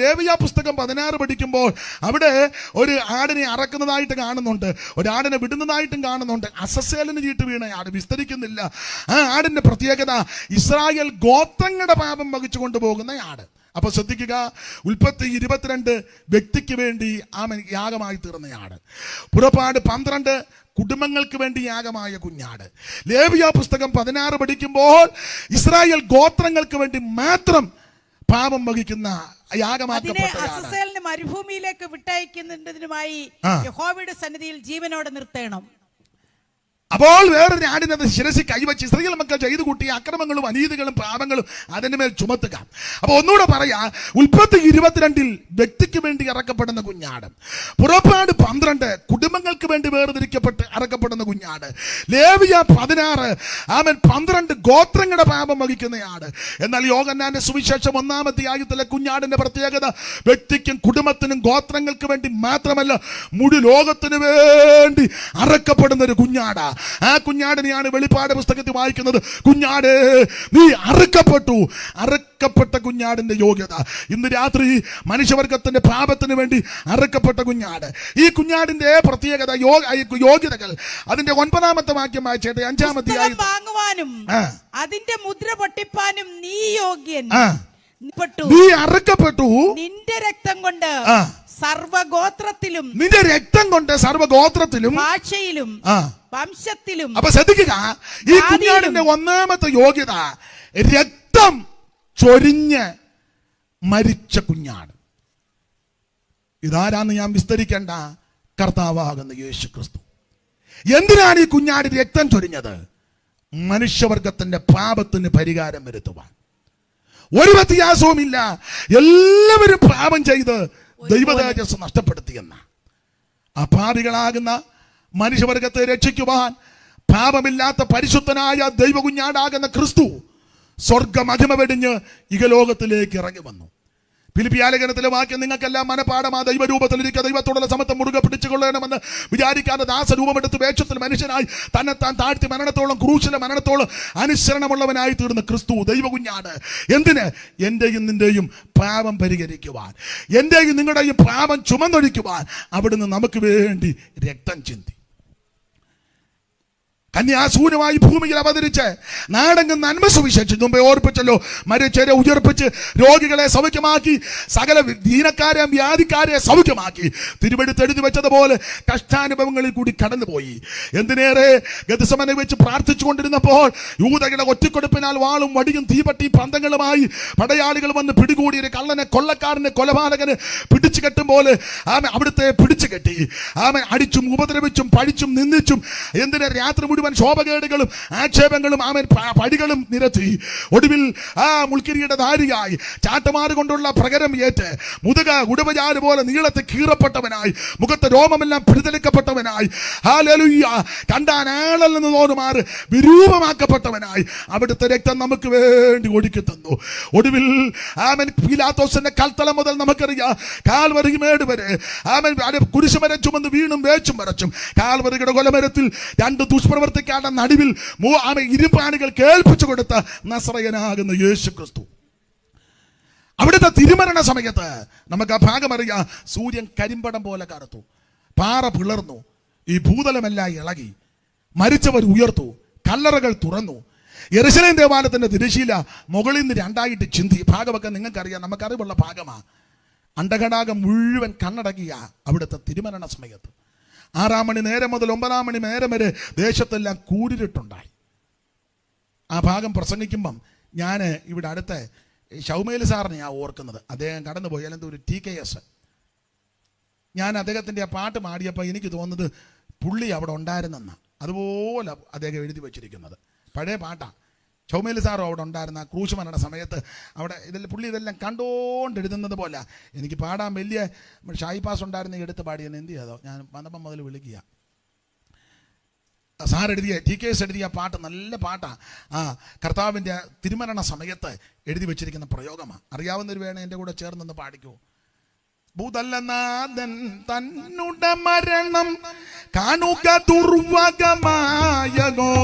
ലേവിയ പുസ്തകം 16 പഠിക്കുമ്പോൾ അവിടെ ഒരു ആടിനെ അറക്കുന്നതായിട്ട് കാണുന്നുണ്ട്, ഒരാടിനെ വിടുന്നതായിട്ടും കാണുന്നുണ്ട്. അസസേലിന് ചീട്ട് വീണ ആട് വിസ്തരിക്കുന്നില്ല. ആ ആടിന്റെ പ്രത്യേകത ഇസ്രായേൽ ഗോത്രങ്ങളുടെ പാപം വഹിച്ചു കൊണ്ടുപോകുന്ന ആട്. അപ്പൊ ശ്രദ്ധിക്കുക, ഉൽപ്പത്തി 22 വ്യക്തിക്ക് വേണ്ടി യാഗമായി തീർന്നയാട്. പുറപ്പാട് 12 കുടുംബങ്ങൾക്ക് വേണ്ടി യാഗമായ കുഞ്ഞാട്. ലേവിയ പുസ്തകം 16 പഠിക്കുമ്പോൾ ഇസ്രായേൽ ഗോത്രങ്ങൾക്ക് വേണ്ടി മാത്രം പാപം വഹിക്കുന്ന യാഗമാക്കപ്പെട്ട മരുഭൂമിയിലേക്ക് വിട്ടയക്കുന്നതിനുമായി യഹോവയുടെ സന്നിധിയിൽ ജീവനോടെ നിർത്തണം. അപ്പോൾ വേറൊരു ആടിനത് ശിരസി കൈവച്ച് ഇസ്രായേൽ മക്കൾ ചെയ്തു കൂട്ടിയ അക്രമങ്ങളും അനീതികളും പാപങ്ങളും അതിന് മേൽ ചുമത്തുക. അപ്പൊ ഒന്നുകൂടെ പറയാ, ഉൽപ്പത്തി 22 വ്യക്തിക്ക് വേണ്ടി ഇറക്കപ്പെടുന്ന കുഞ്ഞാട്, പുറപ്പാട് 12 കുടുംബങ്ങൾക്ക് വേണ്ടി വേർതിരിക്കപ്പെട്ട് ഇറക്കപ്പെടുന്ന കുഞ്ഞാട്, ലേവിയ 16 12 ഗോത്രങ്ങളുടെ പാപം വഹിക്കുന്നയാട്. എന്നാൽ യോഹന്നാന്റെ സുവിശേഷം 1-ാം അധ്യായത്തിലെ കുഞ്ഞാടിന്റെ പ്രത്യേകത വ്യക്തിക്കും കുടുംബത്തിനും ഗോത്രങ്ങൾക്ക് വേണ്ടി മാത്രമല്ല, മുഴു ലോകത്തിന് വേണ്ടി അറക്കപ്പെടുന്ന ഒരു കുഞ്ഞാടാ. ആ കുഞ്ഞാടിനെയാണ് വെളിപ്പാട് പുസ്തകത്തിൽ വായിക്കുന്നത്. കുഞ്ഞാട് നീ അറുക്കപ്പെട്ട കുഞ്ഞാടിന്റെ യോഗ്യത. ഇന്ന് രാത്രി മനുഷ്യവർഗത്തിന്റെ പാപത്തിന് വേണ്ടി അറുക്കപ്പെട്ട കുഞ്ഞാട്. ഈ കുഞ്ഞാടിന്റെ പ്രത്യേകത യോഗ്യതകൾ അതിന്റെ 9-ാമത്തെ വാക്യം വായിച്ചേട്ടെ. 5-ാം അധ്യായം വാങ്ങുവാനും അതിന്റെ മുദ്ര പൊട്ടിപ്പാനും നീ യോഗ്യൻ. നീ അറുക്കപ്പെട്ടു നിന്റെ രക്തം കൊണ്ട് സർവഗോത്രത്തിലും, നിന്റെ രക്തം കൊണ്ട് സർവഗോത്രത്തിലും, ഭാഷയിലും, വംശത്തിലും. അപ്പൊ ശ്രദ്ധിക്കുക, ഈ കുഞ്ഞാടിന്റെ 1-ാമത്തെ യോഗ്യത രക്തം ചൊരിഞ്ഞ് മരിച്ച കുഞ്ഞാട്. ഇതാരാന്ന് ഞാൻ വിസ്തരിക്കേണ്ട, കർത്താവാകുന്ന യേശു ക്രിസ്തു. എന്തിനാണ് ഈ കുഞ്ഞാട് രക്തം ചൊരിഞ്ഞത്? മനുഷ്യവർഗത്തിന്റെ പാപത്തിന് പരിഹാരം വരുത്തുവാൻ. ഒരു വ്യത്യാസവുമില്ല, എല്ലാവരും പാപം ചെയ്ത് ദൈവതേജസ് നഷ്ടപ്പെടുത്തിയെന്ന ആ പാപികളാകുന്ന മനുഷ്യവർഗത്തെ രക്ഷിക്കുവാൻ പാപമില്ലാത്ത പരിശുദ്ധനായ ദൈവകുഞ്ഞാടാകുന്ന ക്രിസ്തു സ്വർഗമഹിമ വെടിഞ്ഞ് ഇഹലോകത്തിലേക്ക് ഇറങ്ങി വന്നു. ഫിലിപ്പിയ ലേഖനത്തിലെ വാക്യം നിങ്ങൾക്കെല്ലാം മനപാഠമാ. ദൈവരൂപത്തിലിരിക്കുക, ദൈവത്തോടുള്ള സമത്വം മുറുകെ പിടിച്ചുകൊള്ളണമെന്ന് വിചാരിക്കാതെ ദാസരൂപമെടുത്ത് വേഷത്തിൽ മനുഷ്യനായി തന്നെത്താൻ താഴ്ത്തി മരണത്തോളം, ക്രൂശിലെ മരണത്തോളം അനുസരണമുള്ളവനായി തീർന്ന ക്രിസ്തു ദൈവകുഞ്ഞാട്. എന്തിന്? എന്റെയും നിന്റെയും പാപം പരിഹരിക്കുവാൻ, എന്റെയും നിങ്ങളുടെയും പാപം ചുമന്നൊഴിക്കുവാൻ അവിടുന്ന് നമുക്ക് വേണ്ടി രക്തം ചിന്തി. കന്യാസൂര്യമായി ഭൂമിയിൽ അവതരിച്ച് നാടെങ്ങും നന്മ സുവിശേഷിച്ചു. മുമ്പേ ഓർപ്പിച്ചല്ലോ, മരിച്ചവരെ ഉയർപ്പിച്ച് രോഗികളെ സൗഖ്യമാക്കി, സകല ദീനക്കാരെ വ്യാധിക്കാരെ സൗഖ്യമാക്കി. തിരുവെടുത്തെഴുതി വെച്ചതുപോലെ കഷ്ടാനുഭവങ്ങളിൽ കൂടി കടന്നുപോയി. എന്തിനേറെ ഗെത്സമനെ വെച്ച് പ്രാർത്ഥിച്ചു കൊണ്ടിരുന്നപ്പോൾ യൂദയുടെ ഒറ്റക്കൊടുപ്പിനാൽ വാളും വടിയും തീപട്ടിയും പന്തങ്ങളുമായി പടയാളികൾ വന്ന് പിടികൂടി ഒരു കള്ളനെ, കൊള്ളക്കാരനെ, കൊലപാതകന് പിടിച്ചു കെട്ടുമ്പോൾ അവിടുത്തെ പിടിച്ചു കെട്ടി അടിച്ചും ഉപദ്രവിച്ചും പഴിച്ചും നിന്ദിച്ചും എന്തിനെ രാത്രി മുഴുവൻ ശോഭകേടുകളും ആക്ഷേപങ്ങളും പടികളും നിരത്തി. ഒടുവിൽ മുൾക്കിരിയുടെ ധാരിയായി ചാട്ടമാറ് കൊണ്ടുള്ള പ്രകരം ഏറ്റ് മുതുക ഉടവജാല് പോലെ നീളത്തെ കീറപ്പെട്ടവനായി, മുഖത്തെ രോമമെല്ലാം പിടിതെടുക്കപ്പെട്ടവനായി, ഹല്ലേലൂയ, കണ്ടാൻ ആളല്ലെന്ന് തോന്നുമാറ് വിരൂപമാക്കപ്പെട്ടവനായി അവിടുത്തെ രക്തം നമുക്ക് വേണ്ടി ഒഴുക്കി തന്നു. ഒടുവിൽ പീലാത്തോസിന്റെ കൽത്തളം മുതൽ നമുക്കറിയാം കാൽവരിമേട് വരെ കുരിശുമരം ചുമന്ന് വീണും വേച്ചും വരച്ചും കാൽവരിയുടെ കൊലമരത്തിൽ 2 ദുഷ്പ്രവർത്തിക്കാരുടെ നടുവിൽ ഇരുമ്പാണികൾ കേൾപ്പിച്ചു കൊടുത്ത നസറയനാകുന്ന യേശു ക്രിസ്തു. അവിടുത്തെ തിരുമരണ സമയത്ത് നമുക്ക് ആ ഭാഗം അറിയാം. സൂര്യൻ കരിമ്പടം പോലെ കറുത്തു, പാറ പിളർന്നു, ഈ ഭൂതലമെല്ലാം ഇളകി, മരിച്ചവർ ഉയർത്തു, കല്ലറകൾ തുറന്നു. യെരൂശലേം ദേവാലയത്തിന്റെ തിരശ്ശീല മുകളിൽ നിന്ന് 2ആയിട്ട് ചിന്തി. ഭാഗമൊക്കെ നിങ്ങൾക്കറിയാം, നമുക്കറിവുള്ള ഭാഗമാണ്. അണ്ടഘടാകം മുഴുവൻ കണ്ണടക്കിയ അവിടുത്തെ തിരുമരണ സമയത്ത് 6 മണി നേരം മുതൽ 9 മണി നേരം വരെ ദേശത്തെല്ലാം കൂരിരുട്ടുണ്ടായി. ആ ഭാഗം പ്രസംഗിക്കുമ്പം ഞാൻ ഇവിടെ അടുത്ത ഷൗമേൽ സാറിനെ ഞാൻ ഓർക്കുന്നത്. അദ്ദേഹം കടന്നുപോയി, അല്ലെങ്കിൽ ഒരു TKS ഞാൻ അദ്ദേഹത്തിൻ്റെ ആ പാട്ട് പാടിയപ്പോൾ എനിക്ക് തോന്നുന്നത് പുള്ളി അവിടെ ഉണ്ടായിരുന്നെന്ന. അതുപോലെ അദ്ദേഹം എഴുതി വച്ചിരിക്കുന്നത്. പഴയ പാട്ടാണ്. ചൗമേലി സാറും അവിടെ ഉണ്ടായിരുന്ന ക്രൂശ് മരണ സമയത്ത് അവിടെ പുള്ളി ഇതെല്ലാം കണ്ടോണ്ട് എഴുതുന്നത് പോലെ. എനിക്ക് പാടാൻ വലിയ ഷായി പാസ് ഉണ്ടായിരുന്ന എടുത്ത് പാടിയെന്ന് എന്ത് ചെയ്തോ, ഞാൻ വന്നപ്പം മുതൽ വിളിക്കുക. സാർ എഴുതിയ TKS എഴുതിയ പാട്ട് നല്ല പാട്ടാണ്. ആ കർത്താവിൻ്റെ തിരുമരണ സമയത്ത് എഴുതി വെച്ചിരിക്കുന്ന പ്രയോഗമാണ്. അറിയാവുന്നൊരു വേണം എൻ്റെ കൂടെ ചേർന്നൊന്ന് പാടിക്കൂ. ഭൂതലനാഥൻ തന്നുട മരണം കാണുക ദുർവകമായകോ.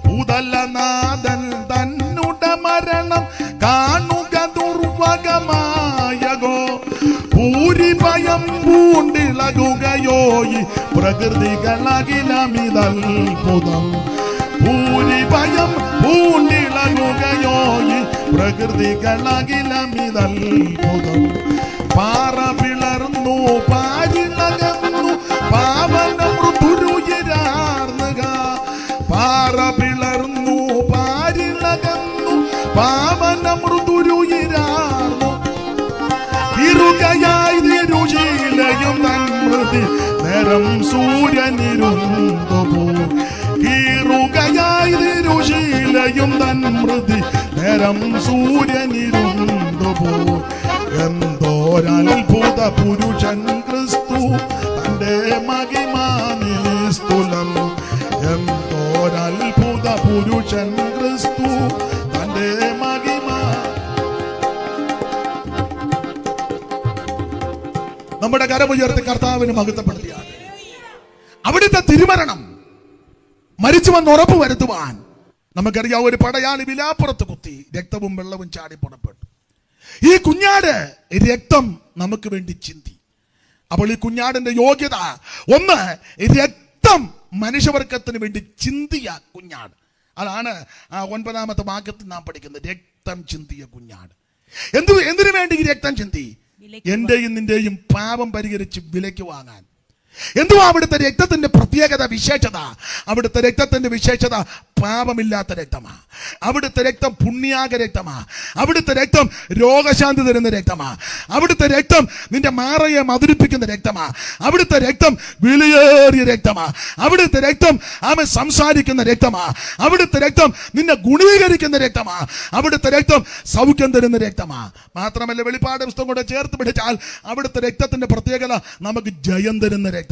ഭൂതലനാഥൻ തന്നുട മരണം കാണുക ദുർവകമായകോ. ഭൂരിഭയം പൂണ്ടിളകുകയോ ഈ പ്രകൃതികളകിലമിതൽപുതം. ഭൂരിഭയം പൂണ്ടിളകുകയോ ഈ പ്രകൃതികളകിലമിതൽപുതം. പാറ പിളർന്നു പാരിളകുന്നു പാവനമൃദുരുയിരാർന്നുക. പാറ പിളർന്നു പാരിളകുന്നു പാവനമൃദുരുയിരാർന്നു. ഇരുകയായി തിരുശീലയും തൻമൃതി നേരം സൂര്യനിരുന്നുപോ. ഇരുകയായി തിരുശീലയും തൻമൃതി നേരം സൂര്യനിരുന്നുപോ. എന്തോരത്ഭുത പുരുഷൻ ക്രിസ്തു തന്റെ മഹിമാനിസ്തുലം. എന്തോരത്ഭുത പുരുഷൻ ക്രിസ്തു തന്റെ മഹിമ. നമ്മുടെ കരമുയർത്തി കർത്താവിന് മഹത്വപ്പെടുത്തിയാണ്. അവിടുത്തെ തിരുമരണം മരിച്ചുവെന്ന് ഉറപ്പ് വരുത്തുവാൻ നമുക്കറിയാം. ഒരു പടയാളി വിലാപ്പുറത്ത് കുത്തി രക്തവും വെള്ളവും ചാടി പുറപ്പെട്ടു. ഈ കുഞ്ഞാട് രക്തം നമുക്ക് വേണ്ടി ചിന്തി. അപ്പോൾ ഈ കുഞ്ഞാടിന്റെ യോഗ്യത ഒന്ന്, രക്തം മനുഷ്യവർഗത്തിന് വേണ്ടി ചിന്തിയ കുഞ്ഞാട്. അതാണ് ആ 9ാമത്തെ വാക്യത്തിൽ നാം പഠിക്കുന്നത്. രക്തം ചിന്തിയ കുഞ്ഞാട്. എന്തിനു വേണ്ടി ഈ രക്തം ചിന്തി? എന്റെയും നിന്റെയും പാപം പരിഹരിച്ച് വിലയ്ക്ക് വാങ്ങാൻ. എന്തുവാ അവിടുത്തെ രക്തത്തിന്റെ പ്രത്യേകത, വിശേഷത? അവിടുത്തെ രക്തത്തിന്റെ വിശേഷത പാപമില്ലാത്ത രക്തമാ. അവിടുത്തെ രക്തം പുണ്യാക രക്തമാ. അവിടുത്തെ രക്തം രോഗശാന്തി തരുന്ന രക്തമാ. അവിടുത്തെ രക്തം നിന്റെ മാറയെ മധുരിപ്പിക്കുന്ന രക്തമാ. അവിടുത്തെ രക്തം വിലയേറിയ രക്തമാ. അവിടുത്തെ രക്തം ആമ സംസാരിക്കുന്ന രക്തമാ. അവിടുത്തെ രക്തം നിന്നെ ഗുണീകരിക്കുന്ന രക്തമാ. അവിടുത്തെ രക്തം സൗഖ്യം തരുന്ന രക്തമാ. മാത്രമല്ല വെളിപ്പാട് പുസ്തകം കൂടെ ചേർത്ത് പിടിച്ചാൽ അവിടുത്തെ രക്തത്തിന്റെ പ്രത്യേകത നമുക്ക് ജയം തരുന്ന രക്തമാ.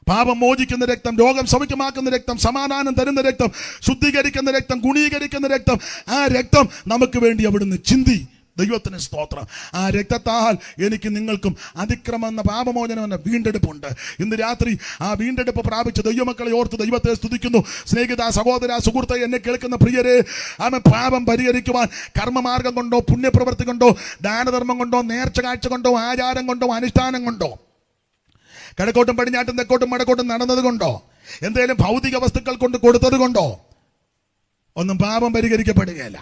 പാപം മോചിക്കുന്ന രക്തം, രോഗം സൗഖ്യമാക്കുന്ന രക്തം, സമാധാനം തരുന്ന രക്തം, ശുദ്ധീകരിക്കുന്ന രക്തം, ഗുണീകരിക്കുന്ന രക്തം. ആ രക്തം നമുക്ക് വേണ്ടി അവിടുന്ന് ചിന്തി. ദൈവത്തിന് സ്തോത്രം. ആ രക്തത്താൽ എനിക്ക് നിങ്ങൾക്കും അതിക്രമം എന്ന പാപമോചനം എന്ന വീണ്ടെടുപ്പുണ്ട്. ഇന്ന് രാത്രി ആ വീണ്ടെടുപ്പ് പ്രാപിച്ച ദൈവമക്കളെ ഓർത്ത് ദൈവത്തെ സ്തുതിക്കുന്നു. സ്നേഹിത, സഹോദര, സുഹൃത്തെ, എന്നെ കേൾക്കുന്ന പ്രിയരെ, ആമ പാപം പരിഹരിക്കുവാൻ കർമ്മമാർഗം കൊണ്ടോ പുണ്യപ്രവൃത്തി കൊണ്ടോ ദാനധർമ്മം കൊണ്ടോ നേർച്ച കാഴ്ച കൊണ്ടോ ആചാരം കൊണ്ടോ അനുഷ്ഠാനം കൊണ്ടോ കിഴക്കോട്ടും പടിഞ്ഞാട്ടും തെക്കോട്ടും വടക്കോട്ടും നടന്നത് കൊണ്ടോ എന്തെങ്കിലും ഭൗതിക വസ്തുക്കൾ കൊണ്ട് കൊടുത്തത് കൊണ്ടോ ഒന്നും പാപം പരിഹരിക്കപ്പെടുകയില്ല.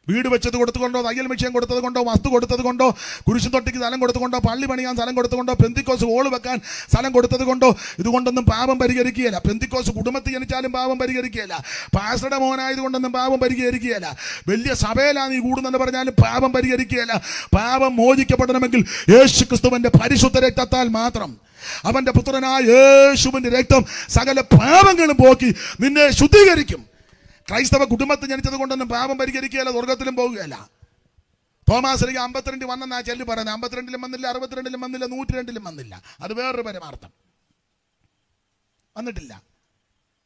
വീട് വെച്ചത് കൊടുത്തുകൊണ്ടോ, തയ്യൽ മെഷീൻ കൊടുത്തത് കൊണ്ടോ, വസ്തു കൊടുത്തത് കൊണ്ടോ, കുരിശും തൊട്ടിക്ക് സ്ഥലം കൊടുത്തുകൊണ്ടോ, പള്ളി പണിയാൻ സ്ഥലം കൊടുത്തുകൊണ്ടോ, പെന്തിക്കോസ് ഹോള് വെക്കാൻ സ്ഥലം കൊടുത്തത് കൊണ്ടോ ഇതുകൊണ്ടൊന്നും പാപം പരിഹരിക്കുകയില്ല. പെന്തിക്കോസ് കുടുംബത്തിൽ ജനിച്ചാലും പാപം പരിഹരിക്കുകയില്ല. പാസ്റ്ററുടെ മോനായത് കൊണ്ടൊന്നും പാപം പരിഹരിക്കുകയില്ല. വലിയ സഭയിലാണ് നീ കൂടുന്നെന്ന് പറഞ്ഞാലും പാപം പരിഹരിക്കുകയില്ല. പാപം മോചിക്കപ്പെടണമെങ്കിൽ യേശുക്രിസ്തുവിന്റെ പരിശുദ്ധ രക്തത്താൽ മാത്രം. അവന്റെ പുത്രനായ യേശുവിന്റെ രക്തം സകല പാപങ്ങളും പോക്കി നിന്നെ ശുദ്ധീകരിക്കും. ക്രൈസ്തവ കുടുംബത്തിൽ ജനിച്ചത് കൊണ്ടൊന്നും പാപം പരിഹരിക്കുകയല്ല, സ്വർഗത്തിലും പോകുകയല്ല. തോമാശ്രീ 52 വന്നെന്നാ ചെല്ലു പറയുന്നത്. 52-ലും വന്നില്ല, 62-ലും വന്നില്ല, 102-ലും വന്നില്ല. അത് വേറൊരു പരമാർത്ഥം. വന്നിട്ടില്ല.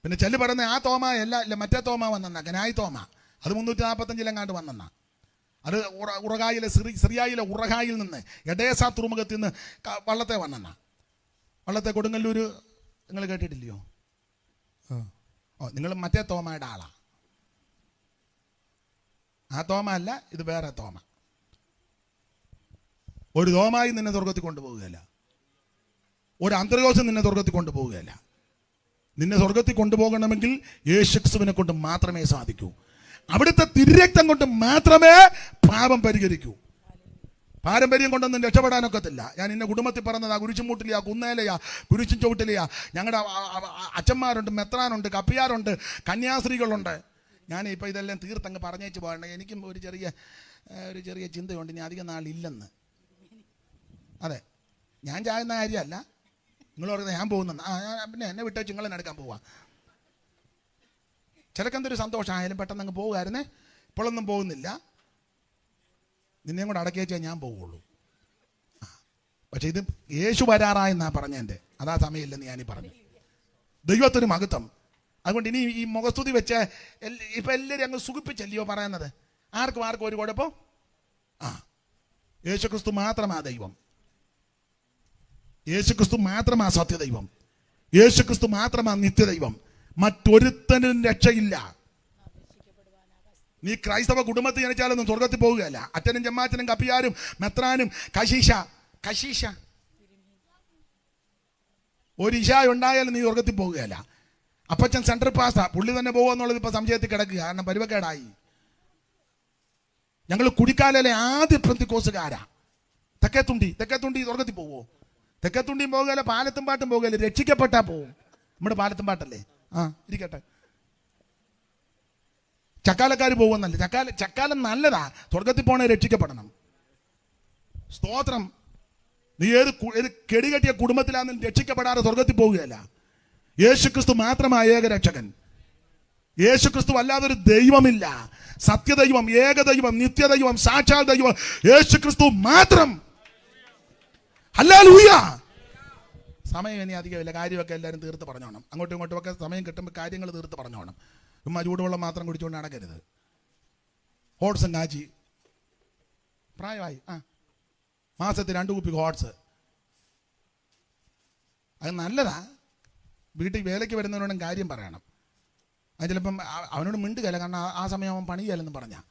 പിന്നെ ചെല്ലു പറയുന്നത് ആ തോമ അല്ല, മറ്റേ തോമ വന്നെന്നാ, ഗനായി തോമ. അത് 345-ലെങ്ങാണ്ട് വന്നെന്നാ. അത് ഉറകായിലെ സിറിയായിലെ ഉറകായിൽ നിന്ന് എഡേസ തുറമുഖത്തിൽ നിന്ന് വള്ളത്തെ വന്നെന്നാ. വള്ളത്തെ കൊടുങ്ങല്ലൂർ നിങ്ങൾ കേട്ടിട്ടില്ലയോ? നിങ്ങൾ മറ്റേ തോമയുടെ ആളാ. ആ തോമ അല്ല, ഇത് വേറെ തോമ. ഒരു തോമായി നിന്നെ സ്വർഗത്തിൽ കൊണ്ടുപോവുകയല്ല. ഒരു അന്തർയോസം നിന്നെ സ്വർഗത്തിൽ കൊണ്ടുപോവുകയല്ല. നിന്നെ സ്വർഗത്തിൽ കൊണ്ടുപോകണമെങ്കിൽ യേശുക്രിസ്തുവിനെ കൊണ്ട് മാത്രമേ സാധിക്കൂ. അവിടുത്തെ തിരുരക്തം കൊണ്ട് മാത്രമേ പാപം പരിഹരിക്കൂ. പാരമ്പര്യം കൊണ്ടൊന്നും രക്ഷപ്പെടാനൊക്കത്തില്ല. ഞാൻ ഇന്ന കുടുംബത്തിൽ പറഞ്ഞതാ, കുരിശുമൂട്ടിലെയാ, കുന്നേലയാ, കുരിശും ചവിട്ടിലെയാ, ഞങ്ങളുടെ അച്ഛന്മാരുണ്ട്, മെത്രാനുണ്ട്, കപ്പിയാറുണ്ട്, കന്യാസ്ത്രീകളുണ്ട്. ഞാൻ ഇപ്പോൾ ഇതെല്ലാം തീർത്തങ്ങ് പറഞ്ഞേച്ച് പോകണ്ട. എനിക്കും ഒരു ചെറിയ ചിന്തയുണ്ട്, ഇനി അധികം നാളില്ലെന്ന്. അതെ, ഞാൻ ചായുന്ന കാര്യമല്ല. നിങ്ങൾ പറയുന്നത് ഞാൻ പോകുന്ന പിന്നെ എന്നെ വിട്ടേച്ച് നിങ്ങൾ എന്നെ എടുക്കാൻ പോവാ. ചിലക്കെന്തൊരു സന്തോഷമായാലും പെട്ടെന്ന് അങ്ങ് പോകുമായിരുന്നേ. ഇപ്പോഴൊന്നും പോകുന്നില്ല. നിന്നെയും കൂടെ അടക്കി വെച്ചാൽ ഞാൻ പോവുള്ളൂ. പക്ഷെ ഇത് യേശു വരാറായെന്നാ പറഞ്ഞെൻ്റെ. അതാ സമയമില്ലെന്ന് ഞാനീ പറഞ്ഞു. ദൈവത്തിന് മഹത്വം. അതുകൊണ്ട് ഇനി ഈ മുഖസ്തുതി വെച്ച് ഇപ്പം എല്ലാവരും അങ്ങ് സുഖിപ്പിച്ചല്ലയോ പറയുന്നത്. ആർക്കും ഒരു കുഴപ്പം. യേശുക്രിസ്തു മാത്രമാ ദൈവം. യേശുക്രിസ്തു മാത്രമാ സത്യദൈവം. യേശുക്രിസ്തു മാത്രമാ നിത്യദൈവം. മറ്റൊരുത്തനും രക്ഷയില്ല. നീ ക്രൈസ്തവ കുടുംബത്തിൽ ജനിച്ചാലൊന്നും സ്വർഗത്തിൽ പോവുകയല്ല. അച്ഛനും ചെമ്മാച്ചനും കപ്പിയാരും മെത്രാനും കശീശ ഒരു ഇശ ഉണ്ടായാലും നീ സ്വർഗത്തിൽ പോവുകയല്ല. അപ്പച്ചൻ സെൻട്രൽ പാസ്റ്റാ, പുള്ളി തന്നെ പോകുമെന്നുള്ളത് ഇപ്പൊ സംശയത്തിൽ കിടക്കുക. കാരണം പരുവക്കേടായി. ഞങ്ങൾ കുടിക്കാലയിലെ ആദ്യ പെന്തിക്കോസുകാരാ. തെക്കേത്തുണ്ടി സ്വർഗത്തിൽ പോവോ? തെക്കേത്തുണ്ടിയും പോകുകയല്ല, പാലത്തും പാട്ടും പോകുകയല്ല. രക്ഷിക്കപ്പെട്ടാ പോവും. നമ്മുടെ പാലത്തും പാട്ടല്ലേ? ഇരിക്കട്ടെ. ചക്കാലക്കാർ പോകുന്നല്ലേ? ചക്കാലം നല്ലതാ. സ്വർഗത്തിൽ പോണേ രക്ഷിക്കപ്പെടണം. സ്തോത്രം. നീ ഏത് കെടികെട്ടിയ കുടുംബത്തിലാണെങ്കിലും രക്ഷിക്കപ്പെടാതെ സ്വർഗത്തിൽ പോവുകയല്ല. യേശുക്രിസ്തു മാത്രമായ ഏകരക്ഷകൻ. യേശുക്രിസ്തു അല്ലാതൊരു ദൈവമില്ല. സത്യദൈവം, ഏകദൈവം, നിത്യദൈവം, സാക്ഷാൽ ദൈവം യേശുക്രിസ്തു മാത്രം. ഹല്ലേലൂയ. സമയം ഇനി അധികമില്ല. കാര്യമൊക്കെ എല്ലാവരും തീർത്ത് പറഞ്ഞോണം. അങ്ങോട്ടും ഇങ്ങോട്ടും ഒക്കെ സമയം കിട്ടുമ്പോൾ കാര്യങ്ങൾ തീർത്ത് പറഞ്ഞോണം. ചുമ്മാ ചൂടുവെള്ളം മാത്രം കുടിച്ചുകൊണ്ട് നടക്കരുത്. ഹോട്ട്സും കാച്ചി പ്രായമായി മാസത്തിൽ 2 കുപ്പി ഹോട്ട്സ്. അത് നല്ലതാ. വീട്ടിൽ വേലയ്ക്ക് വരുന്നവനോടും കാര്യം പറയണം. അത് ചിലപ്പം അവനോട് മിണ്ടുകയല്ല. കാരണം ആ സമയം അവൻ പണിയല്ലെന്ന് പറഞ്ഞാൽ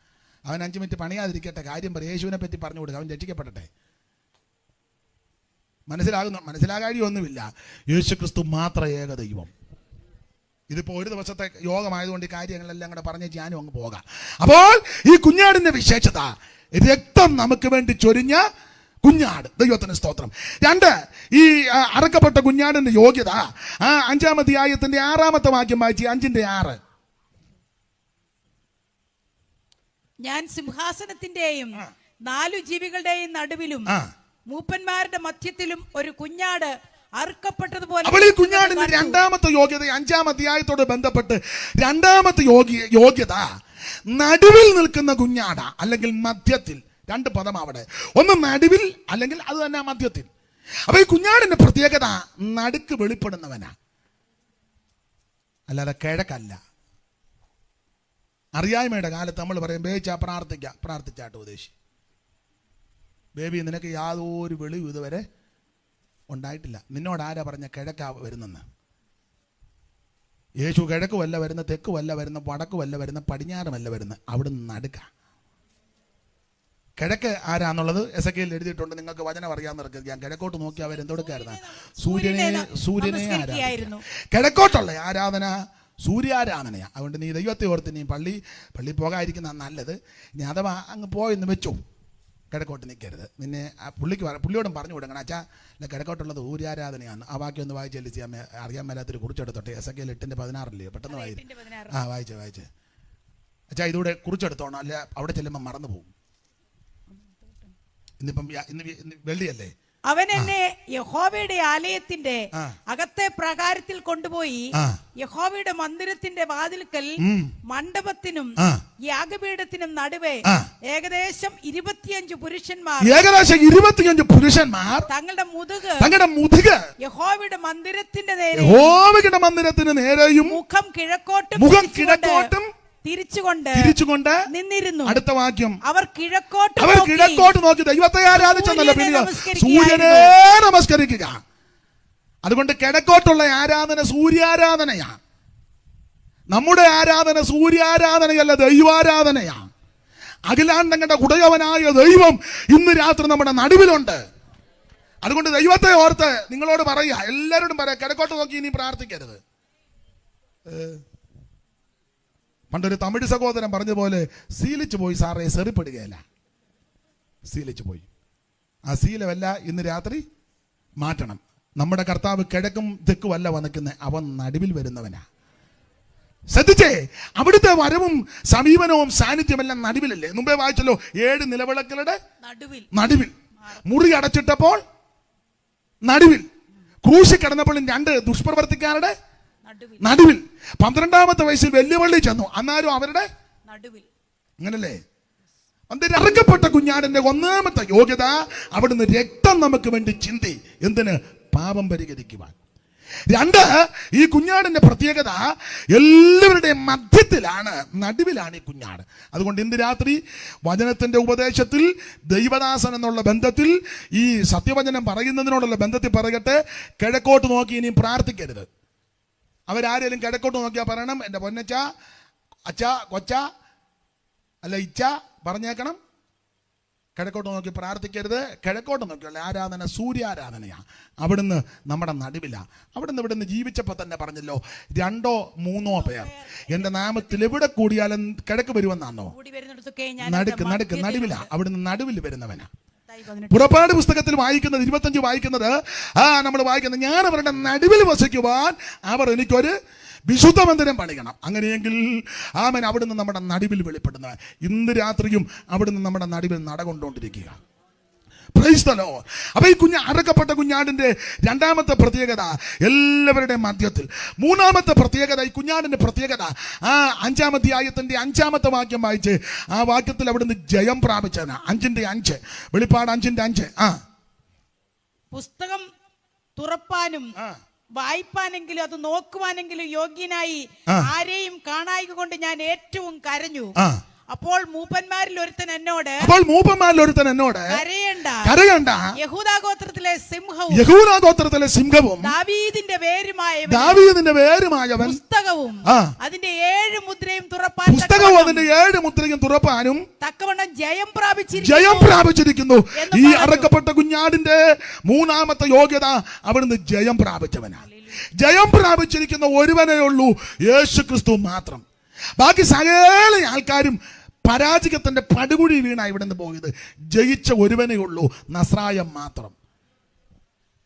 അവൻ 5 മിനിറ്റ് പണിയാതിരിക്കട്ടെ. കാര്യം പറയും. യേശുവിനെ പറ്റി പറഞ്ഞു കൊടുക്കുക. അവൻ രക്ഷിക്കപ്പെടട്ടെ. മനസ്സിലാകാഴിയൊന്നുമില്ല. യേശുക്രിസ്തു മാത്രം ഏക ദൈവം. ഇതിപ്പോൾ ഒരു ദിവസത്തെ യോഗമായതുകൊണ്ട് ഈ കാര്യങ്ങളെല്ലാം കൂടെ പറഞ്ഞ് ഞാനും അങ്ങ് പോകാം. അപ്പോൾ ഈ കുഞ്ഞാടിന്റെ വിശേഷത, രക്തം നമുക്ക് വേണ്ടി ചൊരിഞ്ഞ കുഞ്ഞാട്. ദൈവത്തിന് സ്തോത്രം. 2, ഈ അറക്കപ്പെട്ട കുഞ്ഞാടിന്റെ യോഗ്യത 5-ാം അധ്യായത്തിന്റെ 6-ാമത്തെ വാക്യം വായിച്ച് 5:6. ഞാൻ സിംഹാസനത്തിന്റെയും 4 ജീവികളുടെയും നടുവിലും മൂപ്പന്മാരുടെ മധ്യത്തിലും ഒരു കുഞ്ഞാട് അറുക്കപ്പെട്ടതുപോലെ. അപ്പോൾ ഈ കുഞ്ഞാടിന്റെ 2-ാമത്തെ യോഗ്യത 5-ാം അധ്യായത്തോട് ബന്ധപ്പെട്ട് 2-ാമത്തെ യോഗ്യത നടുവിൽ നിൽക്കുന്ന കുഞ്ഞാട, അല്ലെങ്കിൽ മധ്യത്തിൽ. 2 പദം അവിടെ. ഒന്ന് നടുവിൽ, അല്ലെങ്കിൽ അത് തന്നെ മധ്യത്തിൽ. അപ്പൊ ഈ കുഞ്ഞാടിന്റെ പ്രത്യേകത നടുക്ക് വെളിപ്പെടുന്നവനാ, അല്ലാതെ കിഴക്കല്ല. അറിയായ്മയുടെ കാലത്ത് നമ്മൾ പറയും ബേച്ചാ പ്രാർത്ഥിച്ചാട്ട് ഉപദേശി. ബേബി, നിനക്ക് യാതൊരു വെളിവും ഇതുവരെ ഉണ്ടായിട്ടില്ല. നിന്നോട് ആരാ പറഞ്ഞ കിഴക്കാ വരുന്നെന്ന്? യേശു കിഴക്കുമല്ല വരുന്ന, തെക്കുമല്ല വരുന്ന, വടക്കുമല്ല വരുന്ന, പടിഞ്ഞാറുമല്ല വരുന്ന, അവിടുന്ന് നടുക്ക. കിഴക്ക് ആരാന്നുള്ളത് എസെക്കിയേൽ എഴുതിയിട്ടുണ്ട്. നിങ്ങൾക്ക് വചനം അറിയാമെന്ന് ഞാൻ കിഴക്കോട്ട് നോക്കി അവരെന്തൊടുക്കായിരുന്നു? സൂര്യനെ ആരാധന. കിഴക്കോട്ടുള്ള ആരാധന സൂര്യാരാധനയാണ്. അതുകൊണ്ട് നീ ദൈവത്തെ ഓർത്ത് നീ പള്ളി പോകാതിരിക്കുന്ന നല്ലത്. ഇനി അഥവാ അങ്ങ് പോയെന്ന് വെച്ചു, കിഴക്കോട്ട് നിൽക്കരുത്. നിന്നെ പുള്ളിയോടും പറഞ്ഞു കൊടുക്കണം, അച്ഛാ കിഴക്കോട്ടുള്ളത് സൂര്യാരാധനയാണ്. ആ വാക്യം ഒന്ന് വായിച്ചെല്ലിച്ച് അറിയാൻ മേലാത്തൊരു കുറിച്ചെടുത്തോട്ടെ. എസെക്കിയേൽ 8:16 പെട്ടെന്ന് വായിച്ച് അച്ഛാ ഇതൂടെ കുറിച്ചെടുത്തോണം, അല്ല അവിടെ ചെല്ലുമ്പോൾ മറന്നു പോകും. ഇന്ന് വെള്ളിയല്ലേ? അവൻ എന്നെ യഹോവയുടെ ആലയത്തിന്റെ അകത്തെ പ്രാകാരത്തിൽ കൊണ്ടുപോയി യഹോവയുടെ മന്ദിരത്തിന്റെ വാതിൽക്കൽ മണ്ഡപത്തിനും യാഗപീഠത്തിനും നടുവേ ഏകദേശം 25 പുരുഷന്മാർ തങ്ങളുടെ മുതുക് യഹോവയുടെ മന്ദിരത്തിന് നേരെയും മുഖം കിഴക്കോട്ടും തിരിച്ചുകൊണ്ട് നിന്നിരുന്നു. അടുത്ത വാക്യം, അവർ കിഴക്കോട്ട് നോക്കി ദൈവത്തെ ആരാധിച്ചെന്നല്ല, പിന്നെ സൂര്യനെ നമസ്കരിക്കുക. അതുകൊണ്ട് കിഴക്കോട്ടുള്ള ആരാധന സൂര്യാരാധനയാ. നമ്മുടെ ആരാധന സൂര്യാരാധനയല്ല, ദൈവാരാധനയാ. അഖിലാണ്ടങ്ങളുടെ ഉടയവനായ ദൈവം ഇന്ന് രാത്രി നമ്മുടെ നടുവിലുണ്ട്. അതുകൊണ്ട് ദൈവത്തെ ഓർത്ത് നിങ്ങളോട് പറയുക, എല്ലാവരോടും പറയാം, കിഴക്കോട്ട് നോക്കി ഇനി പ്രാർത്ഥിക്കരുത്. പണ്ടൊരു തമിഴ് സഹോദരൻ പറഞ്ഞ പോലെ ശീലിച്ചു പോയി സാറേ, സെറിപ്പെടുകയല്ല, ശീലിച്ചു പോയി. ആ ശീലമല്ല ഇന്ന് രാത്രി മാറ്റണം. നമ്മുടെ കർത്താവ് കിഴക്കും തെക്കും അല്ല വന്നിക്കുന്നത്, അവൻ നടുവിൽ വരുന്നവനാ. ശ്രദ്ധിച്ചേ, അവിടുത്തെ വരവും സമീപനവും സാന്നിധ്യമെല്ലാം നടുവിലല്ലേ? മുമ്പേ വായിച്ചല്ലോ, 7 നിലവിളക്കുകളുടെ നടുവിൽ. മുറി അടച്ചിട്ടപ്പോൾ നടുവിൽ. ക്രൂശിൽ കിടന്നപ്പോഴും 2 ദുഷ്പ്രവർത്തിക്കാരുടെ നടുവിൽ. 12ാമത്തെ വയസ്സിൽ വെല്ലുവിളി ചെന്നു, അന്നാലും അവരുടെ നടുവിൽ. അങ്ങനല്ലേ? അറുക്കപ്പെട്ട കുഞ്ഞാടിന്റെ 1ാമത്തെ യോഗ്യത, അവിടുന്ന് രക്തം നമുക്ക് വേണ്ടി ചിന്തി. എന്തിന്? പാപം പരിഹരിക്കുവാൻ. 2, ഈ കുഞ്ഞാടിന്റെ പ്രത്യേകത എല്ലാവരുടെയും മധ്യത്തിലാണ്, നടുവിലാണ് ഈ കുഞ്ഞാട്. അതുകൊണ്ട് ഇന്ന് രാത്രി വചനത്തിന്റെ ഉപദേശത്തിൽ ദൈവദാസൻ എന്നുള്ള ബന്ധത്തിൽ, ഈ സത്യവചനം പറയുന്നതിനോടുള്ള ബന്ധത്തിൽ പറയട്ടെ, കിഴക്കോട്ട് നോക്കി ഇനിയും പ്രാർത്ഥിക്കരുത്. അവരാരെങ്കിലും കിഴക്കോട്ട് നോക്കിയാൽ പറയണം, എൻ്റെ പൊന്നച്ച, അച്ഛ, കൊച്ച, അല്ല ഇച്ച പറഞ്ഞേക്കണം. കിഴക്കോട്ട് നോക്കി പ്രാർത്ഥിക്കരുത്. കിഴക്കോട്ട് നോക്കിയുള്ള ആരാധന സൂര്യാരാധനയാണ്. അവിടുന്ന് നമ്മുടെ നടുവിലാണ്. ഇവിടുന്ന് ജീവിച്ചപ്പോൾ തന്നെ പറഞ്ഞല്ലോ, 2 3 പേർ എൻ്റെ നാമത്തിൽ എവിടെ കൂടിയാലും കിഴക്ക് വരുമെന്നാണോ? നടുവിലാ. അവിടുന്ന് നടുവിൽ വരുന്നവനാ. പുറപ്പാട് പുസ്തകത്തിൽ വായിക്കുന്നത് 25 വായിക്കുന്നത്, നമ്മൾ വായിക്കുന്നത്, ഞാൻ അവരുടെ നടുവിൽ വസിക്കുവാൻ അവർ എനിക്കൊരു വിശുദ്ധ മന്ദിരം പണിയണം. അങ്ങനെയെങ്കിൽ ആമേൻ, അവിടുന്ന് നമ്മുടെ നടുവിൽ വെളിപ്പെടുന്ന. ഇന്ന് രാത്രിയും അവിടുന്ന് നമ്മുടെ നടുവിൽ നടകൊണ്ടുകൊണ്ടിരിക്കുക. Praise the Lord. അപ്പൊ ഈ അറുക്കപ്പെട്ട കുഞ്ഞാടിന്റെ 2ാമത്തെ പ്രത്യേകത, എല്ലാവരുടെയും മധ്യത്തിൽ. 3ാമത്തെ പ്രത്യേകത, ഈ കുഞ്ഞാടിന്റെ പ്രത്യേകത, 5-ാം അധ്യായത്തിന്റെ 5-ാമത്തെ വാക്യം വായിച്ച്, ആ വാക്യത്തിൽ അവിടുന്ന് ജയം പ്രാപിച്ചവനാ. 5:5, വെളിപ്പാട് 5:5. പുസ്തകം തുറപ്പാനും വായിപ്പാനെങ്കിലും അത് നോക്കുവാനെങ്കിലും യോഗ്യനായി ആരെയും കാണായിക കൊണ്ട് ഞാൻ ഏറ്റവും കരഞ്ഞു. അപ്പോൾ മൂപ്പന്മാരിൽ ഒരുത്തൻ എന്നോട് കരയണ്ട, യഹൂദാഗോത്രത്തിലെ സിംഹവും ദാവീദിന്റെ വേരുമായവൻ പുസ്തകവും അതിന്റെ 7 മുദ്രയും തുറപ്പാനും തക്കവണ്ണം ജയം പ്രാപിച്ചിരിക്കുന്നു. ഈ അറക്കപ്പെട്ട കുഞ്ഞാടിന്റെ 3ാമത്തെ യോഗ്യത, അവിടുന്ന് ജയം പ്രാപിച്ചവനാണ്. ജയം പ്രാപിച്ചിരിക്കുന്ന ഒരുവനേ ഉള്ളൂ, യേശു ക്രിസ്തു മാത്രം. ബാക്കി സകല ആൾക്കാരും പരാജയത്തിന്റെ പടുകുഴി വീണ ഇവിടുന്ന് പോയത്. ജയിച്ച ഒരുവനേ ഉള്ളൂ, നസ്രായം മാത്രം.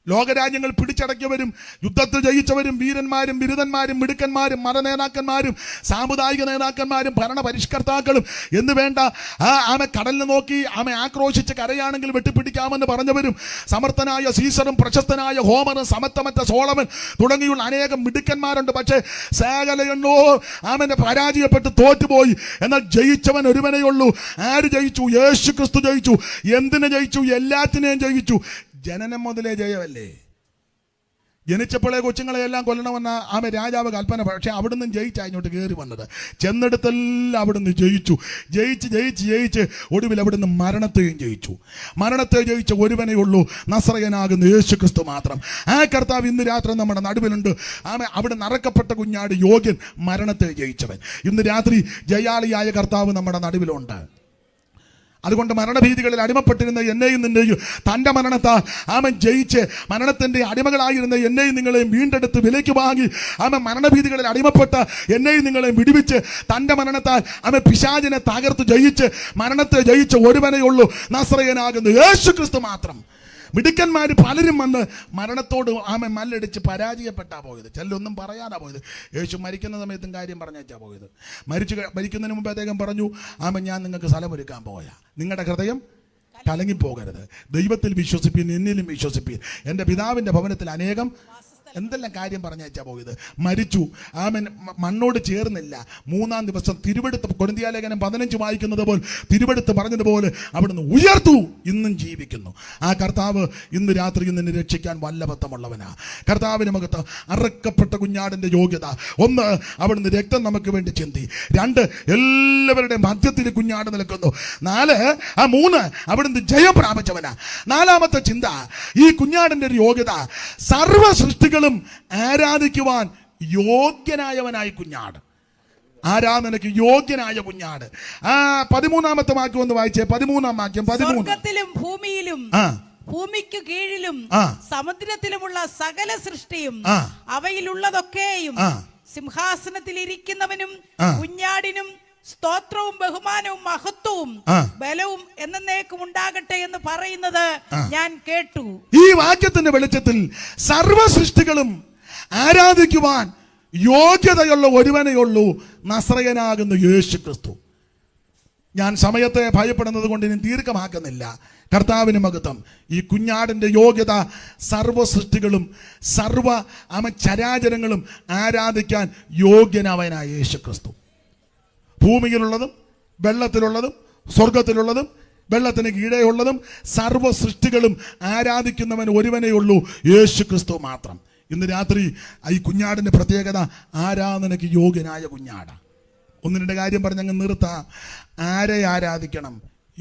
ലോകരാജ്യങ്ങൾ പിടിച്ചടക്കിയവരും യുദ്ധത്തിൽ ജയിച്ചവരും വീരന്മാരും ബിരുദന്മാരും മിടുക്കന്മാരും മതനേതാക്കന്മാരും സാമുദായിക നേതാക്കന്മാരും ഭരണ പരിഷ്കർത്താക്കളും എന്ന് വേണ്ട ആമെ കടലിനെ നോക്കി ആമെ ആക്രോശിച്ച് കരയാണെങ്കിൽ വെട്ടിപ്പിടിക്കാമെന്ന് പറഞ്ഞവരും സമർത്ഥനായ സീസറും പ്രശസ്തനായ ഹോമറും സമത്വമറ്റ സോളമൻ തുടങ്ങിയുള്ള അനേകം മിടുക്കന്മാരുണ്ട്. പക്ഷേ സകലയെണ്ണോ ആമനെ പരാജയപ്പെട്ട് തോറ്റുപോയി. എന്നാൽ ജയിച്ചവൻ ഒരുവനേ ഉള്ളൂ. ആര് ജയിച്ചു? യേശു ക്രിസ്തു ജയിച്ചു. എന്തിനെ ജയിച്ചു? എല്ലാത്തിനെയും ജയിച്ചു. ജനനം മുതലേ ജയമല്ലേ. ജനിച്ചപ്പോഴേ കൊച്ചുങ്ങളെയെല്ലാം കൊല്ലണമെന്ന ആമെ രാജാവ് കൽപ്പന. പക്ഷെ അവിടുന്ന് ജയിച്ചാണ് ഇങ്ങോട്ട് കയറി വന്നത്. ചെന്നെടുത്തെല്ലാം അവിടുന്ന് ജയിച്ച് ഒടുവിൽ അവിടുന്ന് മരണത്തെയും ജയിച്ചു. മരണത്തെ ജയിച്ച ഒരുവനേ ഉള്ളൂ, നസ്രയനാകുന്ന യേശു ക്രിസ്തു മാത്രം. ആ കർത്താവ് ഇന്ന് രാത്രി നമ്മുടെ നടുവിലുണ്ട്. ആമെ അവിടുന്ന് അറക്കപ്പെട്ട കുഞ്ഞാട് യോഗ്യൻ, മരണത്തെ ജയിച്ചവൻ. ഇന്ന് രാത്രി ജയാളിയായ കർത്താവ് നമ്മുടെ നടുവിലുണ്ട്. അതുകൊണ്ട് മരണഭീതികളിൽ അടിമപ്പെട്ടിരുന്ന എന്നെയും നിന്നെയും തൻ്റെ മരണത്താൽ ആമൻ ജയിച്ച് മരണത്തിൻ്റെ അടിമകളായിരുന്ന എന്നെയും നിങ്ങളെയും വീണ്ടെടുത്ത് വിലയ്ക്ക് വാങ്ങി ആമൻ മരണഭീതികളിൽ അടിമപ്പെട്ട എന്നെയും നിങ്ങളെയും വിടുവിച്ച് തൻ്റെ മരണത്താൽ ആമൻ പിശാചിനെ തകർത്ത് ജയിച്ച് മരണത്തെ ജയിച്ച ഒരുവനേ ഉള്ളൂ, നസ്രയനാകുന്ന യേശു ക്രിസ്തു മാത്രം. മിടുക്കന്മാർ പലരും വന്ന് മരണത്തോട് ആമൻ മല്ലടിച്ച് പരാജയപ്പെട്ടാ പോയത്. ചിലൊന്നും പറയാനാ പോയത്. യേശു മരിക്കുന്ന സമയത്തും കാര്യം പറഞ്ഞേച്ചാ പോയത്. മരിക്കുന്നതിന് മുമ്പ് അദ്ദേഹം പറഞ്ഞു, ആമൻ ഞാൻ നിങ്ങൾക്ക് സ്ഥലമൊരുക്കാൻ പോയാ. നിങ്ങളുടെ ഹൃദയം കലങ്ങിപ്പോകരുത്. ദൈവത്തിൽ വിശ്വസിപ്പീൻ, എന്നിലും വിശ്വസിപ്പീൻ. എൻ്റെ പിതാവിൻ്റെ ഭവനത്തിൽ അനേകം എന്തെല്ലാം കാര്യം പറഞ്ഞയച്ചാ പോയത്. മരിച്ചു, ആമൻ മണ്ണോട് ചേർന്നില്ല. 3-ാം ദിവസം തിരുവെടുത്ത്, കൊരിന്ത്യലേഖനം 15 വായിക്കുന്നത് പോലെ തിരുവെടുത്ത് പറഞ്ഞതുപോലെ അവിടുന്ന് ഉയർത്തു, ഇന്നും ജീവിക്കുന്നു. ആ കർത്താവ് ഇന്ന് രാത്രി നിന്നെ രക്ഷിക്കാൻ വല്ലഭത്വമുള്ളവനാ. കർത്താവിന് മകത്ത് അറക്കപ്പെട്ട കുഞ്ഞാടിന്റെ യോഗ്യത: 1, അവിടുന്ന് രക്തം നമുക്ക് വേണ്ടി ചിന്തി. 2, എല്ലാവരുടെ മധ്യത്തിൽ കുഞ്ഞാട് നിൽക്കുന്നു. 3, അവിടുന്ന് ജയം പ്രാപിച്ചവനാ. 4ാമത്തെ ചിന്ത, ഈ കുഞ്ഞാടിന്റെ ഒരു യോഗ്യത: സർവ്വ സൃഷ്ടികൾ ആരാധിക്കുവാൻ യോഗ്യനായവനായി കുഞ്ഞാട്. ആരാധനയ്ക്ക് യോഗ്യനായ കുഞ്ഞാട്. 13ാമത്തെ വാക്യം ഒന്ന് വായിച്ചേ. 13ാം വാക്യം. 13. സ്വർഗ്ഗത്തിലും ഭൂമിയിലും ഭൂമിക്ക് കീഴിലും സമുദ്രത്തിലുമുള്ള സകല സൃഷ്ടിയും അവയിലുള്ളതൊക്കെയും സിംഹാസനത്തിൽ ഇരിക്കുന്നവനും കുഞ്ഞാടിനും സ്തോത്രവും ബഹുമാനവും മഹത്വവും ബലവും എന്നേക്കും ഉണ്ടാകട്ടെ എന്ന് പറയുന്നത് ഞാൻ കേട്ടു. ഈ വാക്യത്തിന്റെ വെളിച്ചത്തിൽ സർവ്വ സൃഷ്ടികളും ആരാധിക്കുവാൻ യോഗ്യതയുള്ള ഒരുവനേ ഉള്ളൂ, നസ്രയനാകുന്ന യേശു ക്രിസ്തു. ഞാൻ സമയത്തെ ഭയപ്പെടുന്നത് കൊണ്ട് ഇനി ദീർഘമാക്കുന്നില്ല. കർത്താവിന് മഹത്വം. ഈ കുഞ്ഞാടിന്റെ യോഗ്യത സർവ്വ സൃഷ്ടികളും സർവ്വ ചരാചരങ്ങളും ആരാധിക്കാൻ യോഗ്യനവനായ യേശു ക്രിസ്തു. ഭൂമിയിലുള്ളതും വെള്ളത്തിലുള്ളതും സ്വർഗത്തിലുള്ളതും വെള്ളത്തിന് കീഴെയുള്ളതും സർവ്വ സൃഷ്ടികളും ആരാധിക്കുന്നവൻ ഒരുവനേ ഉള്ളൂ, യേശു ക്രിസ്തു മാത്രം. ഇന്ന് രാത്രി ഈ കുഞ്ഞാടിന്റെ പ്രത്യേകത ആരാധനയ്ക്ക് യോഗ്യനായ കുഞ്ഞാട്. ഒന്ന് രണ്ട് കാര്യം പറഞ്ഞങ്ങ് നിർത്താം. ആരെ ആരാധിക്കണം?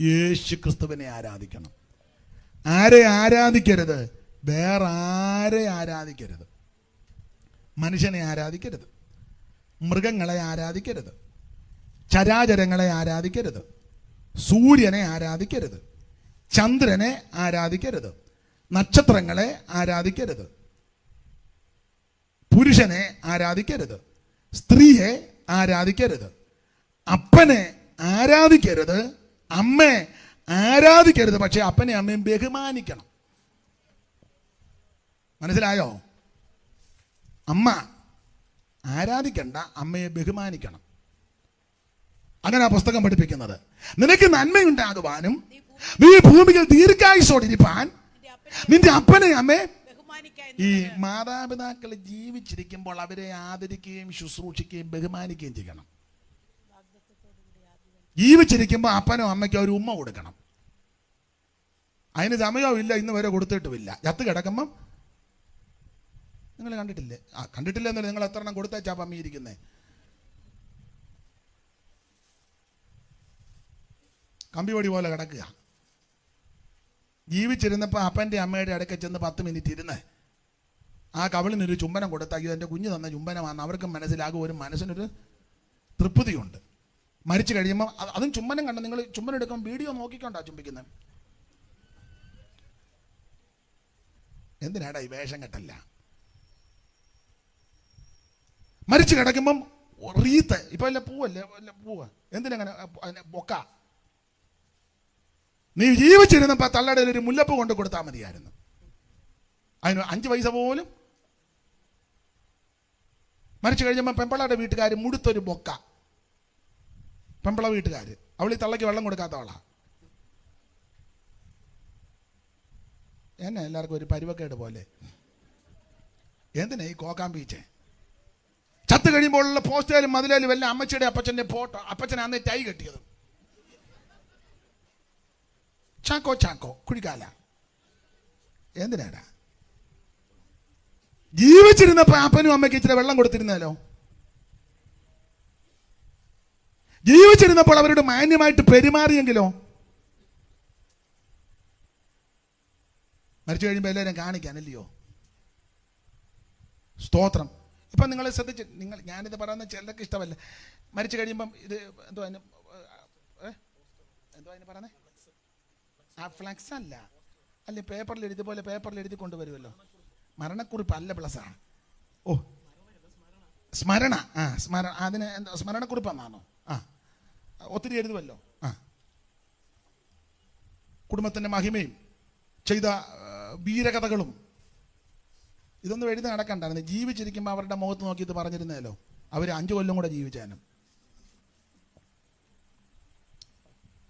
യേശു ക്രിസ്തുവിനെ ആരാധിക്കണം. ആരെ ആരാധിക്കരുത്? വേറെ ആരെ ആരാധിക്കരുത്. മനുഷ്യനെ ആരാധിക്കരുത്, മൃഗങ്ങളെ ആരാധിക്കരുത്, ചരാചരങ്ങളെ ആരാധിക്കരുത്, സൂര്യനെ ആരാധിക്കരുത്, ചന്ദ്രനെ ആരാധിക്കരുത്, നക്ഷത്രങ്ങളെ ആരാധിക്കരുത്, പുരുഷനെ ആരാധിക്കരുത്, സ്ത്രീയെ ആരാധിക്കരുത്, അപ്പനെ ആരാധിക്കരുത്, അമ്മയെ ആരാധിക്കരുത്. പക്ഷെ അപ്പനെ അമ്മയും ബഹുമാനിക്കണം. മനസ്സിലായോ? അമ്മ ആരാധിക്കണ്ട, അമ്മയെ ബഹുമാനിക്കണം. അങ്ങനെ ആ പുസ്തകം പഠിപ്പിക്കുന്നത്. നിനക്ക് നന്മയുണ്ടാകുവാനും നീ ഭൂമിയിൽ ദീർഘായുസോടിരിപ്പാൻ നിന്റെ അപ്പനെ അമ്മയെ. ഈ മാതാപിതാക്കൾ ജീവിച്ചിരിക്കുമ്പോൾ അവരെ ആദരിക്കുകയും ശുശ്രൂഷിക്കുകയും ബഹുമാനിക്കുകയും ചെയ്യണം. ജീവിച്ചിരിക്കുമ്പോൾ അപ്പനോ അമ്മയ്ക്കോ ഒരു ഉമ്മ കൊടുക്കണം. അതിന് സമയവും ഇല്ല, ഇന്ന് വരെ കൊടുത്തിട്ടുമില്ല. ചത്ത് കിടക്കുമ്പം നിങ്ങൾ കണ്ടിട്ടില്ലേ? കണ്ടിട്ടില്ല എന്നല്ല, നിങ്ങൾ എത്ര എണ്ണം കൊടുത്തേച്ചാ അമ്മ ഇരിക്കുന്നേ? കമ്പിവടി പോലെ കിടക്കുക. ജീവിച്ചിരുന്നപ്പോൾ അപ്പൻ്റെ അമ്മയുടെ അടുക്ക ചെന്ന് 10 മിനിറ്റ് ഇരുന്ന് ആ കവിളിനൊരു ചുംബനം കൊടുത്താൽ എൻ്റെ കുഞ്ഞ് തന്ന ചുംബനമാണെന്ന് അവർക്ക് മനസ്സിലാകും. ഒരു മനസ്സിനൊരു തൃപ്തിയുണ്ട്. മരിച്ചു കഴിയുമ്പോൾ അതും ചുംബനം കണ്ട. നിങ്ങൾ ചുംബനം എടുക്കുമ്പോൾ വീഡിയോ നോക്കിക്കൊണ്ടാ ചുംബിക്കുന്നത്. എന്തിനാടാ ഈ വേഷം കെട്ടല്ല? മരിച്ചു കിടക്കുമ്പം റീത്ത് ഇപ്പൊ അല്ല പൂവല്ലേ, പൂവ് എന്തിനങ്ങനെ ബൊക്ക? നീ ജീവിച്ചിരുന്നപ്പോ തള്ളയുടെ ഒരു മുല്ലപ്പൂ കൊണ്ട് കൊടുത്താൽ മതിയായിരുന്നു. അതിന് 5 പൈസ പോലും. മരിച്ചു കഴിഞ്ഞപ്പോൾ പെമ്പളയുടെ വീട്ടുകാർ മുടുത്തൊരു ബൊക്ക. പെമ്പള വീട്ടുകാർ അവൾ ഈ തള്ളയ്ക്ക് വെള്ളം കൊടുക്കാത്തവളാ. എന്നെ എല്ലാവർക്കും ഒരു പരുവക്കേട് പോലെ. എന്തിനാ ഈ കോക്കാൻ ബീച്ചേ? ചത്ത് കഴിയുമ്പോഴുള്ള പോസ്റ്റുകാരും മതിലാലും വല്ല അമ്മച്ചിയുടെ അപ്പച്ചൻ്റെ ഫോട്ടോ. അപ്പച്ചൻ അന്നേ ടൈ കെട്ടിയത്. ചാക്കോ ചാക്കോ കുഴിക്കാല. എന്തിനാടാ? ജീവിച്ചിരുന്നപ്പോ അപ്പനും അമ്മയ്ക്ക് ഇച്ചിരി വെള്ളം കൊടുത്തിരുന്നല്ലോ. ജീവിച്ചിരുന്നപ്പോൾ അവരോട് മാന്യമായിട്ട് പെരുമാറിയെങ്കിലോ? മരിച്ചു കഴിയുമ്പോൾ എല്ലാവരും കാണിക്കാനല്ലയോ? സ്തോത്രം. ഇപ്പം നിങ്ങൾ ശ്രദ്ധിച്ച്, ഞാനിത് പറയുന്ന ചിലർക്ക് ഇഷ്ടമല്ല. മരിച്ചു കഴിയുമ്പം ഇത് എന്തോ അതിന് പറയുന്നത്? ആ ഫ്ലക്സ് അല്ല, അല്ലെ പേപ്പറിൽ എഴുതി പോലെ പേപ്പറിൽ എഴുതി കൊണ്ടുവരുമല്ലോ. മരണക്കുറിപ്പ് അല്ല, പ്ലസാണ്. ഓ സ്മരണ. അതിന് എന്താ സ്മരണക്കുറിപ്പെന്നാണോ? ഒത്തിരി എഴുതുമല്ലോ. കുടുംബത്തിൻ്റെ മഹിമയും ചെയ്ത വീരകഥകളും ഇതൊന്നും എഴുതി നടക്കണ്ടായിരുന്നു. ജീവിച്ചിരിക്കുമ്പോൾ അവരുടെ മുഖത്ത് നോക്കിയിട്ട് പറഞ്ഞിരുന്നല്ലോ, അവർ 5 കൊല്ലം കൂടെ ജീവിച്ചാനും.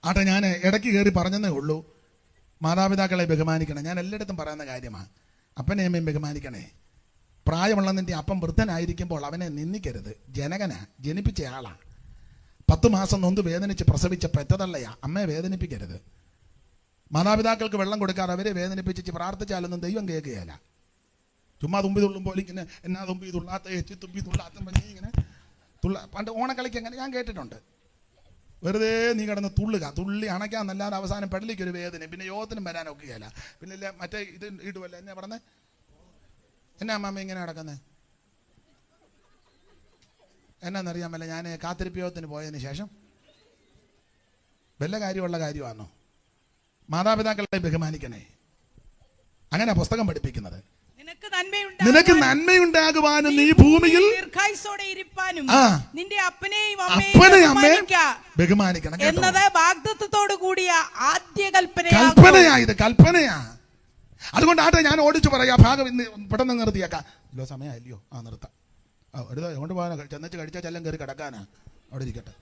ആട്ടെ, ഞാൻ ഇടയ്ക്ക് കയറി പറഞ്ഞതേ ഉള്ളൂ, മാതാപിതാക്കളെ ബഹുമാനിക്കണം. ഞാൻ എല്ലായിടത്തും പറയുന്ന കാര്യമാണ്. അപ്പനെ അമ്മയും ബഹുമാനിക്കണേ. പ്രായമുള്ള നിന്റെ അപ്പം വൃദ്ധനായിരിക്കുമ്പോൾ അവനെ നിന്ദിക്കരുത്. ജനകനാ, ജനിപ്പിച്ച ആളാ. 10 മാസം നൊന്ത് വേദനിച്ച് പ്രസവിച്ച പെറ്റതള്ളയാ. അമ്മയെ വേദനിപ്പിക്കരുത്. മാതാപിതാക്കൾക്ക് വെള്ളം കൊടുക്കാറ് അവരെ വേദനിപ്പിച്ച് പ്രാർത്ഥിച്ചാലൊന്നും ദൈവം കേൾക്കുകയല്ല. ചുമ്മാ തുമ്പി തുള്ളുമ്പോൾ ഇങ്ങനെ എന്നാ തുമ്പി തുള്ളാത്ത എച്ചി തുമ്പി തുള്ളാത്ത പറഞ്ഞ് ഇങ്ങനെ പണ്ട് ഓണക്കളിക്ക് അങ്ങനെ ഞാൻ കേട്ടിട്ടുണ്ട്. വെറുതെ നീ കിടന്ന് തുള്ളി അണയ്ക്കാന്നല്ലാതെ അവസാനം പെടലിക്കൊരു വേദന, പിന്നെ യോഗത്തിനും വരാനൊക്കെയല്ല. പിന്നെ ഇല്ല മറ്റേ ഇത് ഇടുവല്ല. എന്നാ പറഞ്ഞേ? എന്നാ അമ്മാമ്മ ഇങ്ങനെ നടക്കുന്നത്? എന്നാന്നറിയാമല്ല, ഞാൻ കാത്തിരിപ്പ് യോഗത്തിന് പോയതിന് ശേഷം വല്ല കാര്യമുള്ള കാര്യമാണോ? മാതാപിതാക്കളെ ബഹുമാനിക്കണേ. അങ്ങനെ പുസ്തകം പഠിപ്പിക്കുന്നത്. നിനക്ക് നന്മയുണ്ടാകുവാനും നീ ഭൂമിയിൽ ദീർഘായുസ്സോടെ ഇരിപ്പാനും നിന്റെ അപ്പനെയും അമ്മയും ബഹുമാനിക്കണം എന്നത് വാഗ്ദത്തത്തോടു കൂടിയ ആദ്യ കൽപ്പനയായത്. കൽപ്പനയാ. അതുകൊണ്ടാട്ടെ ഞാൻ ഓടിച്ചു പറയാ ഭാഗം ഇന്ന് പെട്ടെന്ന് നിർത്തിയേക്കാം. ഇല്ലോ സമയമില്ലയോ? നിർത്താം. ഒരു എങ്ങോട്ട് പോകാനോ? ചെന്നിച്ച് കഴിച്ചാൽ ചെല്ലം കയറി കിടക്കാനാ. അവിടെ ഇരിക്കട്ടെ.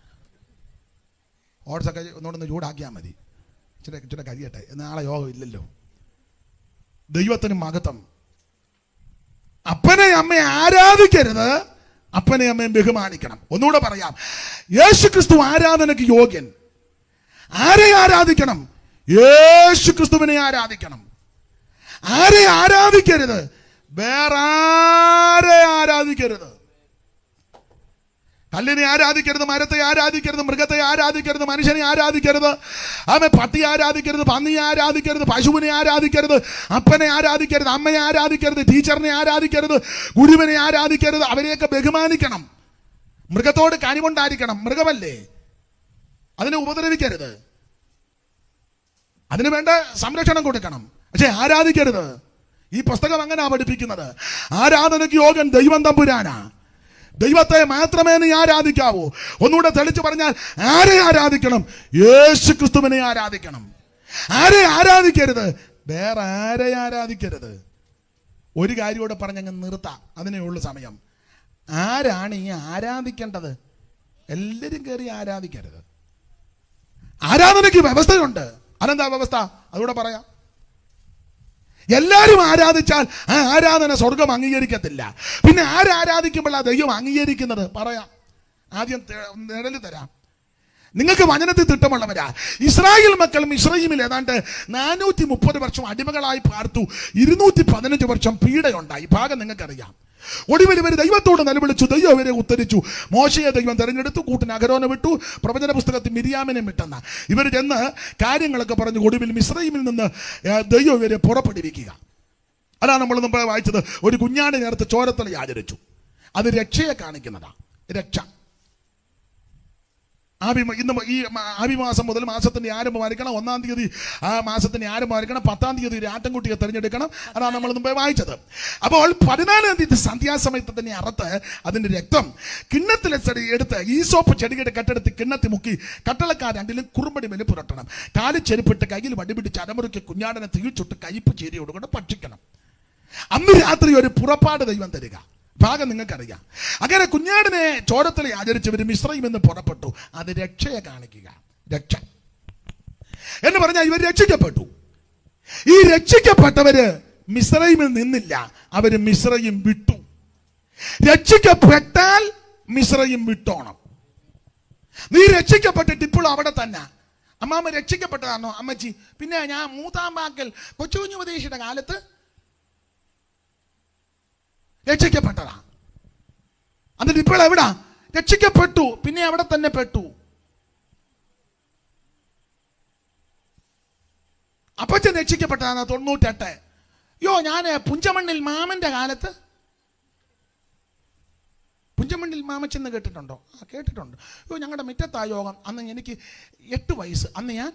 ഓട്സൊക്കെ ഒന്നുകൊണ്ടൊന്ന് ചൂടാക്കിയാൽ മതി. ഇച്ചിരി കഴിയട്ടെ, നാളെ യോഗം ഇല്ലല്ലോ. ദൈവത്തിന് മഹത്വം. അപ്പനെ അമ്മയെ ആരാധിക്കരുത്, അപ്പനെ അമ്മയും ബഹുമാനിക്കണം. ഒന്നുകൂടെ പറയാം, യേശു ക്രിസ്തു ആരാധനയ്ക്ക് യോഗ്യൻ. ആരെ ആരാധിക്കണം? യേശു ക്രിസ്തുവിനെ ആരാധിക്കണം. ആരെ ആരാധിക്കരുത്? വേറെ ആരെ ആരാധിക്കരുത്. കല്ലിനെ ആരാധിക്കരുത്, മരത്തെ ആരാധിക്കരുത്, മൃഗത്തെ ആരാധിക്കരുത്, മനുഷ്യനെ ആരാധിക്കരുത്, പട്ടിയെ ആരാധിക്കരുത്, പന്നിയെ ആരാധിക്കരുത്, പശുവിനെ ആരാധിക്കരുത്, അപ്പനെ ആരാധിക്കരുത്, അമ്മയെ ആരാധിക്കരുത്, ടീച്ചറിനെ ആരാധിക്കരുത്, ഗുരുവിനെ ആരാധിക്കരുത്. അവരെയൊക്കെ ബഹുമാനിക്കണം. മൃഗത്തോട് കനിവുണ്ടായിരിക്കണം. മൃഗമല്ലേ, അതിനെ ഉപദ്രവിക്കരുത്, അതിന് വേണ്ട സംരക്ഷണം കൊടുക്കണം. പക്ഷെ ആരാധിക്കരുത്. ഈ പുസ്തകം അങ്ങനെ പഠിപ്പിക്കുന്നത്. ആരാധനയ്ക്ക് യോഗ്യൻ ദൈവം തമ്പുരാനാ. ദൈവത്തെ മാത്രമേ നീ ആരാധിക്കാവൂ. ഒന്നുകൂടെ തെളിച്ചു പറഞ്ഞാൽ, ആരെ ആരാധിക്കണം? യേശു ക്രിസ്തുവിനെ ആരാധിക്കണം. ആരെ ആരാധിക്കരുത്? വേറെ ആരെ ആരാധിക്കരുത്. ഒരു കാര്യം കൂടെ പറഞ്ഞങ്ങ് നിർത്താം, അതിനേ ഉള്ളു സമയം. ആരാണ് ഈ ആരാധിക്കേണ്ടത്? എല്ലാവരും കയറി ആരാധിക്കരുത്. ആരാധനയ്ക്ക് വ്യവസ്ഥയുണ്ട്. അതെന്താ വ്യവസ്ഥ? അതുകൂടെ പറയാം. എല്ലാവരും ആരാധിച്ചാൽ ആ ആരാധന സ്വർഗം അംഗീകരിക്കത്തില്ല. പിന്നെ ആരാധിക്കുമ്പോൾ ആ ദൈവം അംഗീകരിക്കുന്നത്? പറയാം. ആദ്യം നിഴല് തരാം. നിങ്ങൾക്ക് വചനത്തിൽ തിട്ടമുള്ളവരാ. ഇസ്രായേൽ മക്കൾ മിസ്രയീമിൽ ഏതാണ്ട് 430 വർഷം അടിമകളായി പാർത്തു. 215 വർഷം പീഡയുണ്ടായി. ഭാഗം നിങ്ങൾക്കറിയാം. ഒടുവിൽ ഇവർ ദൈവത്തോട് നിലവിളിച്ചു. ദൈവം ഇവരെ ഉത്തരിച്ചു. മോശയെ ദൈവം തെരഞ്ഞെടുത്തു. കൂട്ടിന് അഹരോനെ വിട്ടു. പ്രവചന പുസ്തകത്തിൽ മിരിയാമിനെ വിട്ടെന്ന ഇവർ ചെന്ന് കാര്യങ്ങളൊക്കെ പറഞ്ഞു. ഒടുവിൽ മിസ്രയീമിൽ നിന്ന് ദൈവം ഇവരെ പുറപ്പെടുവിക്കുക. അതാണ് നമ്മൾ മുമ്പ് വായിച്ചത്. ഒരു കുഞ്ഞാടിനെ നേരത്തെ ചോരത്തളി ആചരിച്ചു. അത് രക്ഷയെ കാണിക്കുന്നതാ. രക്ഷ. ഇന്ന് ഈ ആവിമാസം മുതൽ മാസത്തിന്റെ ആരംഭമായിരിക്കണം. 1-ാം തീയതി ആ മാസത്തിന്റെ ആരംഭമായിരിക്കണം. 10-ാം തീയതി ഒരു ആട്ടിൻകുട്ടിയെ തെരഞ്ഞെടുക്കണം. അതാണ് നമ്മൾ മുമ്പേ വായിച്ചത്. അപ്പോൾ 14-ാം തീയതി സന്ധ്യാസമയത്ത് തന്നെ അറുത്ത് അതിന്റെ രക്തം കിണ്ണത്തിലെ എടുത്ത് ഈസോപ്പ് ചെടിയുടെ കെട്ടെടുത്ത് കിണ്ണത്തി മുക്കി കട്ടളക്കാർ രണ്ടിലും കുറുമ്പടി മേലെ പുരട്ടണം. കാലിൽ ചെരുപ്പിട്ട് കയ്യിൽ വടിപിടിച്ച് അരമുറിക്ക് കുഞ്ഞാടനെ തീയിച്ചുട്ട് കയ്പ് ചേരിയോട് കൊണ്ട് ഭക്ഷിക്കണം. അന്ന് രാത്രി ഒരു പുറപ്പാട് ദൈവം തരിക. ഭാഗം നിങ്ങൾക്കറിയാം. അങ്ങനെ കുഞ്ഞാടിനെ ചോരത്തലി ആചരിച്ചവർ മിസ്രയീമിൽ നിന്ന് പുറപ്പെട്ടു. അത് രക്ഷയെ കാണിക്കുക. രക്ഷ എന്ന് പറഞ്ഞാൽ ഇവർ രക്ഷിക്കപ്പെട്ടു. ഈ രക്ഷിക്കപ്പെട്ടവര് മിസ്രയീമിൽ നിന്നില്ല, അവര് മിസ്രയീം വിട്ടു. രക്ഷിക്കപ്പെട്ടാൽ മിസ്രയീം വിട്ടോണം. നീ രക്ഷിക്കപ്പെട്ടിട്ട് ഇപ്പോഴും അവിടെ തന്നെ. അമ്മാമ്മ രക്ഷിക്കപ്പെട്ടതാണോ അമ്മച്ചി? പിന്നെ ഞാൻ മൂത്താമ്പാക്കൽ കൊച്ചുകുഞ്ഞു ഉപദേശിയുടെ കാലത്ത് രക്ഷിക്കപ്പെട്ടതാ. എന്നിട്ട് ഇപ്പോൾ എവിടാ? രക്ഷിക്കപ്പെട്ടു, പിന്നെ അവിടെ തന്നെ പെട്ടു. അപ്പച്ചൻ രക്ഷിക്കപ്പെട്ടതാണ് 98. ഞാൻ പുഞ്ചമണ്ണിൽ മാമന്റെ കാലത്ത്, പുഞ്ചമണ്ണിൽ മാമച്ചെന്ന് കേട്ടിട്ടുണ്ടോ? കേട്ടിട്ടുണ്ട്. ഞങ്ങളുടെ മിറ്റത്താ യോഗം. അന്ന് എനിക്ക് 8 വയസ്സ്. അന്ന് ഞാൻ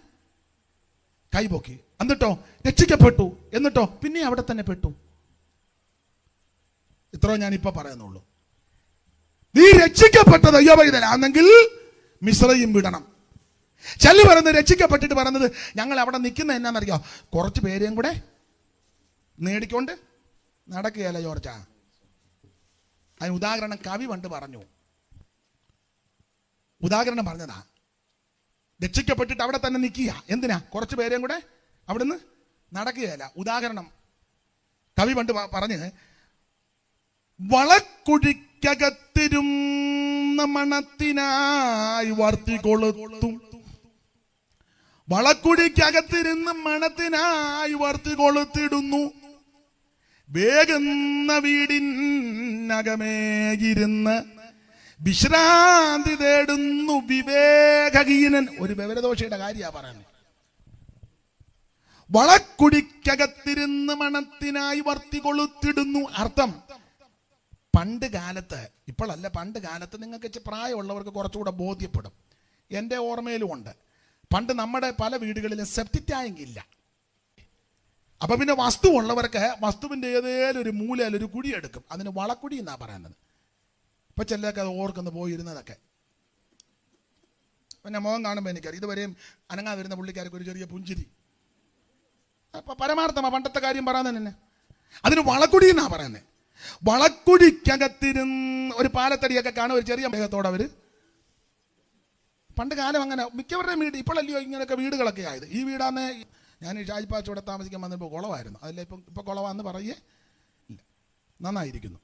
കൈപൊക്കി. എന്നിട്ടോ രക്ഷിക്കപ്പെട്ടു. എന്നിട്ടോ പിന്നെ അവിടെ തന്നെ പെട്ടു. ഇത്രയോ ഞാനിപ്പോ പറയുന്നുള്ളൂ. നീ രക്ഷിക്കപ്പെട്ട ദൈവവൈതലാണെങ്കിൽ മിസ്രയീം വിടണം. ചെല്ലു പറയുന്നത് രക്ഷിക്കപ്പെട്ടിട്ട് പറയുന്നത് ഞങ്ങൾ അവിടെ നിൽക്കുന്ന എന്നാന്നറിയോ? കുറച്ച് പേരെയും കൂടെ നേടിക്കൊണ്ട് നടക്കുകയല്ല ജോർജ. അതിന് ഉദാഹരണം കവി പണ്ട് പറഞ്ഞു. ഉദാഹരണം പറഞ്ഞതാ. രക്ഷിക്കപ്പെട്ടിട്ട് അവിടെ തന്നെ നിൽക്കുക. എന്തിനാ? കുറച്ച് പേരെയും കൂടെ അവിടുന്ന് നടക്കുകയല്ല. ഉദാഹരണം കവി പണ്ട് പറഞ്ഞ്, വളക്കുഴിക്കകത്തിരുന്ന മണത്തിനായി വർത്തി കൊളുത്തും. വളക്കുഴിക്കകത്തിരുന്ന് മണത്തിനായി വർത്തി കൊളുത്തിടുന്നു. വേഗുന്ന വീടിനകമേകിരുന്ന് വിശ്രാന്തി തേടുന്നു വിവേകഹീനൻ. ഒരു വിവരദോഷിയുടെ കാര്യാ പറയുന്നത്. വളക്കുടിക്കകത്തിരുന്ന് മണത്തിനായി വർത്തി കൊളുത്തിടുന്നു. അർത്ഥം, പണ്ട് കാലത്ത്, ഇപ്പോഴല്ല, പണ്ട് കാലത്ത് നിങ്ങൾക്ക് പ്രായമുള്ളവർക്ക് കുറച്ചുകൂടെ ബോധ്യപ്പെടും. എൻ്റെ ഓർമ്മയിലും ഉണ്ട്. പണ്ട് നമ്മുടെ പല വീടുകളിലും സെപ്റ്റിക് ടാങ്ക് ഇല്ല. അപ്പൊ പിന്നെ വസ്തു ഉള്ളവർക്ക് വസ്തുവിൻ്റെ ഏതേലും ഒരു മൂലയിൽ ഒരു കുഴി എടുക്കും. അതിന് വളക്കുടി എന്നാ പറയുന്നത്. ഇപ്പൊ ചെല്ലൊക്കെ അത് ഓർക്കുന്നു പോയിരുന്നതൊക്കെ. പിന്നെ മുഖം കാണുമ്പോൾ എനിക്കറിയാം. ഇതുവരെയും അനങ്ങാതിരുന്ന പുള്ളിക്കാർക്ക് ഒരു ചെറിയ പുഞ്ചിരി. പരമാർത്ഥമാ പണ്ടത്തെ കാര്യം പറയാൻ തന്നെ. അതിന് വളക്കുടി എന്നാ പറയുന്നത്. വളക്കുടിക്കകത്തിരുന്ന് ഒരു പാലത്തടിയൊക്കെ കാണും. ഒരു ചെറിയ മേഘത്തോടെ അവര് പണ്ട് കാലം അങ്ങനെ മിക്കവരുടെയും വീട് ഇപ്പോഴല്ലയോ ഇങ്ങനെയൊക്കെ വീടുകളൊക്കെ ആയത്. ഈ വീടാന്ന് ഞാൻ ഷാജിപ്പാച്ചോടെ താമസിക്കാൻ വന്നപ്പോൾ കുളമായിരുന്നു. അതല്ല ഇപ്പം കുളമാന്ന് പറയേ ഇല്ല. നന്നായിരിക്കുന്നു.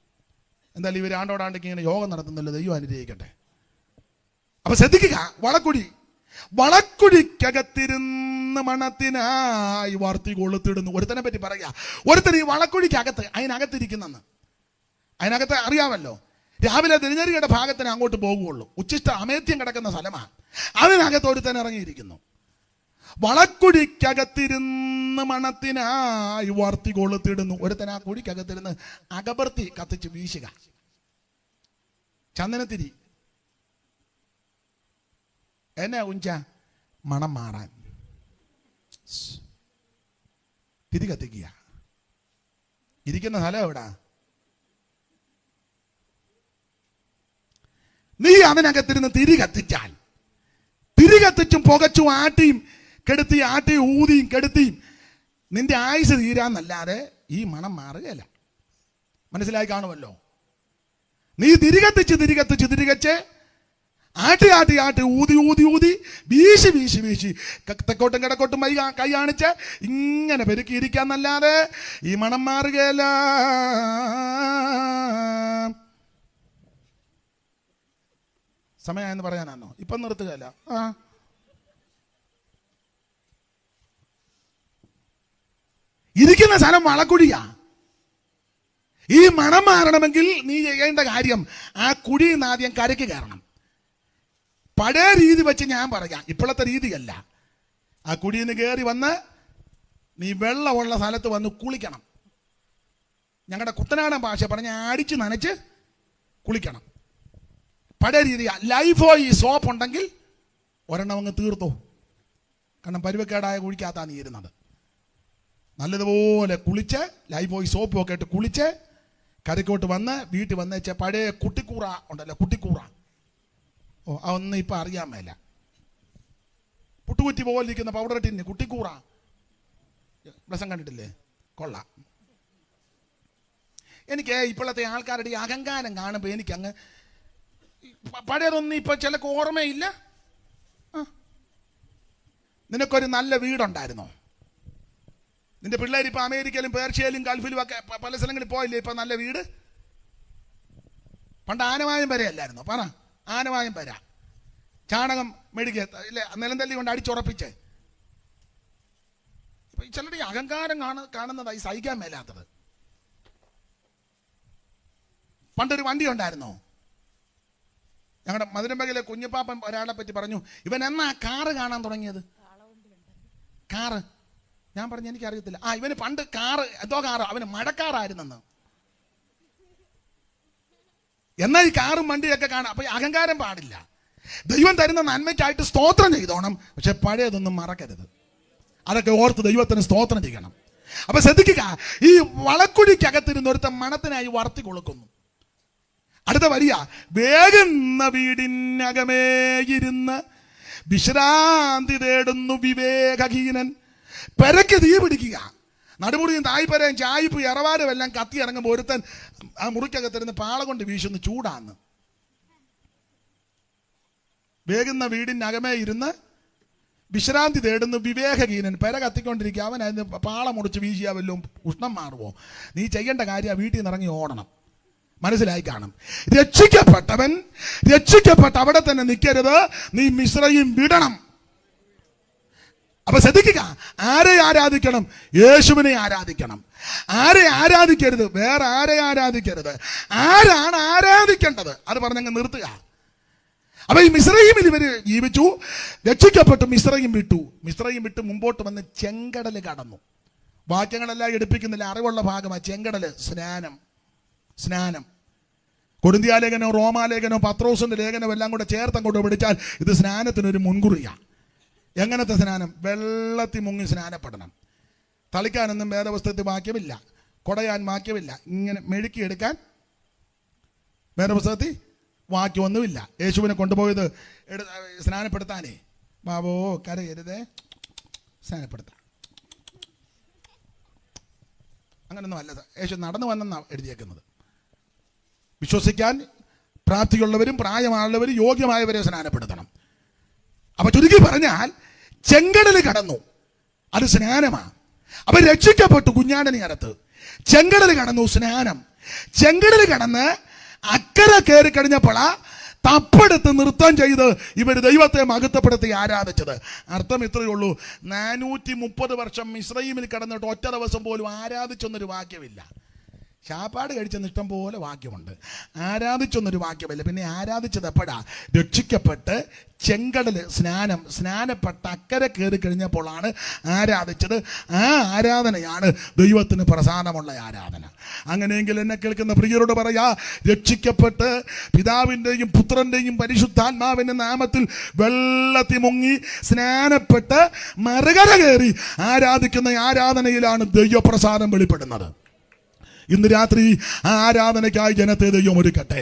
എന്തായാലും ഇവർ ആണ്ടോടാണ്ടേക്ക് ഇങ്ങനെ യോഗം നടത്തുന്നല്ലോ, ദൈവം അനുഗ്രഹിക്കട്ടെ. അപ്പൊ ശ്രദ്ധിക്കുക, വളക്കുഴിക്കകത്തിരുന്ന് മണത്തിനായി വാർത്തി കൊളുത്തിടുന്നു. ഒരുത്തനെ പറ്റി പറയാ, ഒരുത്തൻ ഈ വളക്കുഴിക്കകത്ത് അതിനകത്തിരിക്കുന്നെന്ന്. അതിനകത്ത് അറിയാമല്ലോ, രാവിലെ തിരുഞ്ഞരിയുടെ ഭാഗത്തിന് അങ്ങോട്ട് പോകുള്ളൂ. ഉച്ചിഷ്ട അമേത്യം കിടക്കുന്ന സ്ഥലമാണ്. അതിനകത്ത് ഒരുത്തൻ ഇറങ്ങിയിരിക്കുന്നു. വളക്കുഴിക്കകത്തിരുന്ന് മണത്തിനായി വാർത്തി കൊളുത്തിടുന്നു. ഒരുത്തൻ ആ കുഴിക്കകത്തിരുന്ന് അകബർത്തി കത്തിച്ച് വീശുക, ചന്ദനത്തിരി. എന്നാ ഉഞ്ച മണം മാറാൻ തിരി കത്തിക്കുക. ഇരിക്കുന്ന സ്ഥലം എവിടാ? നീ അതിനകത്തിരുന്ന് തിരി കത്തിച്ചാൽ, തിരി കത്തിച്ചും പുകച്ചും ആട്ടിയും കെടുത്തിയും ആട്ടിയും ഊതിയും കെടുത്തിയും നിന്റെ ആയുസ് തീരാന്നല്ലാതെ ഈ മണം മാറുകയല്ല. മനസ്സിലായി കാണുമല്ലോ. നീ തിരികത്തിച്ച് ആട്ടി ഊതി വീശി തെക്കോട്ടും കിടക്കോട്ടും കൈ കാണിച്ച് ഇങ്ങനെ പെരുക്കിയിരിക്കാന്നല്ലാതെ ഈ മണം മാറുകയല്ല. സമയമെന്ന് പറയാനാണോ? ഇപ്പം നിർത്തുകയല്ല. ഇരിക്കുന്ന സ്ഥലം വളക്കുഴിയാ. ഈ മണം മാറണമെങ്കിൽ നീ ചെയ്യേണ്ട കാര്യം ആ കുഴിയിൽ നിന്ന് ആദ്യം കരയ്ക്ക് കയറണം. പഴയ രീതി വെച്ച് ഞാൻ പറയാം, ഇപ്പോഴത്തെ രീതിയല്ല. ആ കുഴിയിൽ നിന്ന് കയറി വന്ന് നീ വെള്ളമുള്ള സ്ഥലത്ത് വന്ന് കുളിക്കണം. ഞങ്ങളുടെ കുട്ടനാടൻ ഭാഷ പറഞ്ഞ അടിച്ച് നനച്ച് കുളിക്കണം. പഴയ രീതിയാ. ലൈഫോയി സോപ്പ് ഉണ്ടെങ്കിൽ ഒരെണ്ണം അങ്ങ് തീർത്തോ. കാരണം പരുവക്കേടായ കുഴിക്കകത്താണ് നീ ഇരുന്നത്. നല്ലതുപോലെ കുളിച്ച് ലൈഫോയി സോപ്പും ഒക്കെ ഇട്ട് കുളിച്ച് കരയ്ക്കോട്ട് വന്ന് വീട്ടിൽ വന്നേച്ച പഴയ കുട്ടിക്കൂറ ഉണ്ടല്ലോ, കുട്ടിക്കൂറ. അതൊന്നും ഇപ്പം അറിയാൻ മേല. പുട്ടുകുറ്റി പോലെ ഇരിക്കുന്ന പൗഡർ ടിന്ന് കുട്ടിക്കൂറ രസം കണ്ടിട്ടില്ലേ? കൊള്ളാം. എനിക്ക് ഇപ്പോഴത്തെ ആൾക്കാരുടെ ഈ അഹങ്കാരം കാണുമ്പോൾ എനിക്കങ്ങ് പഴയതൊന്നും ഇപ്പം ചിലക്ക് ഓർമ്മയില്ല. നിനക്കൊരു നല്ല വീടുണ്ടായിരുന്നോ? നിന്റെ പിള്ളേർ ഇപ്പം അമേരിക്കയിലും പേർഷ്യയിലും ഗൾഫിലും ഒക്കെ പല സ്ഥലങ്ങളിൽ പോയില്ലേ ഇപ്പം നല്ല വീട്? പണ്ട് ആനവായം വരെയല്ലായിരുന്നോ? പറ, ആനവായം വര ചാണകം മെഴുകിയ ഇല്ലേ, നിലന്തല്ലി കൊണ്ട് അടിച്ചുറപ്പിച്ച്. ഇപ്പം ചിലരുടെ ഈ അഹങ്കാരം കാണുന്നതായി സഹിക്കാൻ മേലാത്തത്. പണ്ടൊരു വണ്ടി ഉണ്ടായിരുന്നോ? ഞങ്ങളുടെ മധുരമ്പകയിലെ കുഞ്ഞുപ്പാപ്പൻ ഒരാളെ പറ്റി പറഞ്ഞു, ഇവൻ എന്നാ കാറ് കാണാൻ തുടങ്ങിയത്? കാറ് ഞാൻ പറഞ്ഞു എനിക്കറിയത്തില്ല. ഇവന് പണ്ട് കാറ് എന്തോ കാറ്, അവന് മഴക്കാറായിരുന്നെന്ന്. എന്നാൽ ഈ കാറും വണ്ടിയൊക്കെ കാണാം. അപ്പൊ അഹങ്കാരം പാടില്ല. ദൈവം തരുന്ന നന്മയ്ക്കായിട്ട് സ്തോത്രം ചെയ്തോണം. പക്ഷെ പഴയതൊന്നും മറക്കരുത്. അതൊക്കെ ഓർത്ത് ദൈവത്തിന് സ്തോത്രം ചെയ്യണം. അപ്പൊ ശ്രദ്ധിക്കുക, ഈ വളക്കുഴിക്കകത്തിരുന്ന് ഒരുത്ത മണത്തിനായി വർത്തി കൊളുക്കുന്നു. അടുത്ത വരിക, വേഗുന്ന വീടിനകമേ ഇരുന്ന് വിശ്രാന്തി തേടുന്നു വിവേകഹീനൻ. പെരക്ക് തീ പിടിക്കുക, നടുമുറിയും തായ്പരയും ചായ്പ് ഇറവാരും എല്ലാം കത്തി ഇറങ്ങുമ്പോൾ ഒരുത്തൻ ആ മുറിക്കകത്തിരുന്ന് പാള കൊണ്ട് വീശുന്നു, ചൂടാന്ന്. വേഗുന്ന വീടിനകമേ ഇരുന്ന് വിശ്രാന്തി തേടുന്നു വിവേകഹീനൻ. പെര കത്തിക്കൊണ്ടിരിക്കുക, അവൻ അതിന് പാള മുറിച്ച് വീശിയാൽ വല്ലതും ഉഷ്ണം മാറുമോ? നീ ചെയ്യേണ്ട കാര്യം വീട്ടിൽ നിന്ന് ഇറങ്ങി ഓടണം. മനസ്സിലായി കാണും. രക്ഷിക്കപ്പെട്ടവൻ രക്ഷിക്കപ്പെട്ട അവിടെ തന്നെ നിൽക്കരുത്, നീ മിശ്രയും വിടണം. അപ്പൊ ശ്രദ്ധിക്കുക, ആരെ ആരാധിക്കണം? യേശുവിനെ ആരാധിക്കണം. ആരെ ആരാധിക്കരുത്? വേറെ ആരെ ആരാധിക്കരുത്. ആരാണ് ആരാധിക്കേണ്ടത്? അത് പറഞ്ഞങ്ങ് നിർത്തുക. അപ്പൊ ഈ മിശ്രയിമിൽ ഇവര് ജീവിച്ചു, രക്ഷിക്കപ്പെട്ടു, മിശ്രയും വിട്ട് മുമ്പോട്ട് വന്ന് ചെങ്കടൽ കടന്നു. വാക്യങ്ങളെല്ലാം എടുപ്പിക്കുന്നില്ല, അറിവുള്ള ഭാഗമാണ് ചെങ്കടല്. സ്നാനം കൊരിന്ത്യലേഖനോ റോമാലേഖനോ പത്രോസിന്റെ ലേഖനോ എല്ലാം കൂടെ ചേർത്തങ്ങോട്ട് പിടിച്ചാൽ ഇത് സ്നാനത്തിനൊരു മുൻകുറിയാണ്. എങ്ങനത്തെ സ്നാനം? വെള്ളത്തിൽ മുങ്ങി സ്നാനപ്പെടണം. തളിക്കാനൊന്നും വേദപുസ്തകത്തിൽ വാക്യമില്ല, കുടയാൻ വാക്യമില്ല, ഇങ്ങനെ മെഴുക്കിയെടുക്കാൻ വേദപുസ്തകത്തിൽ വാക്യമൊന്നുമില്ല. യേശുവിനെ കൊണ്ടുപോയത് സ്നാനപ്പെടുത്താനേ, ബാബോ കരയരുതേ, സ്നാനപ്പെടുത്താൻ അങ്ങനൊന്നും അല്ലത്. യേശു നടന്നു വന്നെന്നാണ് എഴുതിയേക്കുന്നത്. വിശ്വസിക്കാൻ പ്രാപ്തിയുള്ളവരും പ്രായമായുള്ളവരും യോഗ്യമായവരെ സ്നാനപ്പെടുത്തണം. അപ്പൊ ചുരുക്കി പറഞ്ഞാൽ ചെങ്കടൽ കടന്നു, അത് സ്നാനമാണ്. അപ്പൊ രക്ഷിക്കപ്പെട്ടു കുഞ്ഞാടിനെ അകത്ത്. ചെങ്കടൽ കടന്നു, സ്നാനം. ചെങ്കടൽ കടന്ന് അക്കരെ കയറി കഴിഞ്ഞപ്പോഴാ തപ്പെടുത്ത് നൃത്തം ചെയ്ത് ഇവർ ദൈവത്തെ മഹത്വപ്പെടുത്തി ആരാധിച്ചത്. അർത്ഥം ഇത്രയേ ഉള്ളൂ, 430 വർഷം മിസ്രയീമിൽ കടന്നിട്ട് ഒറ്റ ദിവസം പോലും ആരാധിച്ചൊന്നൊരു വാക്യമില്ല. ശാപ്പാട് കഴിച്ചെന്ന് ഇഷ്ടം പോലെ വാക്യമുണ്ട്, ആരാധിച്ചൊന്നൊരു വാക്യമില്ല. പിന്നെ ആരാധിച്ചത് എപ്പോഴാ? രക്ഷിക്കപ്പെട്ട് ചെങ്കടൽ സ്നാനപ്പെട്ട് അക്കരെ കയറി കഴിഞ്ഞപ്പോഴാണ് ആരാധിച്ചത്. ആ ആരാധനയാണ് ദൈവത്തിന് പ്രസാദമുള്ള ആരാധന. അങ്ങനെയെങ്കിൽ എന്നെ കേൾക്കുന്ന പ്രിയരോട് പറയാ, രക്ഷിക്കപ്പെട്ട് പിതാവിൻ്റെയും പുത്രൻ്റെയും പരിശുദ്ധാത്മാവിൻ്റെ നാമത്തിൽ വെള്ളത്തിൽ മുങ്ങി സ്നാനപ്പെട്ട് മറുകര കയറി ആരാധിക്കുന്ന ആരാധനയിലാണ് ദൈവപ്രസാദം വെളിപ്പെടുന്നത്. ഇന്ന് രാത്രി ആ ആരാധനയ്ക്കായി ജനത്തെ ദൈവം ഒരുക്കട്ടെ.